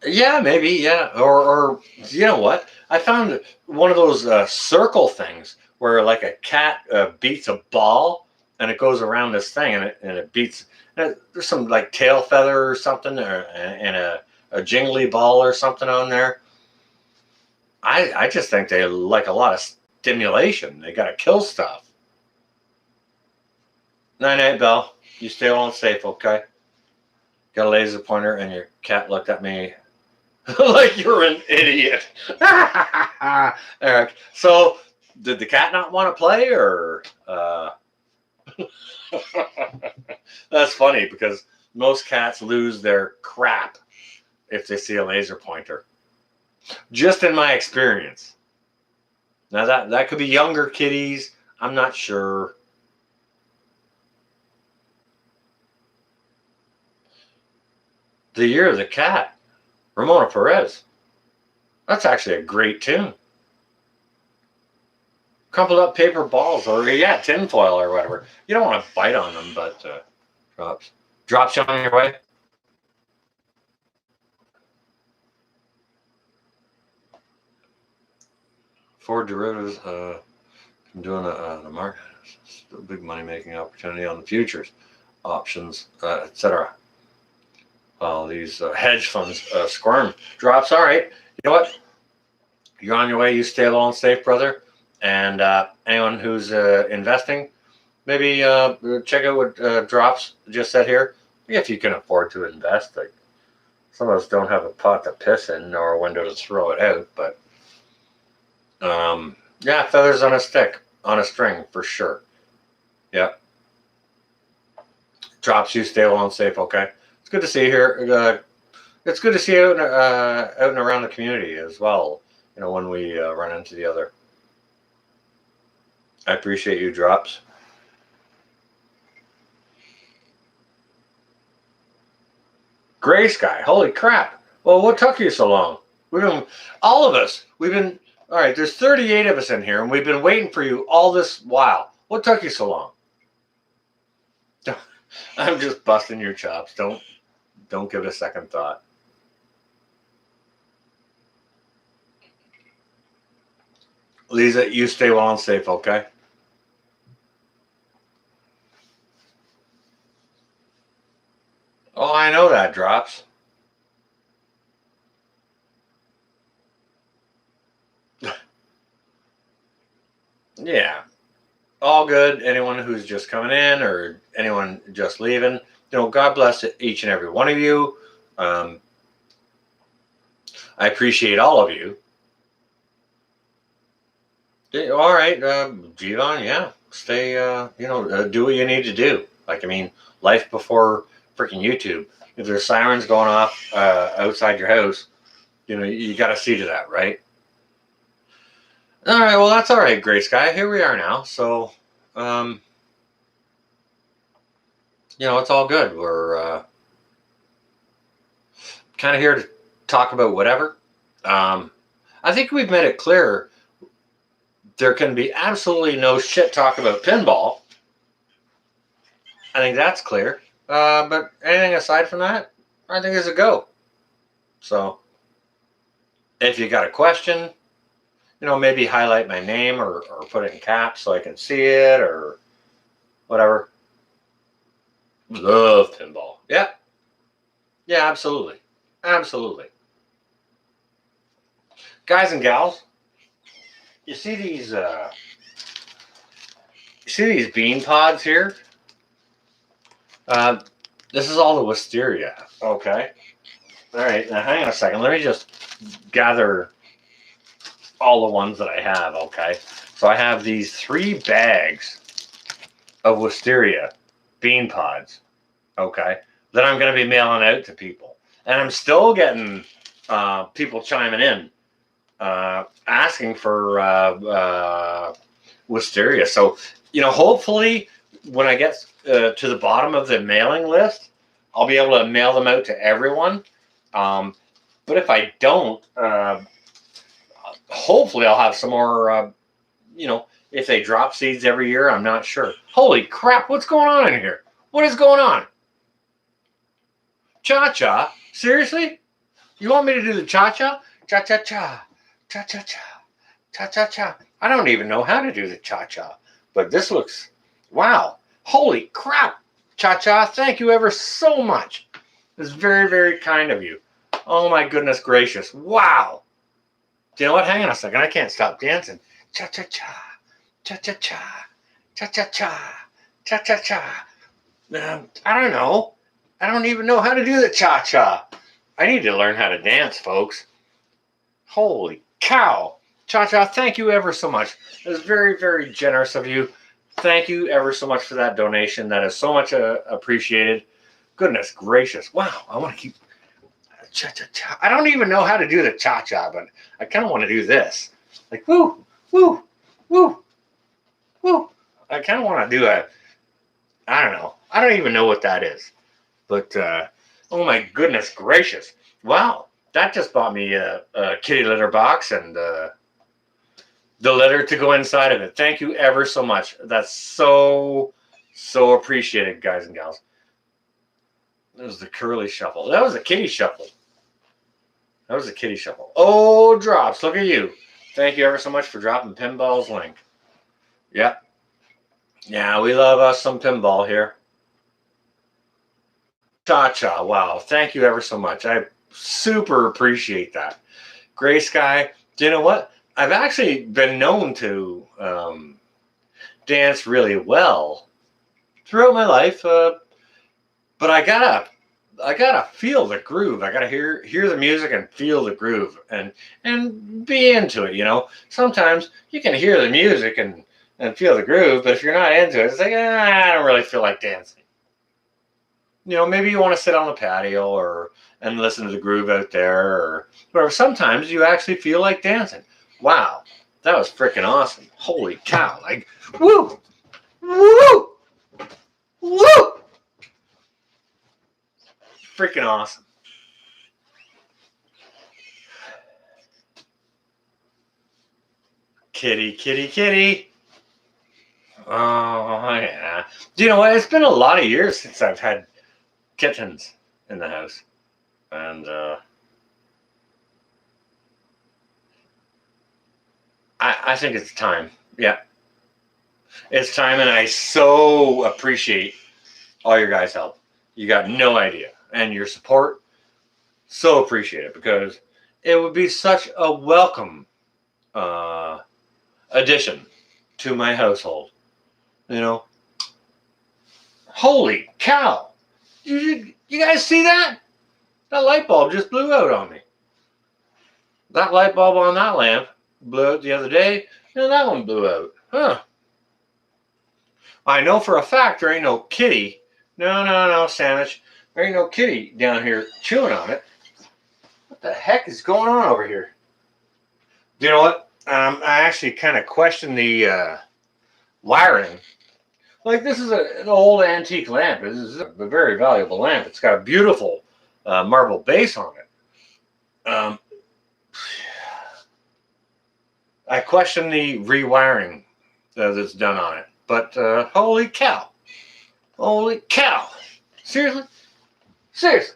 Yeah, maybe, yeah. Or you know what? I found one of those circle things where like a cat beats a ball and it goes around this thing and it beats. There's some like tail feather or something and a jingly ball or something on there. I just think they like a lot of stimulation. They got to kill stuff. Night night, Belle. You stay all safe, okay? Got a laser pointer and your cat looked at me like you're an idiot. Eric, so did the cat not want to play or that's funny because most cats lose their crap if they see a laser pointer. Just in my experience. Now that could be younger kitties. I'm not sure. The Year of the Cat. Ramona Perez. That's actually a great tune. Crumpled up paper balls or yeah, tinfoil or whatever. You don't want to bite on them, but drops you on your way. Ford derivatives. I'm doing the market. Still big money making opportunity on the futures, options, etc. Well, these hedge funds squirm. Drops. All right. You know what? You're on your way. You stay alone, safe, brother. And anyone who's investing, maybe check out what Drops just said here. If you can afford to invest, like some of us don't have a pot to piss in or a window to throw it out, but yeah, feathers on a stick, on a string for sure. Yeah. Drops, you stay alone, safe. Okay. It's good to see you here. It's good to see you out and around the community as well. You know, when we run into the other. I appreciate you, Drops. Gray Sky. Holy crap. Well, what took you so long? All of us, we've been All right, there's 38 of us in here, and we've been waiting for you all this while. What took you so long? I'm just busting your chops. Don't give it a second thought. Lisa, you stay well and safe, okay? Oh, I know that, Drops. Yeah, all good. Anyone who's just coming in or anyone just leaving, God bless each and every one of you. I appreciate all of you. All right, Givon, yeah, stay, do what you need to do. Like, I mean, life before freaking YouTube. If there's sirens going off outside your house, you got to see to that, right? All right, well, that's all right, Gray Sky. Here we are now. So, um, it's all good. We're kind of here to talk about whatever. I think we've made it clear there can be absolutely no shit talk about pinball. I think that's clear. But anything aside from that, I think is a go. So if you got a question, maybe highlight my name or put it in caps so I can see it or whatever. Love pinball. Yeah. Yeah, absolutely. Absolutely. Guys and gals, you see these bean pods here? This is all the wisteria. Okay. All right. Now hang on a second. Let me just gather all the ones that I have. Okay. So I have these 3 bags of wisteria bean pods. Okay. That I'm going to be mailing out to people, and I'm still getting people chiming in asking for wisteria. So hopefully when I get to the bottom of the mailing list, I'll be able to mail them out to everyone. But if I don't, hopefully I'll have some more. If they drop seeds every year, I'm not sure. Holy crap! What's going on in here? What is going on? Cha-cha? Seriously? You want me to do the cha-cha? Cha-cha-cha. Cha-cha-cha. Cha-cha-cha. I don't even know how to do the cha-cha. But this looks... Wow. Holy crap. Cha-cha, thank you ever so much. It's very, very kind of you. Oh my goodness gracious. Wow. Do you know what? Hang on a second. I can't stop dancing. Cha-cha-cha. Cha-cha-cha. Cha-cha-cha. Cha-cha-cha. I don't know. I don't even know how to do the cha-cha. I need to learn how to dance, folks. Holy cow. Cha-cha, thank you ever so much. It was very, very generous of you. Thank you ever so much for that donation. That is so much appreciated. Goodness gracious. Wow, I want to keep... Cha-cha-cha. I don't even know how to do the cha-cha, but I kind of want to do this. Like, woo, woo, woo, woo. I kind of want to do I don't know. I don't even know what that is. But, oh my goodness gracious. Wow. That just bought me a kitty litter box and the litter to go inside of it. Thank you ever so much. That's so appreciated, guys and gals. That was the curly shuffle. That was a kitty shuffle. That was a kitty shuffle. Oh, Drops. Look at you. Thank you ever so much for dropping Pinball's link. Yep. Yeah, we love us some pinball here. Cha-cha. Wow. Thank you ever so much. I super appreciate that. Gray Sky. Do you know what? I've actually been known to dance really well throughout my life, but I gotta feel the groove. I gotta hear the music and feel the groove and be into it. Sometimes you can hear the music and feel the groove, but if you're not into it, it's like I don't really feel like dancing. Maybe you want to sit on the patio and listen to the groove out there or whatever. Sometimes you actually feel like dancing. Wow, that was freaking awesome. Holy cow. Like, woo, woo, woo. Freaking awesome. Kitty, kitty, kitty. Oh, yeah. Do you know what? It's been a lot of years since I've had kittens in the house. And I think it's time. Yeah. It's time, and I so appreciate all your guys' help. You got no idea. And your support, so appreciate it, because it would be such a welcome addition to my household. You know, holy cow! You guys see that? That light bulb just blew out on me. That light bulb on that lamp blew out the other day, and that one blew out. Huh. I know for a fact there ain't no kitty. No, sandwich. There ain't no kitty down here chewing on it. What the heck is going on over here? You know what? I actually kind of question the wiring. Like, this is an old antique lamp. This is a very valuable lamp. It's got a beautiful marble base on it. I question the rewiring that's done on it. But holy cow. Holy cow. Seriously? Seriously.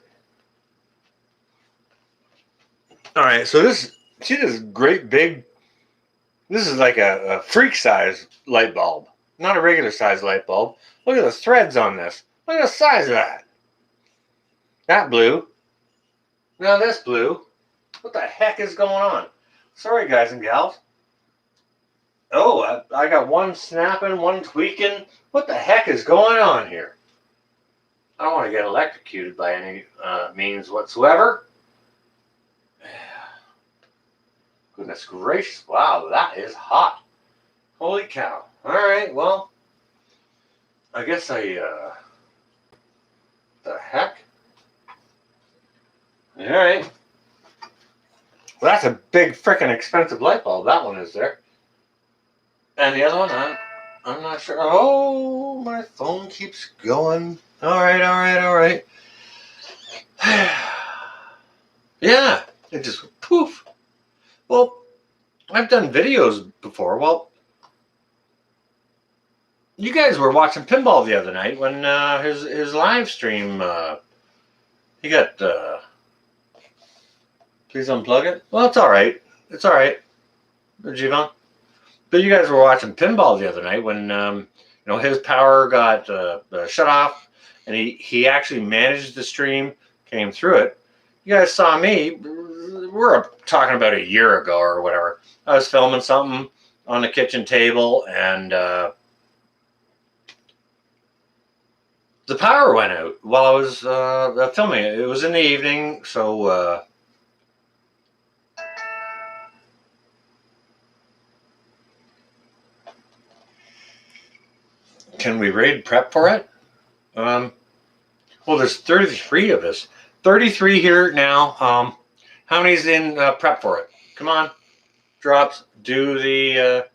All right, so see this great big, this is like a freak size light bulb, not a regular size light bulb. Look at the threads on this. Look at the size of that. That blue. Now this blue. What the heck is going on? Sorry, guys and gals. Oh, I got one snapping, one tweaking. What the heck is going on here? I don't want to get electrocuted by any means whatsoever. Goodness gracious. Wow, that is hot. Holy cow. All right, well, I guess the heck? All right. Well, that's a big freaking expensive light bulb. That one is there. And the other one, I'm not sure. Oh, my phone keeps going. All right. Yeah, it just poof. Well, I've done videos before. Well, you guys were watching pinball the other night when his live stream. He got. Please unplug it. Well, it's all right. It's all right, Jivan. But you guys were watching pinball the other night when his power got shut off, and he actually managed the stream, came through it. You guys saw me. We're talking about a year ago or whatever. I was filming something on the kitchen table, and the power went out while I was filming it. It was in the evening, so can we raid prep for it? Well, there's 33 of us. 33 here now. How many's in prep for it? Come on, drops. Do the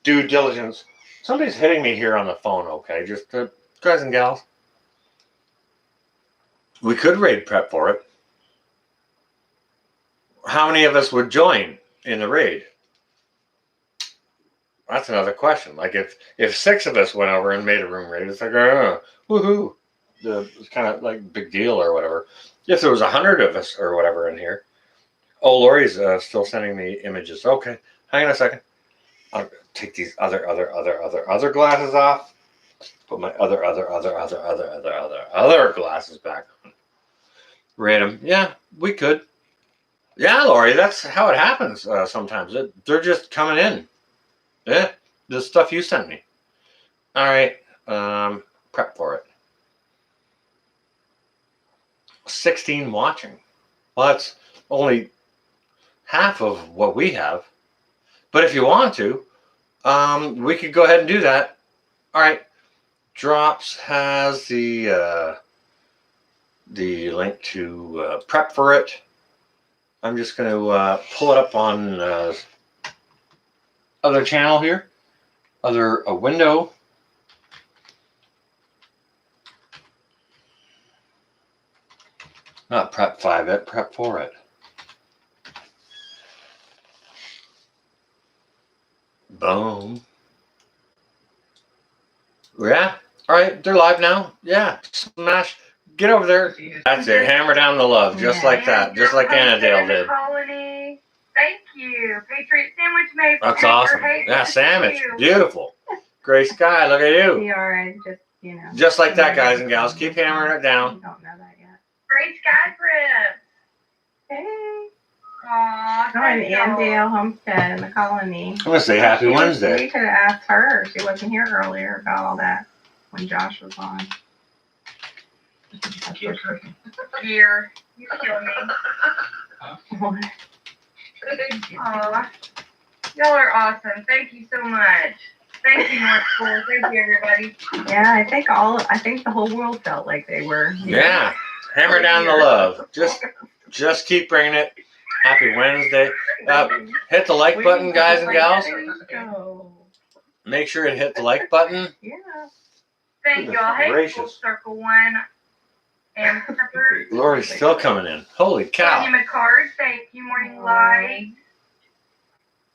due diligence. Somebody's hitting me here on the phone. Okay, just guys and gals. We could raid prep for it. How many of us would join in the raid? That's another question. Like if 6 of us went over and made a room raid, it's like, oh, woohoo. It's kind of like big deal or whatever. If there was 100 of us or whatever in here. Oh, Lori's still sending me images. Okay, hang on a second. I'll take these other glasses off. Put my other glasses back on. Random. Yeah, we could. Yeah, Lori, that's how it happens sometimes. They're just coming in. Yeah, the stuff you sent me. All right, prep for it. 16 watching. Well, that's only half of what we have. But if you want to, we could go ahead and do that. All right, Drops has the link to prep for it. I'm just going to pull it up on other channel here, a window. Not prep 5 it, prep for it. Boom. Yeah. All right. They're live now. Yeah. Smash. Get over there. That's it. Hammer down the love. Just like that. Just like Annadale did. Colony. Thank you. Patriot Sandwich made. That's awesome. Yeah, sandwich. Beautiful. Gray sky. Look at you. We are just, Just like that, guys and gals. Keep hammering it down. I don't know that yet. Gray sky trip. Hey. Aw, Oh, and Annandale Homestead in the colony. I'm going to say happy Wednesday. We could have asked her. She wasn't here earlier about all that when Josh was on. Here. You kill me. Aw. Y'all are awesome. Thank you so much. Thank you, North Pole. Thank you, everybody. Yeah, I think the whole world felt like they were. Yeah. Hammer down the love. Just keep bringing it. Happy Wednesday. Hit the like button, guys and gals. Make sure to hit the like button. Yeah. Thank you all. Hey, Full Circle One. And Lori's still coming in. Holy cow. Thank you, McCard. Thank you, Morning Light.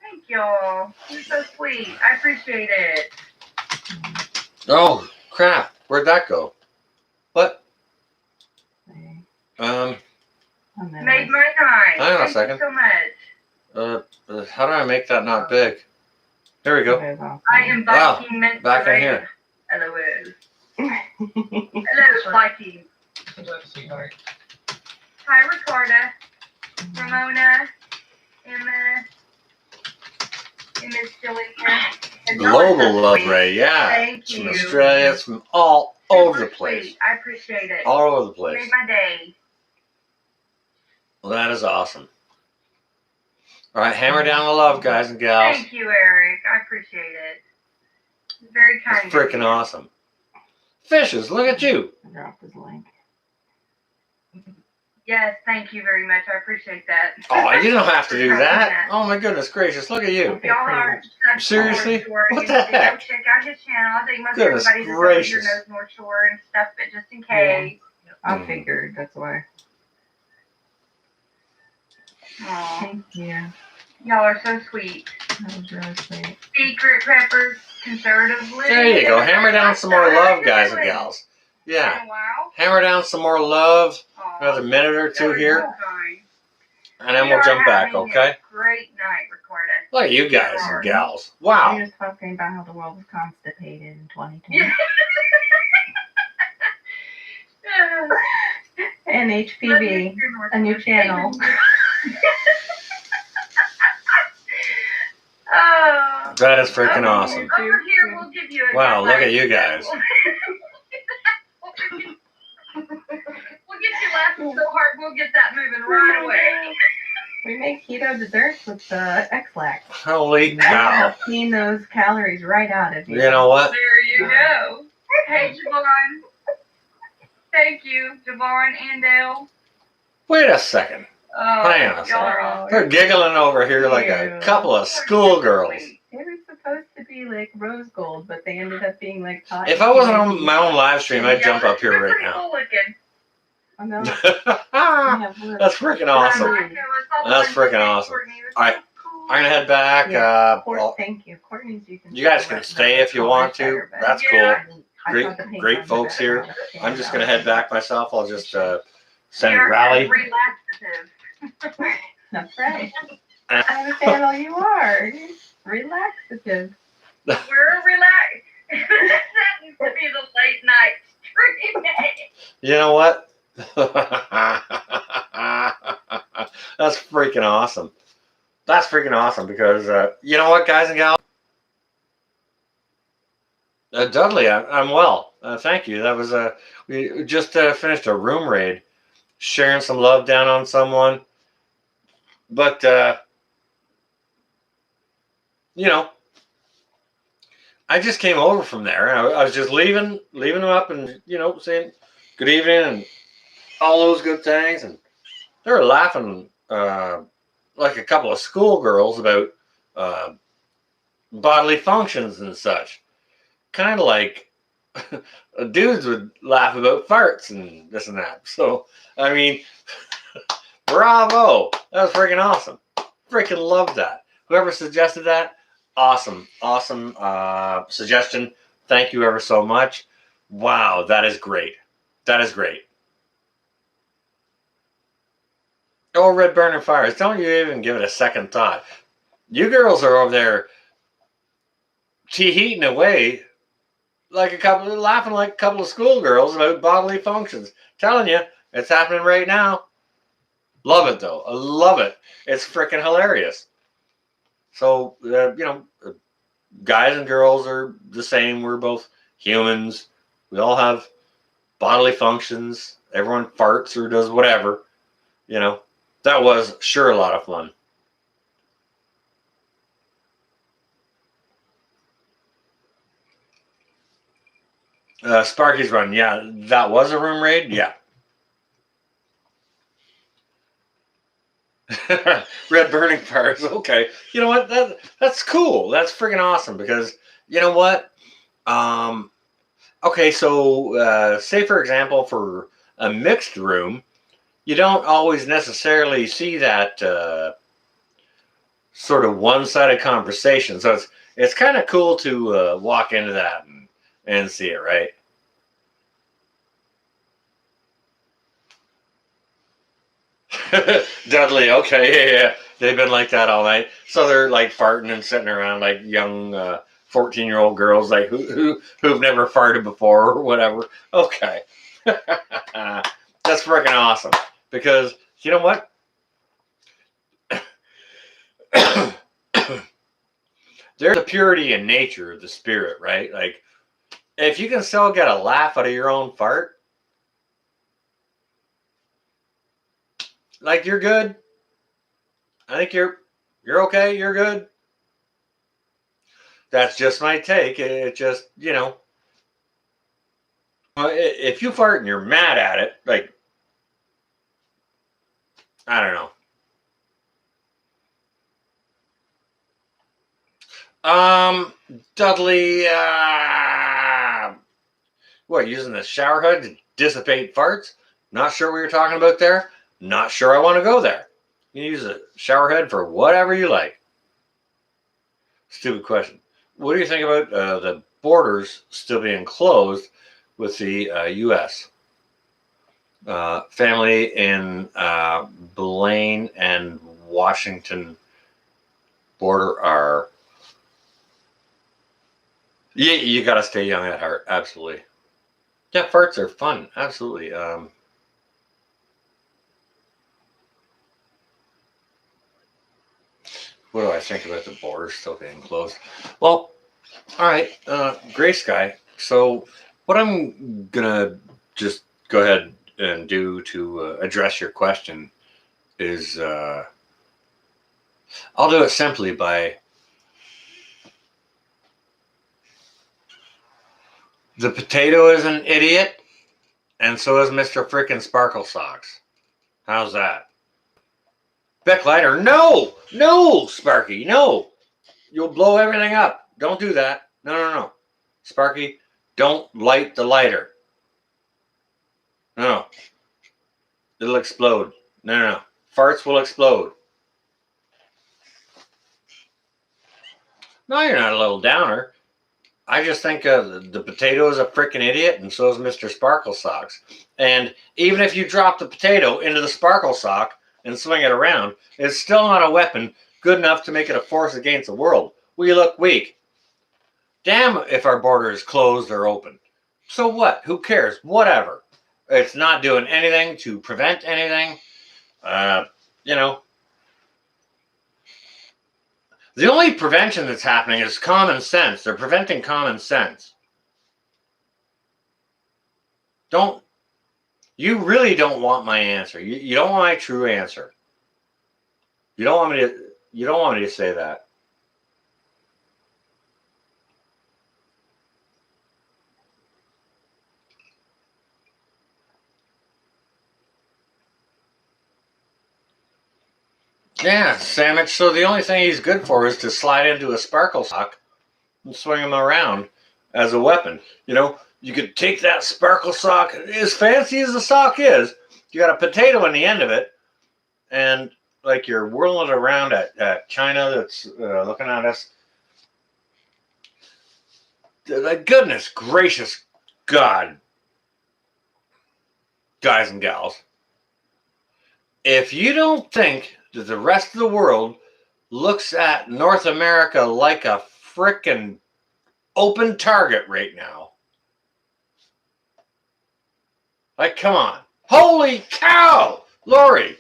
Thank y'all. You're so sweet. I appreciate it. Oh, crap. Where'd that go? What? Made my time. Hang on a second. Thank you so much. How do I make that not big? There we go. I am Viking meant back in here. Hello. Hello, Viking. Hi, Ricarda, Ramona, Emma, and Miss Jillian. Global love, Ray. Yeah. Thank It's from you. Australia. It's from all over the place. I appreciate it. All over the place. Made my day. Well, that is awesome. All right, hammer down the love, guys and gals. Thank you, Eric. I appreciate it. It's very kind. It's freaking awesome. Fishes, look at you. I dropped his link. Yes, thank you very much. I appreciate that. Oh, you don't have to do that. Oh my goodness gracious, look at you. Y'all are such Seriously? North Shore. What You the need to go heck? check out his channel. I think most Goodness everybody just gracious. knows North Shore and stuff, but just in case. I figured, that's why. Aw, Thank you. y'all are so sweet. That was really sweet. Secret Peppers, conservatively. There you go. Hammer down some more love, guys and gals. Yeah. Wow. Hammer down some more love. Aw. Another minute or two here. Fine. And then We we'll are jump back, having okay? a great night, Ricardo. Look at you guys and gals. We Wow. were just talking about how the world was constipated in 2020. And HPV, a new channel. Oh. That is freaking awesome. Over here, we'll give you a Wow, look at you guys. We'll get you laughing so hard, we'll get that moving right away. We make keto desserts with X-Lax. Holy That'll cow. help clean those calories right out of you. You know what? There you go. Hey, Javon. Thank you, Javon and Dale. Wait a second. Oh, Hang on a y'all are second. awesome. They're giggling over here like a couple of schoolgirls. It was supposed to be like rose gold, but they ended up being like hot. If I wasn't on my own live stream, I'd jump up here right Pretty now. cool looking. Oh, no. That's freaking awesome. That's freaking awesome. All right, I'm gonna head back. Thank you, Courtney's. You guys can stay if you want to. That's cool. Great folks here. I'm just gonna head back myself. I'll just send Rally. That's right. I understand all you are. Relaxative. We're relaxed. That needs to be the late night stream. You know what? That's freaking awesome. That's freaking awesome because you know what, guys and gals? Dudley, I'm well. Thank you. That was we just finished a room raid, sharing some love down on someone. But you know, I just came over from there. I was just leaving them up, and saying good evening and all those good things, and they were laughing like a couple of schoolgirls about bodily functions and such. Kind of like dudes would laugh about farts and this and that. So, I mean, bravo. That was freaking awesome. Freaking loved that. Whoever suggested that, Awesome suggestion. Thank you ever so much. Wow, that is great. That is great. Oh, red burning fires. Don't you even give it a second thought. You girls are over there heating away like laughing like a couple of schoolgirls about bodily functions. Telling you, it's happening right now. Love it though. I love it. It's freaking hilarious. So, guys and girls are the same. We're both humans. We all have bodily functions. Everyone farts or does whatever. That was sure a lot of fun. Sparky's Run. Yeah, that was a room raid. Yeah. Red burning fires. Okay. You know what? That's cool. That's freaking awesome because you know what? Okay, so say for example, for a mixed room, you don't always necessarily see that sort of one-sided conversation. So it's kind of cool to walk into that and see it, right? Dudley, okay, yeah. They've been like that all night. So they're like farting and sitting around like young 14-year-old girls like who've never farted before or whatever. Okay. That's freaking awesome. Because you know what? There's a purity in nature of the spirit, right? Like if you can still get a laugh out of your own fart, like you're good. I think you're okay, you're good. That's just my take. It just, if you fart and you're mad at it, like, I don't know. Dudley, what, using the shower head to dissipate farts? Not sure what you're talking about there. Not sure I want to go there. You can use a shower head for whatever you like. Stupid question. What do you think about the borders still being closed with the U.S.? Family in Blaine and Washington border are. Yeah, you got to stay young at heart. Absolutely. Yeah, farts are fun. Absolutely. What do I think about the borders still being closed? Well, all right, Gray Sky. So, what I'm gonna just go ahead and do to address your question is I'll do it simply by the potato is an idiot, and so is Mr. Frickin' Sparkle Socks. How's that? Beck lighter? No, Sparky, no. You'll blow everything up. Don't do that. No. Sparky, don't light the lighter. No. It'll explode. No. Farts will explode. No, you're not a little downer. I just think the potato is a freaking idiot, and so is Mr. Sparkle Socks. And even if you drop the potato into the Sparkle Sock and swing it around, it's still not a weapon good enough to make it a force against the world. We look weak. Damn if our border is closed or open. So what? Who cares? Whatever. It's not doing anything to prevent anything. The only prevention that's happening is common sense. They're preventing common sense. You really don't want my answer. You don't want my true answer. You don't want me to say that. Yeah, sandwich. So the only thing he's good for is to slide into a sparkle sock and swing him around as a weapon. You could take that sparkle sock, as fancy as the sock is, you got a potato in the end of it, and like you're whirling it around at China that's looking at us. Goodness gracious God, guys and gals, if you don't think that the rest of the world looks at North America like a frickin' open target right now, like, come on. Holy cow, Lori.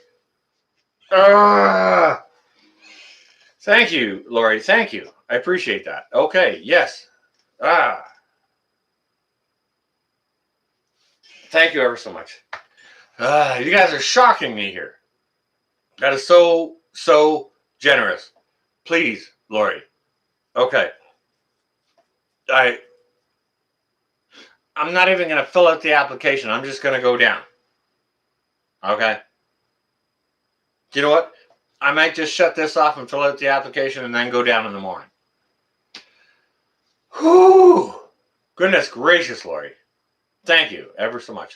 Thank you, Lori. Thank you. I appreciate that. Okay, yes. Thank you ever so much. You guys are shocking me here. That is so, so generous. Please, Lori. Okay. I'm not even going to fill out the application. I'm just going to go down. Okay. Do you know what? I might just shut this off and fill out the application and then go down in the morning. Whew. Goodness gracious, Lori. Thank you ever so much.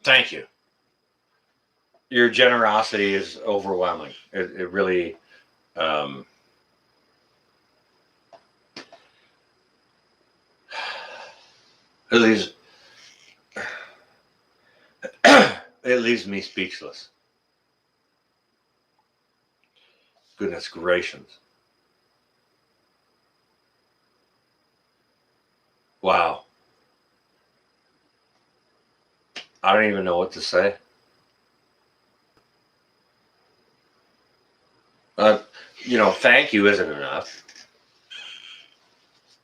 Thank you. Your generosity is overwhelming. It really... it leaves me speechless. Goodness gracious. Wow. I don't even know what to say. Thank you isn't enough.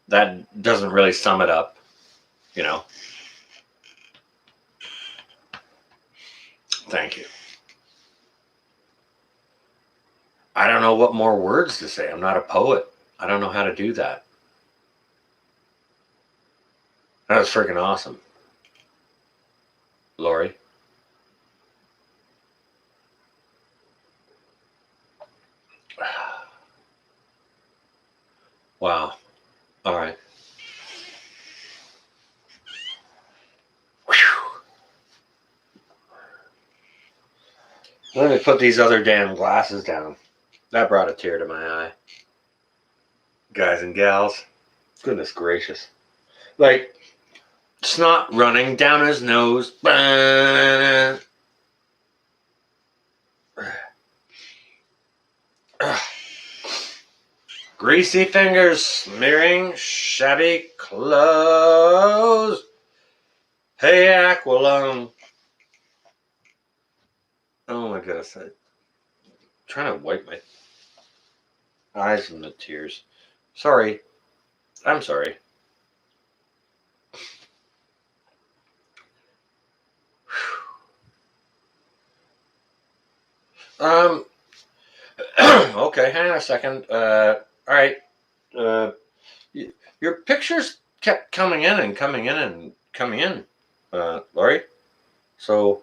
That doesn't really sum it up, Thank you. I don't know what more words to say. I'm not a poet. I don't know how to do that. That was freaking awesome. Lori. Wow. All right. Whew. Let me put these other damn glasses down. That brought a tear to my eye. Guys and gals. Goodness gracious. Like, snot running down his nose. Greasy fingers smearing shabby clothes. Hey, Aqualung. Oh my goodness. I'm trying to wipe my eyes from the tears. Sorry. I'm sorry. Okay, hang on a second. All right. Your pictures kept coming in and coming in and coming in, Lori. So,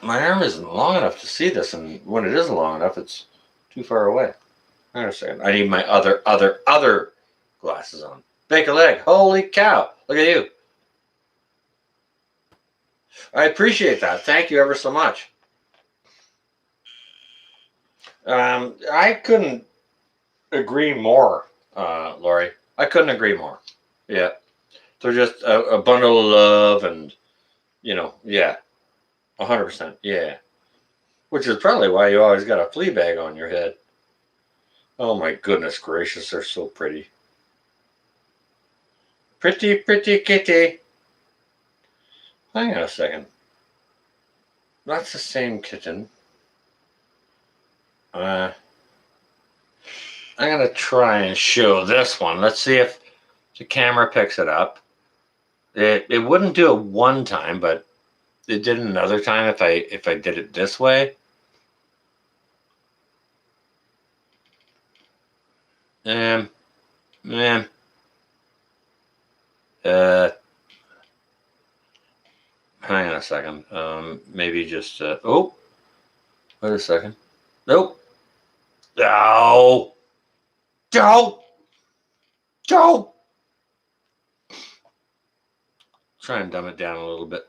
my arm isn't long enough to see this, and when it isn't long enough, it's too far away. Hang on a second. I need my other glasses on. Bake a leg. Holy cow. Look at you. I appreciate that. Thank you ever so much. I couldn't agree more, Lori. I couldn't agree more. Yeah. They're just a bundle of love and, yeah. 100%. Yeah. Which is probably why you always got a flea bag on your head. Oh my goodness gracious, they're so pretty. Pretty, pretty kitty. Hang on a second. That's the same kitten. I'm going to try and show this one. Let's see if the camera picks it up. It wouldn't do it one time, but it did another time if I did it this way. Hang on a second. Maybe just oh, wait a second. Nope. No. Don't. Try and dumb it down a little bit.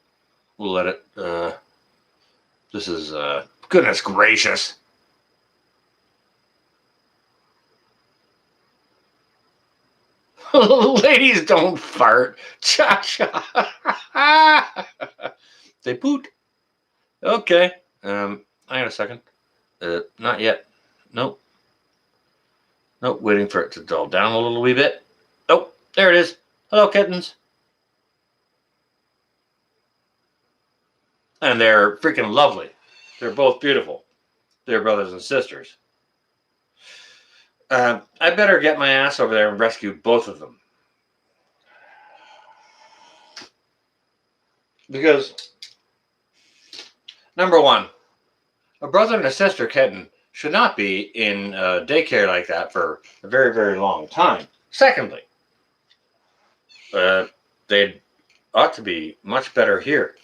We'll let it This is, goodness gracious. Ladies don't fart. Cha-cha. They poot. Okay. Hang on a second. Not yet. Nope. Nope. Waiting for it to dull down a little wee bit. Oh, there it is. Hello, kittens. And they're freaking lovely. They're both beautiful. They're brothers and sisters. I better get my ass over there and rescue both of them. Because, number one, a brother and a sister kitten should not be in daycare like that for a very, very long time. Secondly, they ought to be much better here,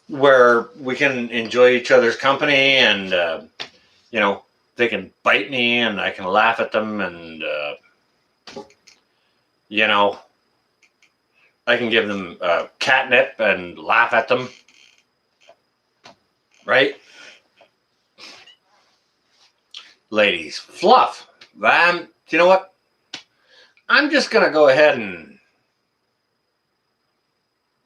where we can enjoy each other's company, and you know, they can bite me and I can laugh at them, and you know, I can give them catnip and laugh at them, right? Ladies, fluff. You know what? I'm just gonna go ahead and,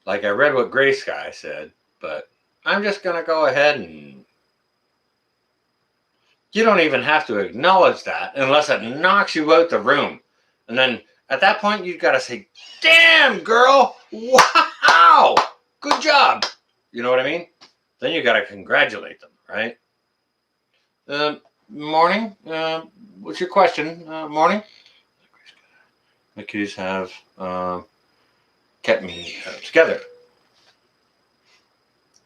like, I read what Gray Sky said, but I'm just gonna go ahead and, you don't even have to acknowledge that unless it knocks you out the room. And then at that point, you've got to say, damn, girl, wow, good job. You know what I mean? Then you got to congratulate them, right? Morning. What's your question? Morning. My kitties have kept me together.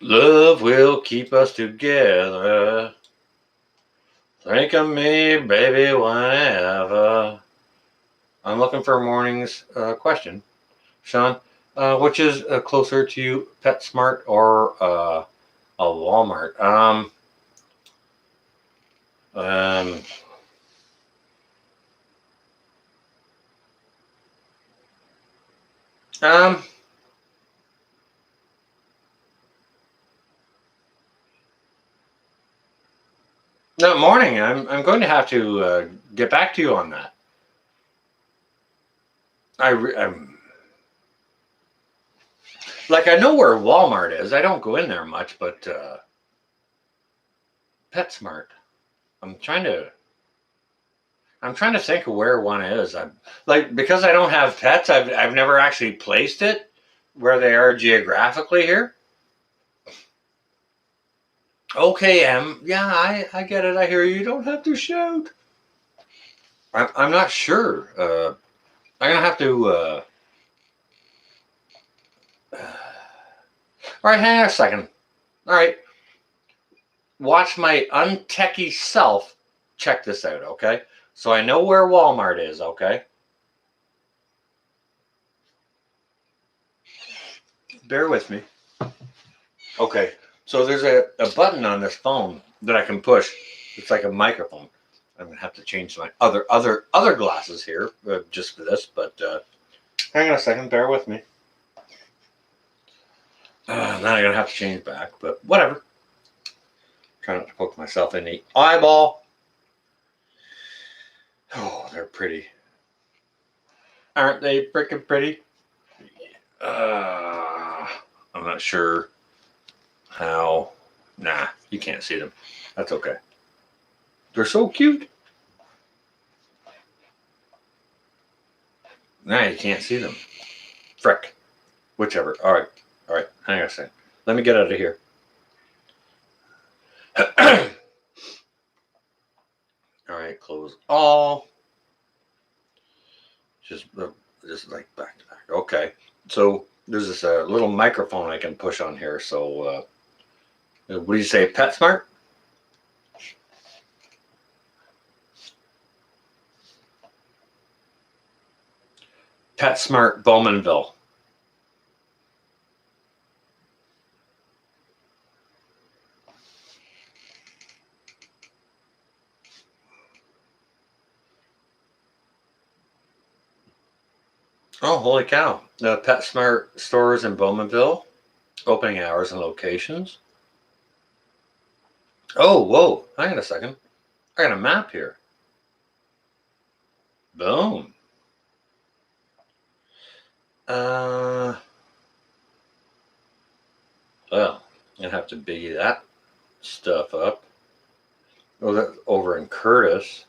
Love will keep us together. Think of me, baby, whenever. I'm looking for morning's question, Sean. Which is closer to you, PetSmart or a Walmart? No, morning. I'm going to have to get back to you on that. I'm like, I know where Walmart is. I don't go in there much, but PetSmart. I'm trying to think of where one is. I'm like, because I don't have pets, I've never actually placed it where they are geographically here. Okay, Em. Yeah, I get it. I hear you. You don't have to shout. I'm not sure. I'm gonna have to. All right, hang on a second. All right, watch my untechy self check this out. Okay, so I know where Walmart is. Okay, bear with me. Okay, so there's a button on this phone that I can push. It's like a microphone. I'm gonna have to change my other glasses here just for this, but hang on a second. Bear with me. Now I'm gonna have to change back, but whatever. Try not to poke myself in the eyeball. Oh, they're pretty. Aren't they freaking pretty? I'm not sure how. Nah, you can't see them. That's okay. They're so cute. Nah, you can't see them. Frick. Whichever. All right. Hang on a second. Let me get out of here. All right, close all. Just like back to back. Okay. So there's this little microphone I can push on here. So what do you say, PetSmart? PetSmart Bowmanville. Oh, holy cow. The PetSmart stores in Bowmanville. Opening hours and locations. Oh, whoa. Hang on a second. I got a map here. Boom. Well, I'm going to have to biggie that stuff up. Oh, that's over in Curtis.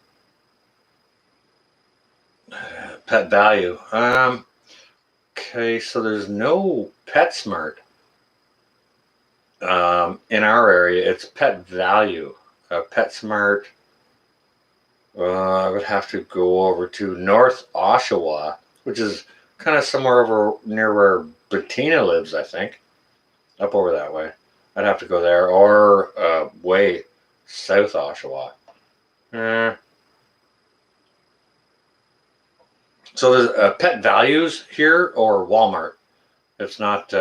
Pet value. Okay, so there's no PetSmart. In our area, it's Pet Value. PetSmart. I would have to go over to North Oshawa, which is kind of somewhere over near where Bettina lives, I think. Up over that way. I'd have to go there, or way South Oshawa. So there's Pet Values here or Walmart. It's not.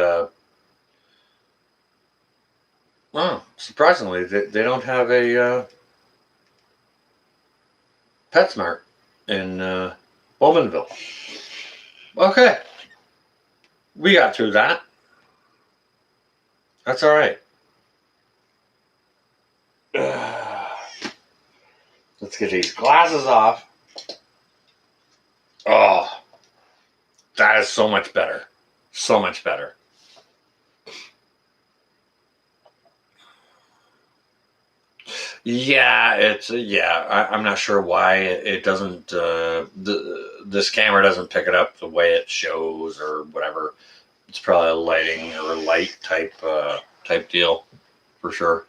Well, surprisingly, they don't have a PetSmart in Bowmanville. Okay, we got through that. That's all right. Let's get these glasses off. Oh, that is so much better. So much better. Yeah, I'm not sure why it doesn't. This camera doesn't pick it up the way it shows or whatever. It's probably a lighting or light type deal for sure.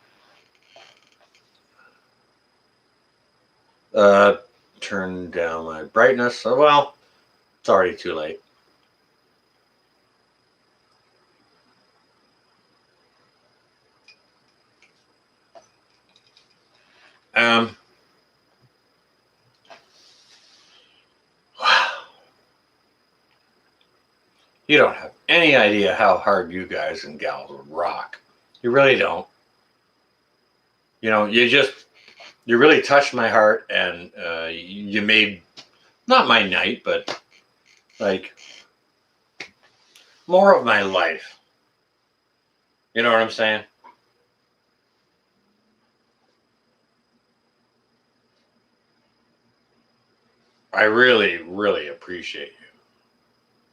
Turn down my brightness. Oh, well, it's already too late. Wow. You don't have any idea how hard you guys and gals rock. You really don't. You know, you really touched my heart, and you made not my night, but like more of my life. You know what I'm saying? I really, really appreciate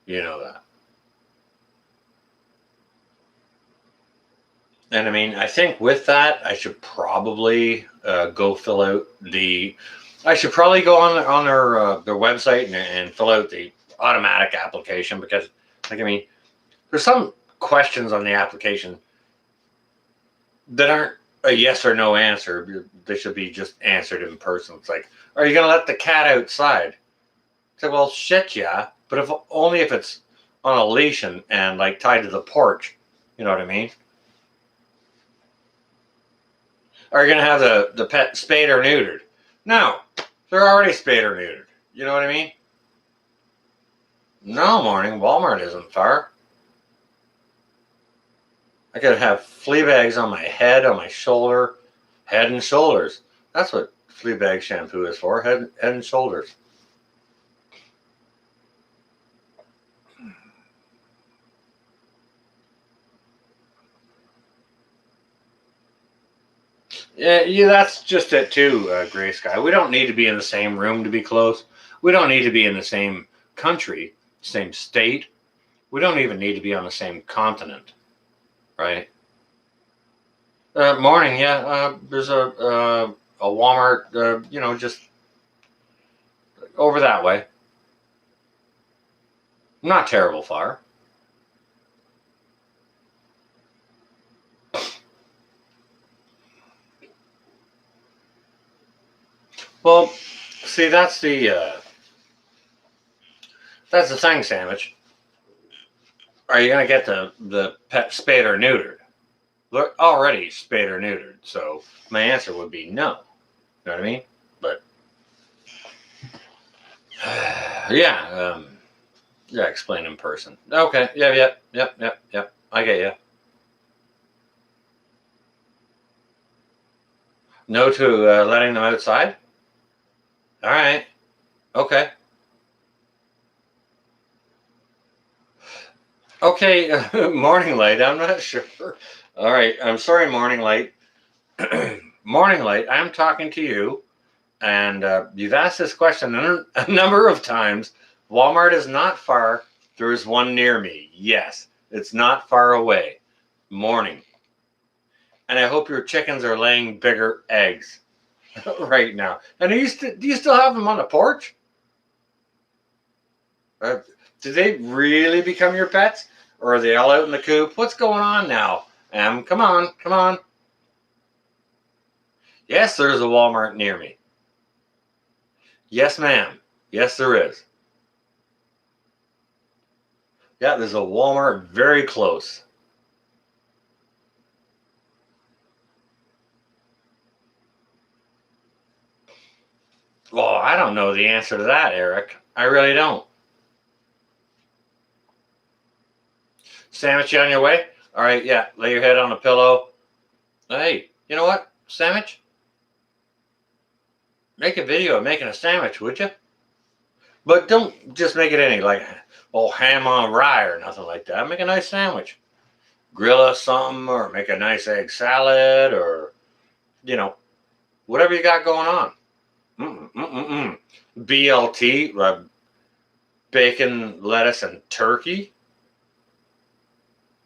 you. You know that. And I mean, I think with that, I should probably go fill out the. I should probably go on their website and fill out the automatic application because, like, I mean, there's some questions on the application that aren't a yes or no answer. They should be just answered in person. It's like, are you going to let the cat outside? It's like, well, shit, yeah, but if only if it's on a leash and like tied to the porch. You know what I mean? Are you going to have the pet spayed or neutered? No, they're already spayed or neutered. You know what I mean? No, morning. Walmart isn't far. I could have flea bags on my head, on my shoulder, head and shoulders. That's what flea bag shampoo is for, head and shoulders. Yeah, that's just it too, Gray Sky. We don't need to be in the same room to be close. We don't need to be in the same country, same state. We don't even need to be on the same continent, right? Morning, yeah. There's a Walmart, just over that way. Not terrible far. Well, see, that's the thing, Sandwich. Are you gonna get the pet spayed or neutered? They're already spayed or neutered, so my answer would be no. You know what I mean? But yeah, explain in person. Okay, yep. I get you. No to letting them outside. All right. Okay. Okay, Morning Light. I'm not sure. All right, I'm sorry, Morning Light. Morning Light. I'm talking to you, and you've asked this question a number of times. Walmart is not far. There is one near me. Yes, it's not far away. Morning. And I hope your chickens are laying bigger eggs right now. And do you still have them on the porch? Uh, do they really become your pets? Or are they all out in the coop? What's going on now? Come on, come on. Yes, there's a Walmart near me. Yes, ma'am. Yes, there is. Yeah, there's a Walmart very close. Well, I don't know the answer to that, Eric. I really don't. Sandwich, you on your way? All right, yeah. Lay your head on a pillow. Hey, you know what? Sandwich? Make a video of making a sandwich, would you? But don't just make it any like ham on rye or nothing like that. Make a nice sandwich. Grill us some or make a nice egg salad or, whatever you got going on. BLT, bacon, lettuce, and turkey.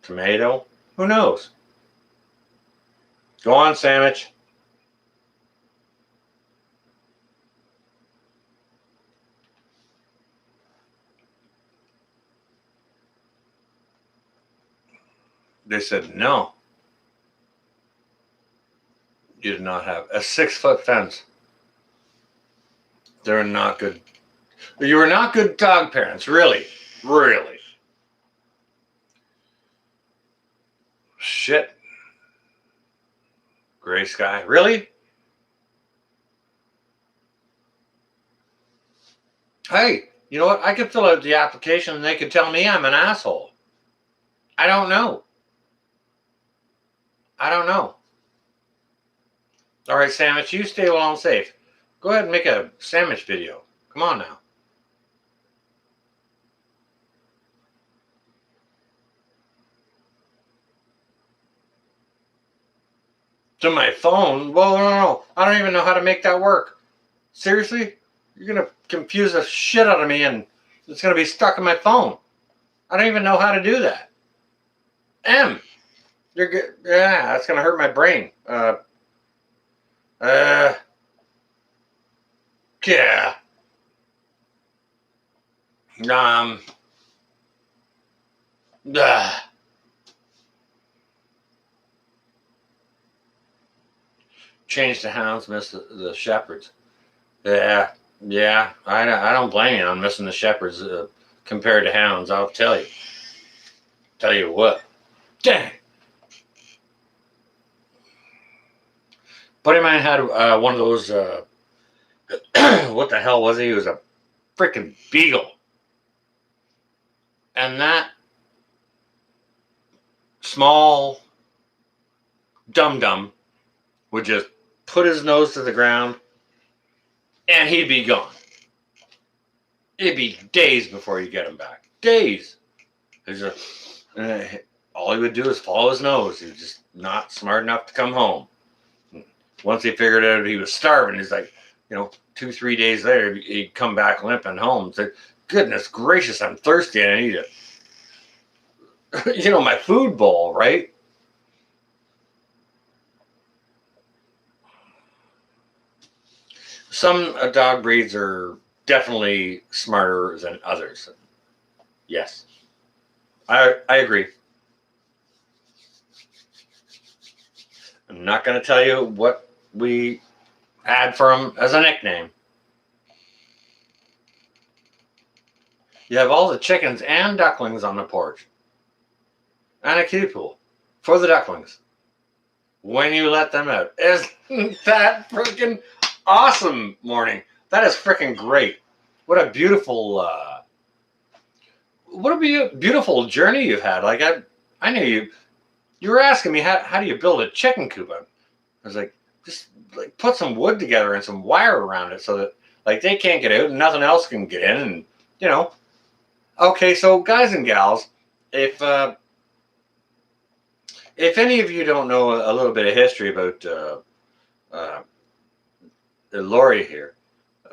Tomato. Who knows? Go on, sandwich. They said, no, you did not have a 6-foot fence. They're not good. You were not good dog parents, really. Really. Shit. Gray sky. Really? Hey, you know what? I could fill out the application and they could tell me I'm an asshole. I don't know. I don't know. All right, Sandwich, you stay well and safe. Go ahead and make a sandwich video. Come on now. To my phone? Well, no. I don't even know how to make that work. Seriously? You're going to confuse the shit out of me and it's going to be stuck in my phone. I don't even know how to do that. You're good. Yeah, that's going to hurt my brain. Yeah. Uh, Change the hounds, miss the shepherds. Yeah, yeah. I don't blame you on missing the shepherds compared to hounds. I'll tell you. Tell you what. Dang. Buddy of mine had one of those. What the hell was he? He was a freaking beagle, and that small dum dum would just put his nose to the ground, and he'd be gone. It'd be days before you get him back. Days. All he would do is follow his nose. He was just not smart enough to come home. Once he figured out he was starving, he's like, 2-3 days later, he'd come back limping home and say, goodness gracious, I'm thirsty and I need my food bowl, right? Some dog breeds are definitely smarter than others. Yes, I agree. I'm not going to tell you what we had for him as a nickname. You have all the chickens and ducklings on the porch. And a kiddie pool for the ducklings. When you let them out. Isn't that freaking awesome, Morning? That is freaking great. What a beautiful beautiful journey you've had. Like I knew you were asking me how do you build a chicken coop? I was like, just like put some wood together and some wire around it so that like they can't get out and nothing else can get in and Okay, so guys and gals, if any of you don't know a little bit of history about uh, Lori here,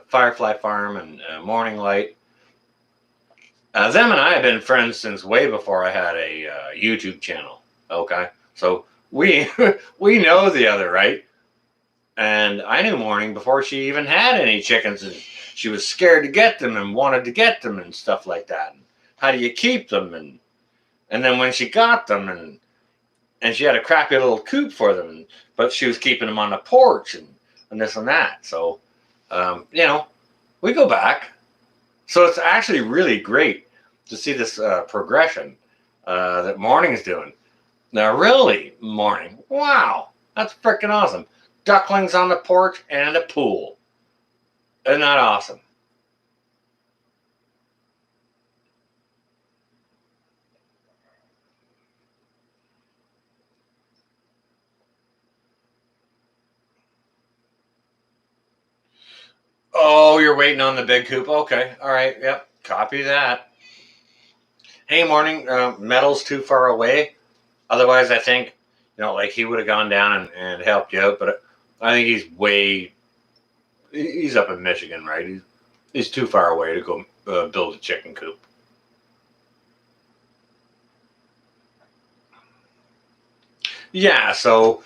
Firefly Farm and Morning Light, them and I have been friends since way before I had a YouTube channel. Okay, so we we know the other, right? And I knew Morning before she even had any chickens, and she was scared to get them and wanted to get them and stuff like that. And how do you keep them? And then when she got them, and she had a crappy little coop for them, but she was keeping them on the porch and this and that. So, you know, we go back. So it's actually really great to see this progression that Morning is doing. Now, really, Morning, wow, that's freaking awesome. Ducklings on the porch and a pool. Isn't that awesome? Oh, you're waiting on the big coop. Okay, all right, yep, copy that. Hey, Morning, Metal's too far away. Otherwise, I think, like he would have gone down and helped you out, but I think he's up in Michigan, right? He's too far away to go build a chicken coop. Yeah, so,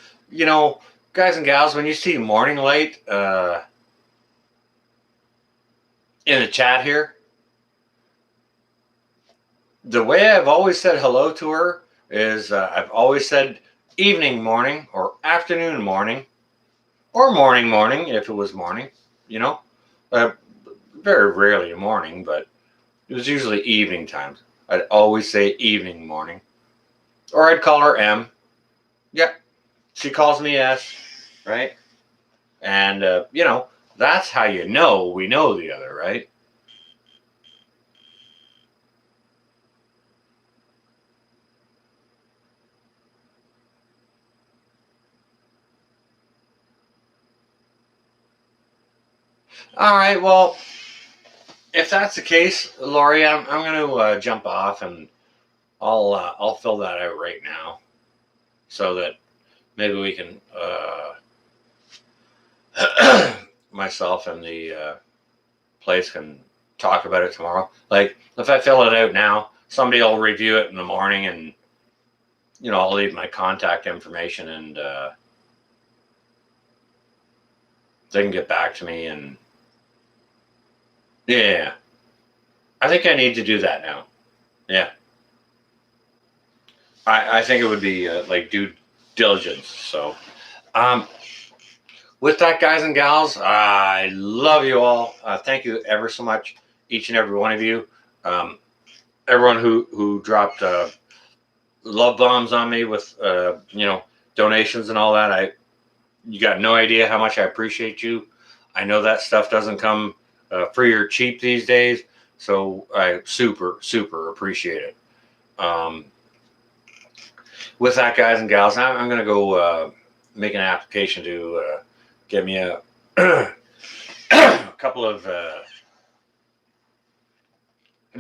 guys and gals, when you see Morning Light in the chat here, the way I've always said hello to her is I've always said evening morning or afternoon morning or morning if it was morning, very rarely morning, but it was usually evening times. I'd always say evening morning, or I'd call her M. Yep, she calls me S, right? And that's how we know the other, right? All right, well, if that's the case, Lori, I'm going to jump off, and I'll fill that out right now, so that maybe we can myself and the place can talk about it tomorrow. Like, if I fill it out now, somebody will review it in the morning, and I'll leave my contact information, and they can get back to me. And yeah, I think I need to do that now. Yeah, I think it would be like due diligence. So, with that, guys and gals, I love you all. Thank you ever so much, each and every one of you. Everyone who dropped love bombs on me with donations and all that. You got no idea how much I appreciate you. I know that stuff doesn't come free or cheap these days, so I super appreciate it. With that, guys and gals, I'm going to go make an application to get me a a couple of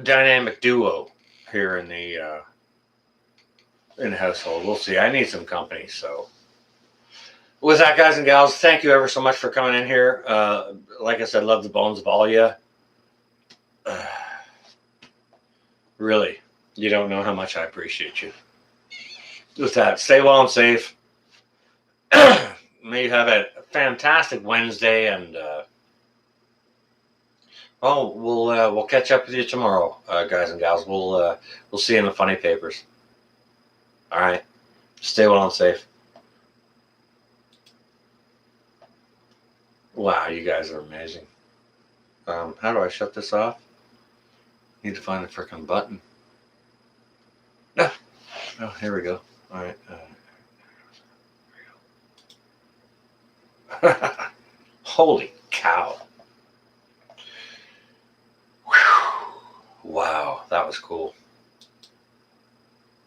dynamic duo here in the household. We'll see. I need some company. So with that, guys and gals, thank you ever so much for coming in here. Like I said, love the bones of all you. Really, you don't know how much I appreciate you. With that, stay well and safe. May you have a fantastic Wednesday, and we'll catch up with you tomorrow, guys and gals. We'll see you in the funny papers. All right, stay well and safe. Wow, you guys are amazing. How do I shut this off? Need to find the freaking button. No. Oh, here we go. All right. Holy cow. Whew. Wow, that was cool.